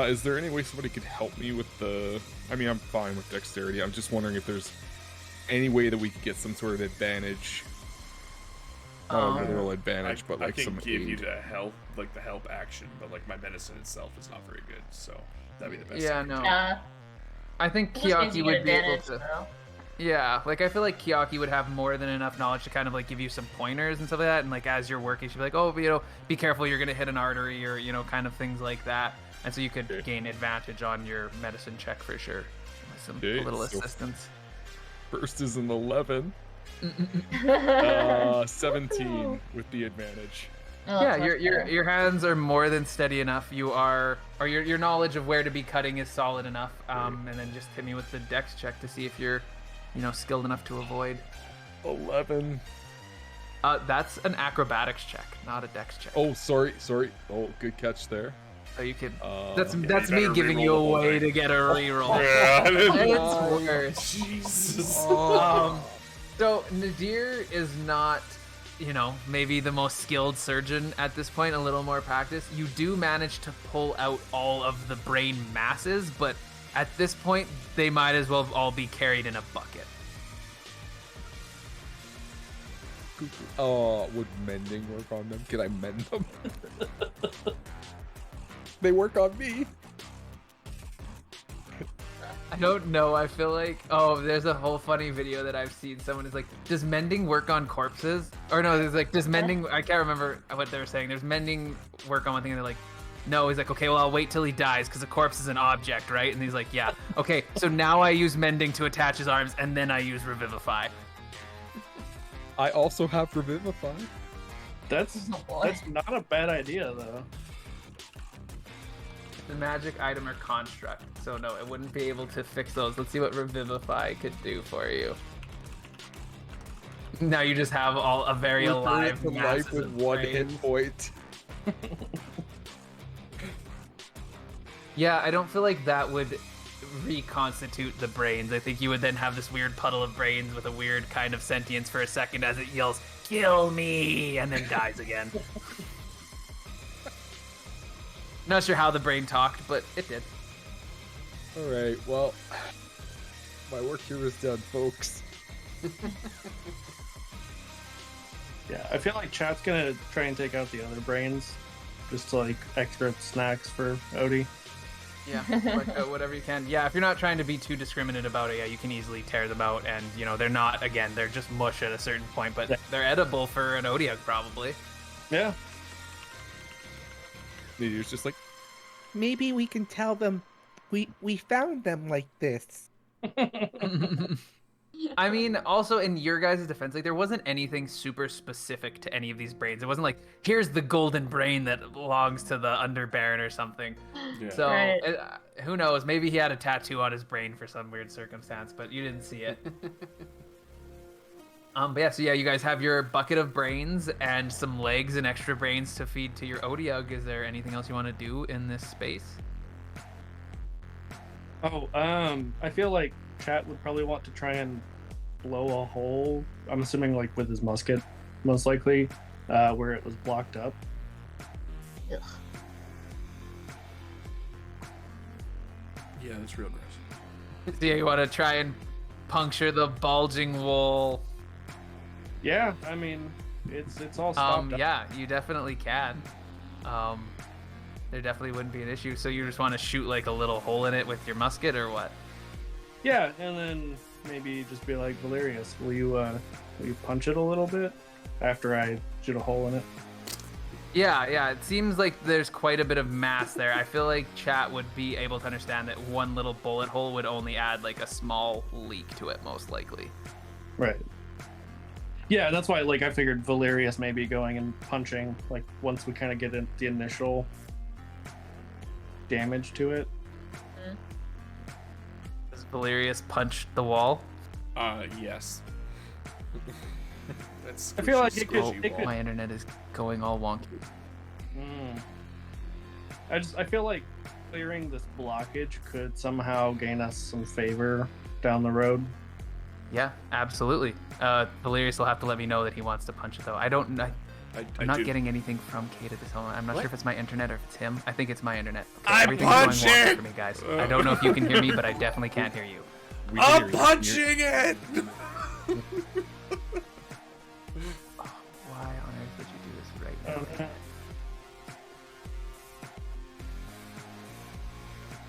Is there any way somebody could help me with the... I mean, I'm fine with dexterity. I'm just wondering if there's any way that we could get some sort of advantage. Not a literal advantage, but like I some can give aid. you the help, like the help action, but like my medicine itself is not very good, so that'd be the best. Yeah, I can no. do. I think It just means Kiaki you would get be able advantage, to. though. Yeah, like I feel like Kiaki would have more than enough knowledge to kind of like give you some pointers and stuff like that. And like as you're working, she'd be like, "Oh, be careful, you're gonna hit an artery," or kind of things like that. And so you could gain advantage on your medicine check for sure, with some a little assistance. First is an 11. 17 with the advantage. Oh, Yeah, that's your hands are more than steady enough. Or your knowledge of where to be cutting is solid enough. And then just hit me with the dex check to see if you're, skilled enough to avoid. 11. That's an acrobatics check, not a dex check. Oh, sorry. Oh, good catch there. So you could. Yeah, That's me better giving reroll you the a whole way thing. to get a reroll. Yeah. It's worse. Jesus. So Nadir is not, maybe the most skilled surgeon at this point. A little more practice. You do manage to pull out all of the brain masses, but at this point, they might as well all be carried in a bucket. Would mending work on them? Can I mend them? They work on me. I don't know. I feel like there's a whole funny video that I've seen. Someone is like, "Does mending work on corpses?" Or no, there's like, "Does mending?" I can't remember what they were saying. There's mending work on one thing, and they're like, "No." He's like, "Okay, well, I'll wait till he dies because a corpse is an object, right?" And he's like, "Yeah, okay." So now I use mending to attach his arms, and then I use revivify. I also have Revivify. That's not a bad idea though. The magic item or construct. So no, it wouldn't be able to fix those. Let's see what revivify could do for you. Now you just have a very alive Return to masses life with of 1 brains. hit point. Yeah, I don't feel like that would reconstitute the brains. I think you would then have this weird puddle of brains with a weird kind of sentience for a second as it yells, "Kill me!" and then dies again. Not sure how the brain talked, but it did. Alright, well, my work here is done, folks. Yeah, I feel like chat's gonna try and take out the other brains, just like extra snacks for Odie. Yeah, whatever you can. Yeah, if you're not trying to be too discriminate about it, yeah, you can easily tear them out. And, they're not, again, they're just mush at a certain point, but they're edible for an Odiug, probably. Yeah. Nadir's just like, Maybe we can tell them we found them like this. I mean, also in your guys' defense, like there wasn't anything super specific to any of these brains. It wasn't like, here's the golden brain that belongs to the Underbaron or something. Yeah. So Right. who knows? Maybe he had a tattoo on his brain for some weird circumstance, but you didn't see it. But yeah, so yeah, you guys have your bucket of brains and some legs and extra brains to feed to your Odiug. Is there anything else you want to do in this space? Oh, I feel like chat would probably want to try and blow a hole. I'm assuming like with his musket, most likely, where it was blocked up. Ugh. Yeah, that's real gross. So yeah, you want to try and puncture the bulging wall. Yeah, I mean, it's all stopped up. Yeah, you definitely can. There definitely wouldn't be an issue. So you just want to shoot like a little hole in it with your musket, or what? Yeah, and then maybe just be like, Valerius, will you punch it a little bit after I shoot a hole in it? Yeah, it seems like there's quite a bit of mass there. I feel like chat would be able to understand that one little bullet hole would only add like a small leak to it, most likely. Right. Yeah, that's why like I figured Valerius maybe going and punching like once we kind of get in the initial damage to it. Does Valerius punch the wall? Yes. That's I feel like squishy, it could- squishy it wall. could- My internet is going all wonky. I feel like clearing this blockage could somehow gain us some favor down the road. Yeah, absolutely. Valerius will have to let me know that he wants to punch it, though. I'm not getting anything from Kate at this moment. I'm not sure if it's my internet or if it's him. I think it's my internet. Okay, I'm everything's going punching! well for me, guys. I don't know if you can hear me, but I definitely can't hear you. I'm punching it! Why on earth would you do this right now? Okay.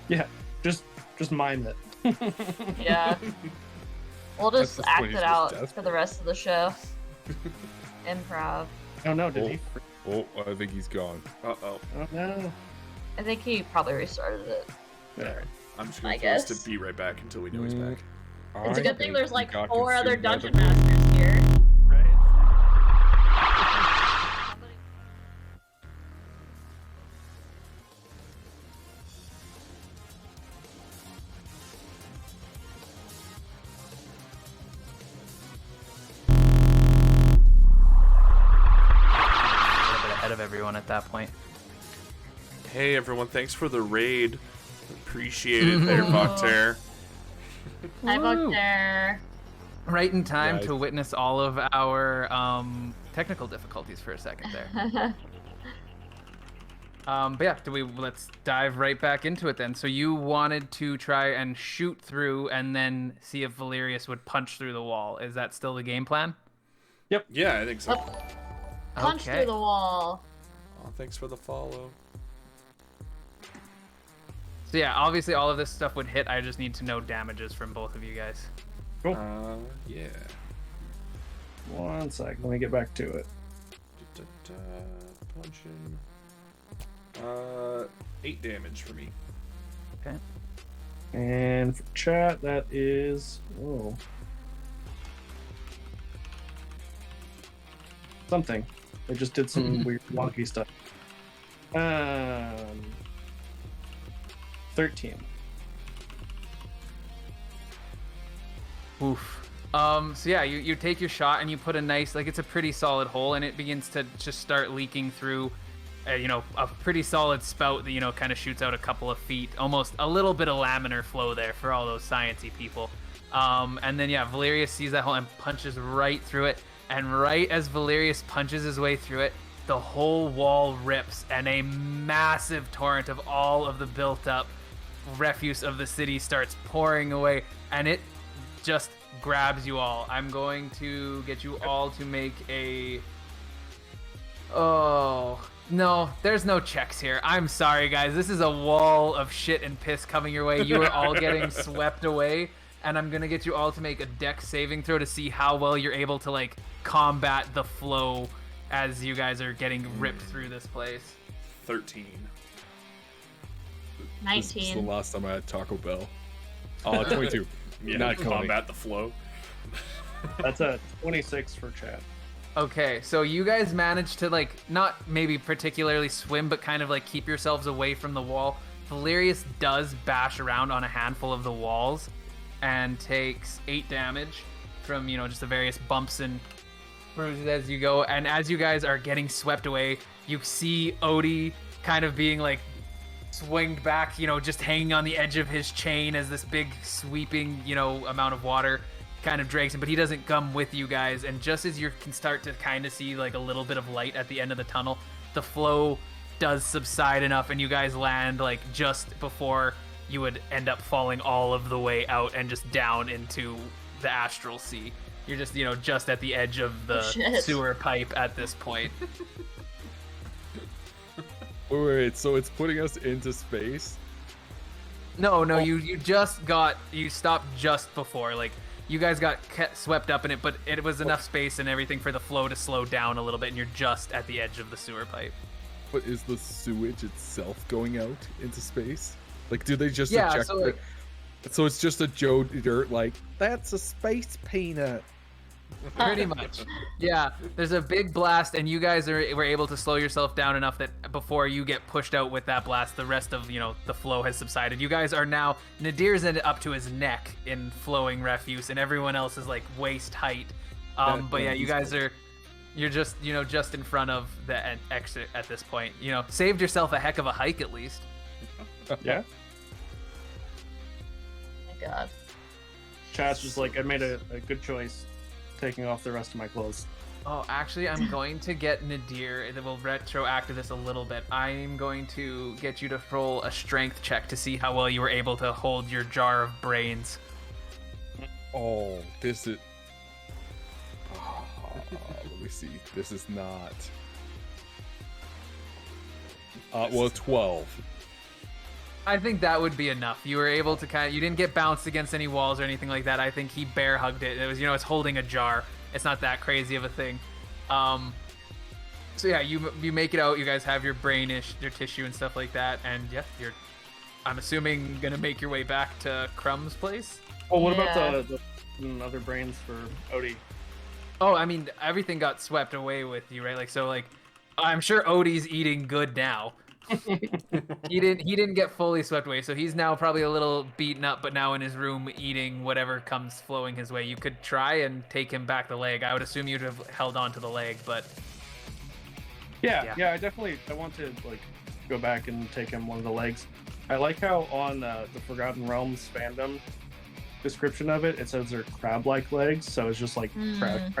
Yeah, just mime it. Yeah. We'll just At this act point, it he's out just for the rest of the show. Improv. Oh no, did he? Oh, I think he's gone. Uh-oh. Oh no. I think he probably restarted it. Yeah. I'm just I gonna force guess. to be right back until we know he's back. It's a good thing there's like got 4 other consumed by the- dungeon masters here. Right. A little bit ahead of everyone at that point. Hey everyone, thanks for the raid. Appreciate it there, Bokter. Hi, Woo! Bugter. Right in time Nice. to witness all of our technical difficulties for a second there. But yeah, let's dive right back into it then. So you wanted to try and shoot through and then see if Valerius would punch through the wall. Is that still the game plan? Yeah, I think so. Punch Okay. through the wall. Oh, thanks for the follow. So yeah, obviously all of this stuff would hit. I just need to know damages from both of you guys. Cool. Yeah. One sec. Let me get back to it. Punching. 8 damage for me. Okay. And for chat, that is something. I just did some weird wonky stuff. 13. Oof. So yeah, you take your shot and you put a nice, like it's a pretty solid hole, and it begins to just start leaking through, a pretty solid spout that, kind of shoots out a couple of feet, almost a little bit of laminar flow there for all those sciencey people. And then yeah, Valerius sees that hole and punches right through it, and right as Valerius punches his way through it, the whole wall rips, and a massive torrent of all of the built-up refuse of the city starts pouring away, and it just grabs you all. I'm going to get you all to make a... Oh, no, there's no checks here. I'm sorry, guys. This is a wall of shit and piss coming your way. You are all getting swept away, and I'm going to get you all to make a dex saving throw to see how well you're able to, like, combat the flow as you guys are getting ripped through this place. 13. This is the 19. last time I had Taco Bell. 22. Yeah, Not coming. combat the flow. That's a 26 for chat. Okay, so you guys managed to, like, not maybe particularly swim, but kind of, like, keep yourselves away from the wall. Valerius does bash around on a handful of the walls and takes 8 damage from, just the various bumps and bruises as you go. And as you guys are getting swept away, you see Odie kind of being, like, swinged back, just hanging on the edge of his chain as this big sweeping, amount of water kind of drags him, but he doesn't come with you guys. And just as you can start to kind of see like a little bit of light at the end of the tunnel, the flow does subside enough and you guys land like just before you would end up falling all of the way out and just down into the Astral Sea. You're just, just at the edge of the Shit. sewer pipe at this point. Wait, so it's putting us into space? No, you stopped just before, like, you guys got swept up in it, but it was enough space and everything for the flow to slow down a little bit, and you're just at the edge of the sewer pipe. But is the sewage itself going out into space? Like, do they just Yeah, eject so, like- so it's just a Joe Dirt, like, that's a space peanut. Pretty much. Yeah, there's a big blast, and you guys were able to slow yourself down enough that before you get pushed out with that blast, the rest of, the flow has subsided. You guys are now, Nadir's ended up to his neck in flowing refuse, and everyone else is like waist height. But yeah, you guys you're just, just in front of the exit at this point. Saved yourself a heck of a hike at least. Yeah. Oh my god. Chat's just like, I made a good choice taking off the rest of my clothes. Oh, actually, I'm going to get Nadir. It will retroact this a little bit. I'm going to get you to roll a strength check to see how well you were able to hold your jar of brains. Oh, this is. Let me see. This is not. Well, 12. I think that would be enough. You were able to you didn't get bounced against any walls or anything like that. I think he bear hugged it. It was, it's holding a jar. It's not that crazy of a thing. So yeah, you make it out. You guys have your brainish, your tissue and stuff like that. And yeah, I'm assuming, gonna make your way back to Crumb's place. Well, what about the other brains for Odie? Oh, I mean, everything got swept away with you, right? I'm sure Odie's eating good now. He didn't get fully swept away, so he's now probably a little beaten up, but now in his room eating whatever comes flowing his way. You could try and take him back the leg. I would assume you'd have held on to the leg, but yeah, I want to go back and take him one of the legs. I like how on the Forgotten Realms fandom description of it says they're crab-like legs, so it's just like crab.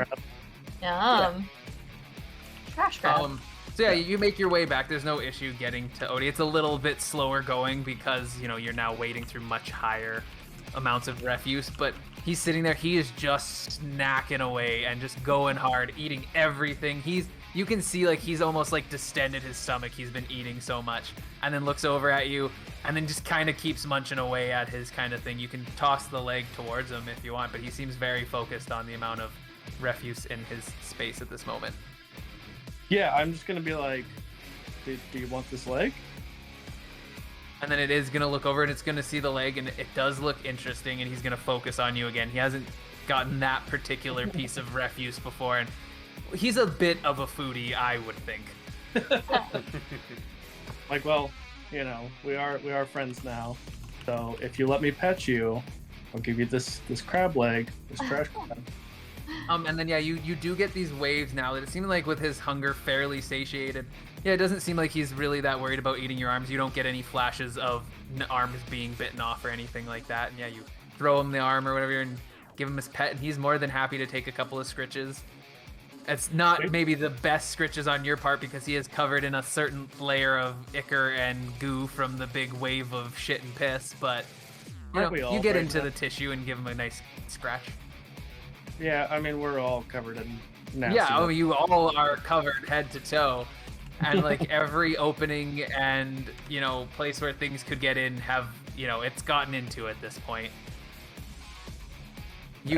Trash crab. So yeah, you make your way back. There's no issue getting to Odie. It's a little bit slower going because, you're now wading through much higher amounts of refuse, but he's sitting there. He is just snacking away and just going hard, eating everything. You can see he's almost distended his stomach. He's been eating so much, and then looks over at you and then just kind of keeps munching away at his kind of thing. You can toss the leg towards him if you want, but he seems very focused on the amount of refuse in his space at this moment. Yeah, I'm just gonna be like, do you want this leg? And then it is gonna look over and it's gonna see the leg, and it does look interesting, and he's gonna focus on you again. He hasn't gotten that particular piece of refuse before, and he's a bit of a foodie, I would think. Well, we are friends now. So if you let me pet you, I'll give you this crab leg, this trash crab. And then you do get these waves now that it seems like with his hunger fairly satiated. Yeah, it doesn't seem like he's really that worried about eating your arms. You don't get any flashes of arms being bitten off or anything like that. And yeah, you throw him the arm or whatever and give him his pet, and he's more than happy to take a couple of scritches. It's not maybe the best scritches on your part because he is covered in a certain layer of ichor and goo from the big wave of shit and piss, but you get into the tissue and give him a nice scratch. Yeah, I mean, we're all covered in nasty. Yeah, you all are covered head to toe. And every opening and, place where things could get in have, it's gotten into at this point.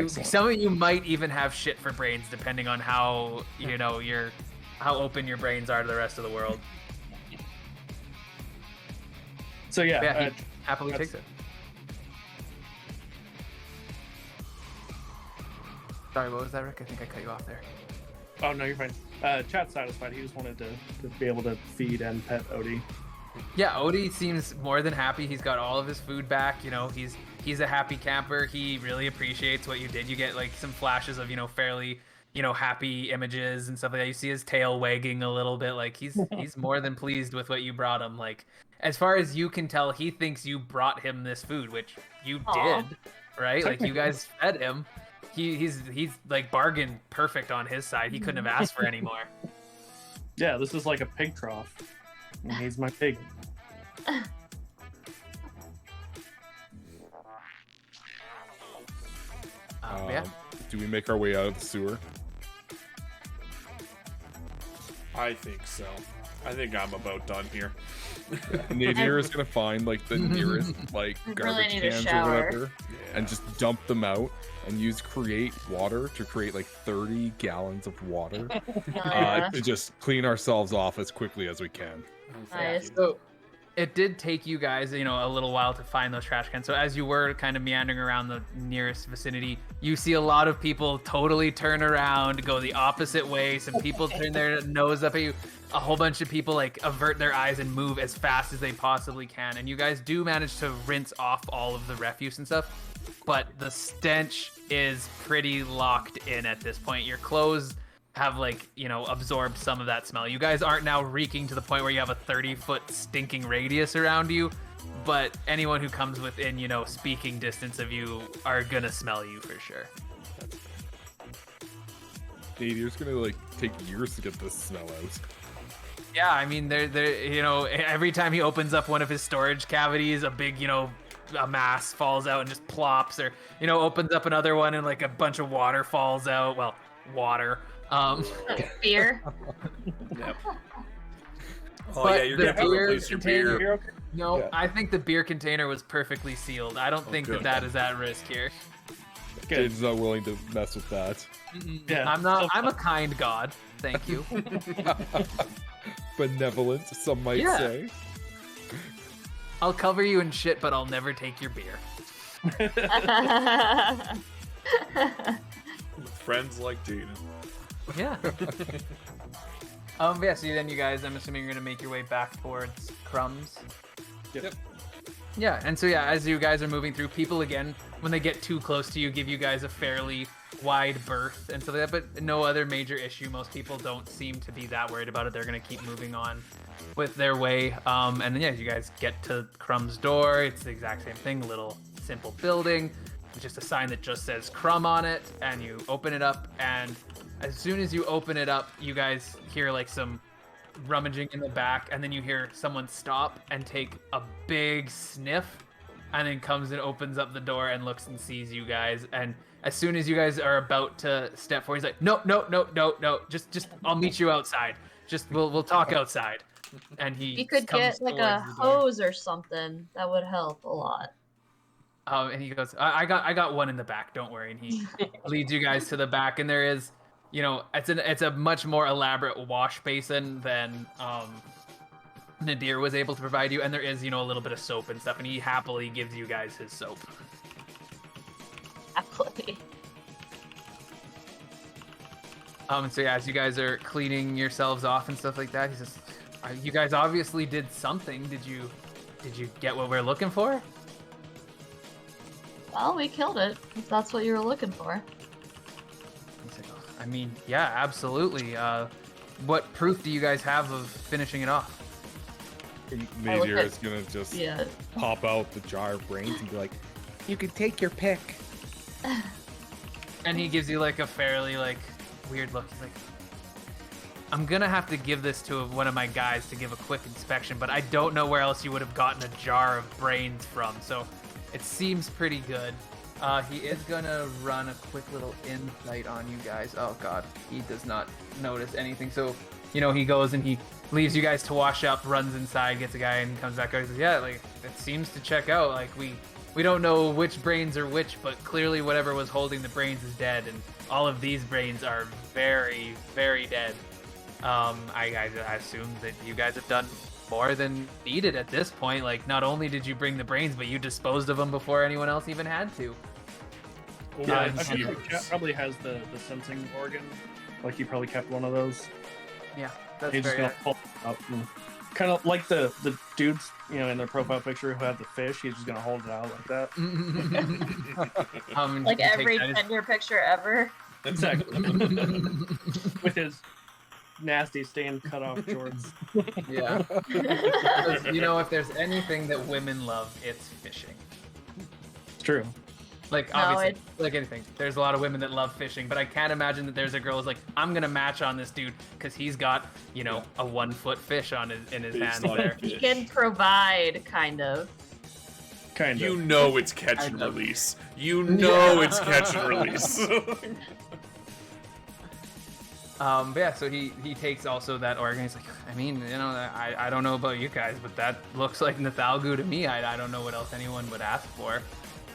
Some of you might even have shit for brains depending on how, how open your brains are to the rest of the world. So yeah, he happily takes it. Sorry, what was that, Rick? I think I cut you off there. Oh, no, you're fine. Chat's satisfied. He just wanted to be able to feed and pet Odie. Yeah, Odie seems more than happy. He's got all of his food back. He's a happy camper. He really appreciates what you did. You get some flashes of, fairly, happy images and stuff like that. You see his tail wagging a little bit. He's more than pleased with what you brought him. As far as you can tell, he thinks you brought him this food, which you did, right? You guys fed him. He's bargained perfect on his side. He couldn't have asked for any more. Yeah, this is like a pig trough. And he's my pig. Yeah. Do we make our way out of the sewer? I think so. I think I'm about done here. Nadir is gonna find the nearest garbage cans or whatever, and just dump them out and use create water to create 30 gallons of water to just clean ourselves off as quickly as we can. Nice. So it did take you guys, a little while to find those trash cans. So as you were kind of meandering around the nearest vicinity, you see a lot of people totally turn around, go the opposite way. Some people turn their nose up at you. A whole bunch of people avert their eyes and move as fast as they possibly can. And you guys do manage to rinse off all of the refuse and stuff, but the stench is pretty locked in at this point. Your clothes have like, you know, absorbed some of that smell. You guys aren't now reeking to the point where you have a 30-foot stinking radius around you, but anyone who comes within, you know, speaking distance of you are gonna smell you for sure. Nadier's gonna like take years to get this smell out. Yeah, I mean, they're you know, every time he opens up one of his storage cavities, a big, you know, a mass falls out and just plops, or, you know, opens up another one and like a bunch of water falls out. Well, water. Beer. Yep. Oh But yeah, you're the gonna have to beer replace your Container, beer. you're okay? No, Yeah. I think the beer container was perfectly sealed. I don't think good. that is at risk here. Good. James not willing to mess with that. Yeah. I'm not. I'm a kind god. Thank you. Benevolent, some might Yeah. say. I'll cover you in shit, but I'll never take your beer. With friends like Jaden. Yeah. Yeah. So then you guys, I'm assuming you're gonna make your way back towards Crumbs. Yep. Yeah, and so yeah, as you guys are moving through, people again, when they get too close to you, give you guys a fairly wide berth and stuff like that, but no other major issue. Most people don't seem to be that worried about it. They're gonna keep moving on with their way. And then yeah, you guys get to Crumb's door. It's the exact same thing, little simple building, with just a sign that just says Crumb on it, and you open it up, and as soon as you open it up, you guys hear like some rummaging in the back, and then you hear someone stop and take a big sniff, and then comes and opens up the door and looks and sees you guys. And as soon as you guys are about to step forward, he's like, no, just I'll meet you outside. Just we'll talk outside. And he You could comes get like a towards the door. hose or something. That would help a lot. And he goes, I got one in the back, don't worry. And he leads you guys to the back, and there is, you know, it's a much more elaborate wash basin than Nadir was able to provide you, and there is, you know, a little bit of soap and stuff, and he happily gives you guys his soap. Happily. So yeah, as you guys are cleaning yourselves off and stuff like that, he says, you guys obviously did something. Did you get what we're looking for? Well, we killed it. If that's what you were looking for. He's like, "Oh, I mean, yeah, absolutely. What proof do you guys have of finishing it off? Nadir at- is gonna just Yeah. pop out the jar of brains and be like, You can take your pick. And he gives you like a fairly like weird look. He's like, I'm gonna have to give this to one of my guys to give a quick inspection, but I don't know where else you would have gotten a jar of brains from, so it seems pretty good. He is gonna run a quick little insight on you guys. Oh god, he does not notice anything. So, you know, he goes and he leaves you guys to wash up, runs inside, gets a guy, and comes back out. He says, yeah, like, it seems to check out. Like, we don't know which brains are which, but clearly whatever was holding the brains is dead, and all of these brains are very, very dead. I assume that you guys have done more than needed at this point. Like, not only did you bring the brains, but you disposed of them before anyone else even had to. Yeah, I and feel he- like Cat probably has the sensing organ. Like he probably kept one of those. Yeah, that's He's just very gonna pull it up and kind of like the dudes, you know, in their profile picture who have the fish. He's just gonna hold it out like that. Like you take every that as- Tinder picture ever. Exactly. With his nasty stained cut off shorts. Yeah. Because, you know, if there's anything that women love, it's fishing. It's true. Like, No, obviously, like anything. There's a lot of women that love fishing, but I can't imagine that there's a girl who's like, I'm gonna match on this dude because he's got, you know, a 1 foot fish on in his Based hand on there. fish. He can provide, kind of. Kind You of. know it's catch and release. You know it's catch and release. But yeah, so he takes also that organ. He's like, I mean, you know, I don't know about you guys, but that looks like Nathalgu to me. I don't know what else anyone would ask for.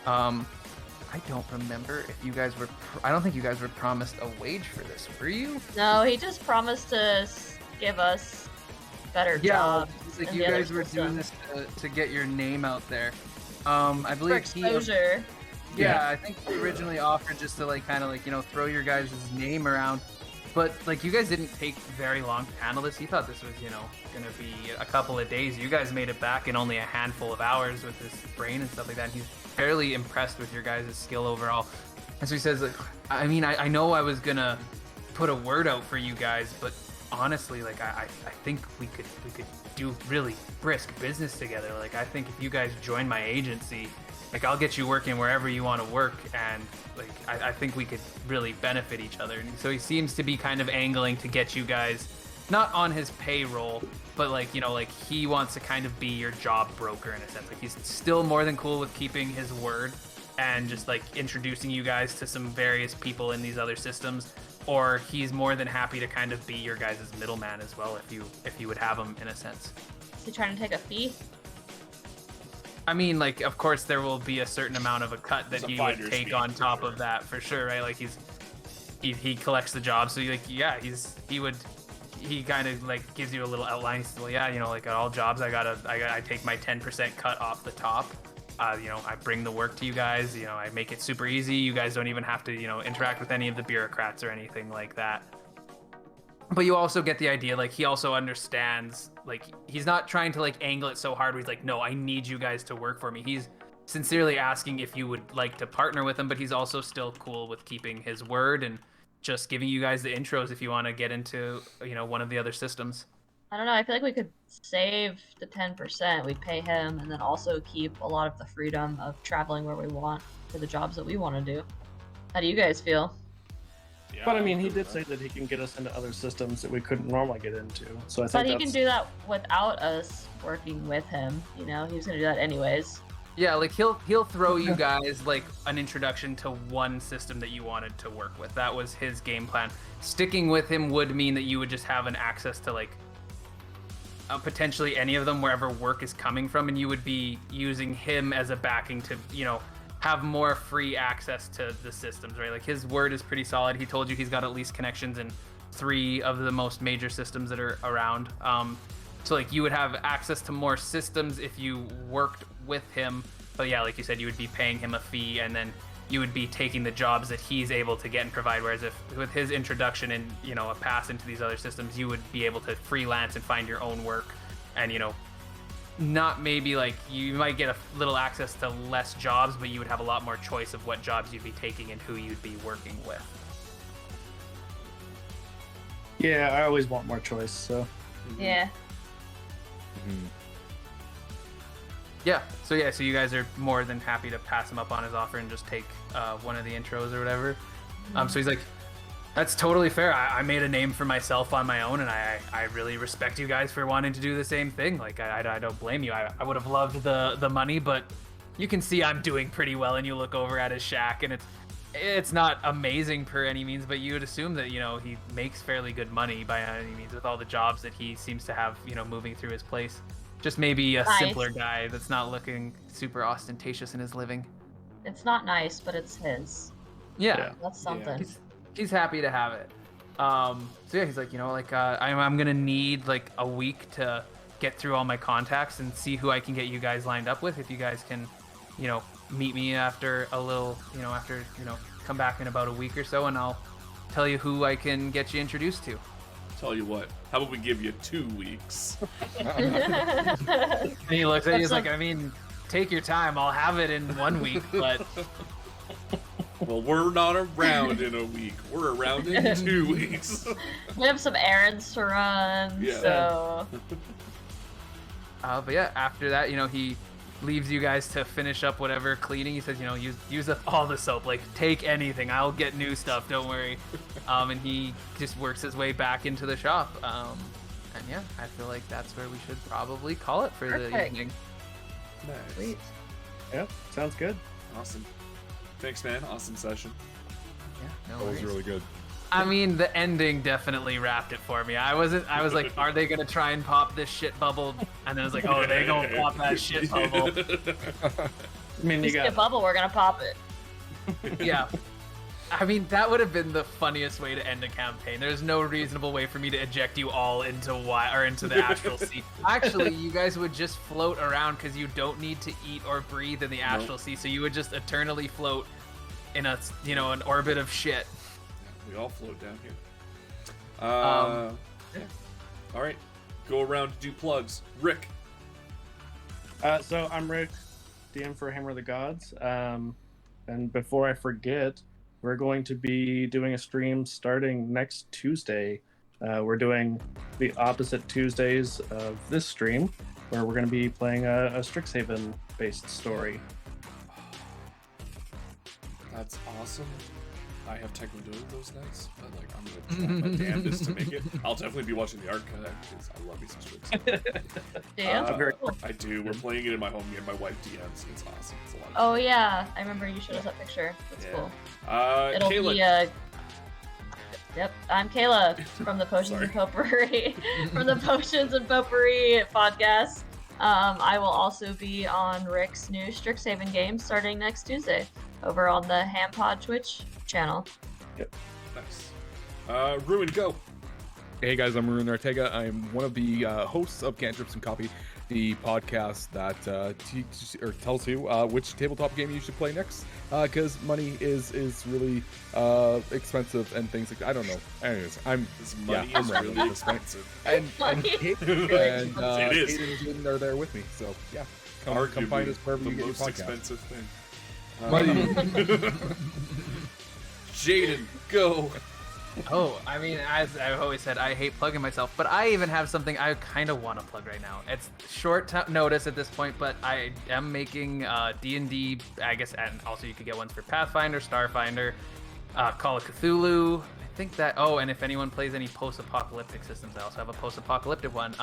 I don't remember if you guys were. I don't think you guys were promised a wage for this, were you? No, he just promised to give us better Yeah, jobs. it's like and you the other guys were doing this systems. to get your name out there. I For believe exposure. Yeah, I think he originally offered just to like kind of like, you know, throw your guys' name around. But like you guys didn't take very long to handle this. He thought this was, you know, gonna be a couple of days. You guys made it back in only a handful of hours with this brain and stuff like that. And he's fairly impressed with your guys' skill overall. And so he says, like, I mean, I know I was gonna put a word out for you guys, but honestly, like I think we could do really brisk business together. Like I think if you guys join my agency, like I'll get you working wherever you want to work, and like I think we could really benefit each other. And so he seems to be kind of angling to get you guys not on his payroll, but like, you know, like he wants to kind of be your job broker in a sense. Like he's still more than cool with keeping his word and just like introducing you guys to some various people in these other systems, or he's more than happy to kind of be your guys' middleman as well if you would have him in a sense. Is he trying to take a fee? I mean, like, of course there will be a certain amount of a cut that he would take fee, on for top sure. of that for sure, right? Like he collects the job, so like yeah, he kind of like gives you a little outline. He's, well, yeah, you know, like at all jobs I take my 10% cut off the top. You know, I bring the work to you guys, you know, I make it super easy. You guys don't even have to, you know, interact with any of the bureaucrats or anything like that. But you also get the idea, like he also understands, like he's not trying to like angle it so hard where he's like, no, I need you guys to work for me. He's sincerely asking if you would like to partner with him, but he's also still cool with keeping his word and just giving you guys the intros if you want to get into, you know, one of the other systems. I don't know. I feel like we could save the 10%. We pay him, and then also keep a lot of the freedom of traveling where we want for the jobs that we want to do. How do you guys feel? Yeah, But I mean, he did say that he can get us into other systems that we couldn't normally get into. So I think But he can do that without us working with him. You know, he was gonna do that anyways. Yeah, like he'll throw you guys like an introduction to one system that you wanted to work with. That was his game plan. Sticking with him would mean that you would just have an access to like potentially any of them wherever work is coming from, and you would be using him as a backing to, you know, have more free access to the systems, right? Like his word is pretty solid. He told you he's got at least connections in 3 of the most major systems that are around. So like you would have access to more systems if you worked with him. But yeah, like you said, you would be paying him a fee, and then you would be taking the jobs that he's able to get and provide. Whereas if with his introduction and, you know, a pass into these other systems, you would be able to freelance and find your own work, and, you know, not maybe like you might get a little access to less jobs, but you would have a lot more choice of what jobs you'd be taking and who you'd be working with. Yeah, I always want more choice. So Yeah. Mhm. Yeah, so you guys are more than happy to pass him up on his offer and just take one of the intros or whatever. So he's like, that's totally fair. I made a name for myself on my own, and I really respect you guys for wanting to do the same thing. Like, I don't blame you. I would have loved the money, but you can see I'm doing pretty well. And you look over at his shack, and it's not amazing per any means, but you would assume that, you know, he makes fairly good money by any means with all the jobs that he seems to have, you know, moving through his place. Just maybe a Nice. simpler guy that's not looking super ostentatious in his living. It's not nice, but it's his. Yeah. That's something. He's happy to have it. So yeah, he's like, you know, like I'm gonna need like a week to get through all my contacts and see who I can get you guys lined up with. If you guys can, you know, meet me after a little, after come back in about a week or so, and I'll tell you who I can get you introduced to. Tell you what, how about we give you 2 weeks? And he looks at you, he's like, I mean, take your time. I'll have it in 1 week, but Well, we're not around in a week. We're around in 2 weeks. We have some errands to run, Yeah. so but yeah, after that, he leaves you guys to finish up whatever cleaning. He says, use up all the soap. Like, take anything. I'll get new stuff. Don't worry. And he just works his way back into the shop. And yeah, I feel like that's where we should probably call it for the Perfect. evening. Nice. sweet. yeah, sounds good. Awesome. Thanks, man. Awesome session. Yeah, no That was worries. really good. I mean, the ending definitely wrapped it for me. I was like, are they gonna try and pop this shit bubble? And then I was like, oh, they gonna pop that shit bubble. I mean, you You see a got bubble, we're gonna pop it. Yeah. I mean, that would have been the funniest way to end a campaign. There's no reasonable way for me to eject you all into into the Astral Sea. Actually, you guys would just float around because you don't need to eat or breathe in the Astral Sea, so you would just eternally float in a an orbit of shit. We all float down here. Yeah. All right. Go around to do plugs. Rick. so I'm Rick, DM for Hammer of the Gods. And before I forget, we're going to be doing a stream starting next Tuesday. We're doing the opposite Tuesdays of this stream, where we're going to be playing a Strixhaven-based story. That's awesome. I have Taekwondo those nights, but like I'm gonna try my damnedest to make it. I'll definitely be watching the archive because I love me some Strixhaven. I do. We're playing it in my home. Me and my wife DMs. It's awesome. It's a lot of fun. Oh yeah, I remember you showed us that picture. That's cool. It'll Kayla. be Yep, I'm Kayla from the Potions and Potpourri from the Potions and Potpourri podcast. I will also be on Rick's new Strixhaven game starting next Tuesday over on the HamPod Twitch channel. Yep. Nice. Ruin, go. Hey guys, I'm Ruin Ortega. I'm one of the hosts of Cantrips and Coffee, the podcast that tells you which tabletop game you should play next, because money is really expensive and things like that. I don't know. Anyways, I'm really expensive. And Kate and It is. Kate and Jin are there with me, so yeah, come find us wherever you get your most podcast. expensive thing. Money. Jaden, go. Oh, I mean, as I've always said, I hate plugging myself, but I even have something I kind of want to plug right now. It's short notice at this point, but I am making D&D, I guess, and also you could get ones for Pathfinder, Starfinder, Call of Cthulhu. I think that, and if anyone plays any post-apocalyptic systems, I also have a post-apocalyptic one.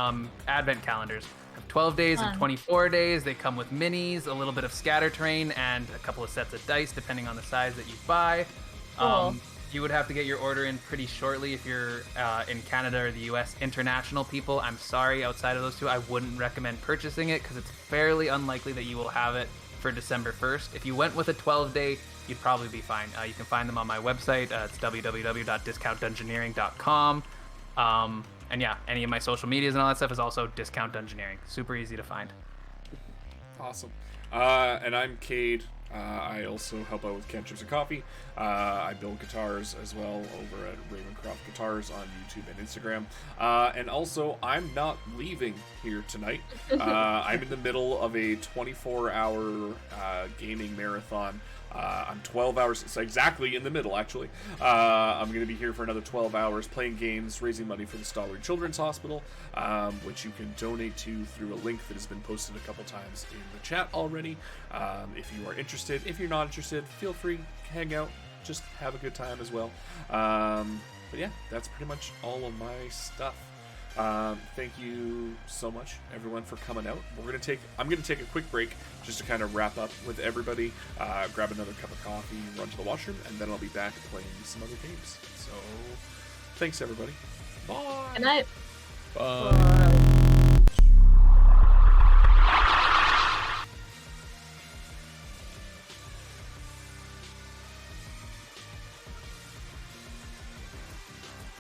Advent calendars. 12 days and 24 days. They come with minis, a little bit of scatter terrain, and a couple of sets of dice, depending on the size that you buy. Cool. You would have to get your order in pretty shortly if you're in Canada or the US. International people, I'm sorry, outside of those two, I wouldn't recommend purchasing it because it's fairly unlikely that you will have it for December 1st. If you went with a 12-day, you'd probably be fine. You can find them on my website. It's www.discountdungeoneering.com. And yeah, any of my social medias and all that stuff is also Discount Dungeoneering. Super easy to find. Awesome. And I'm Cade. I also help out with Cantrips and Coffee. I build guitars as well over at Ravencroft Guitars on YouTube and Instagram. And also, I'm not leaving here tonight. I'm in the middle of a 24-hour gaming marathon. I'm 12 hours, so exactly in the middle, actually. I'm going to be here for another 12 hours playing games, raising money for the Stallard Children's Hospital, which you can donate to through a link that has been posted a couple times in the chat already. If you are interested, if you're not interested, feel free, hang out, just have a good time as well. But yeah, that's pretty much all of my stuff. Thank you so much, everyone, for coming out. I'm gonna take a quick break just to kind of wrap up with everybody, grab another cup of coffee, run to the washroom, and then I'll be back playing some other games. So, thanks everybody. Bye. Good night. Bye.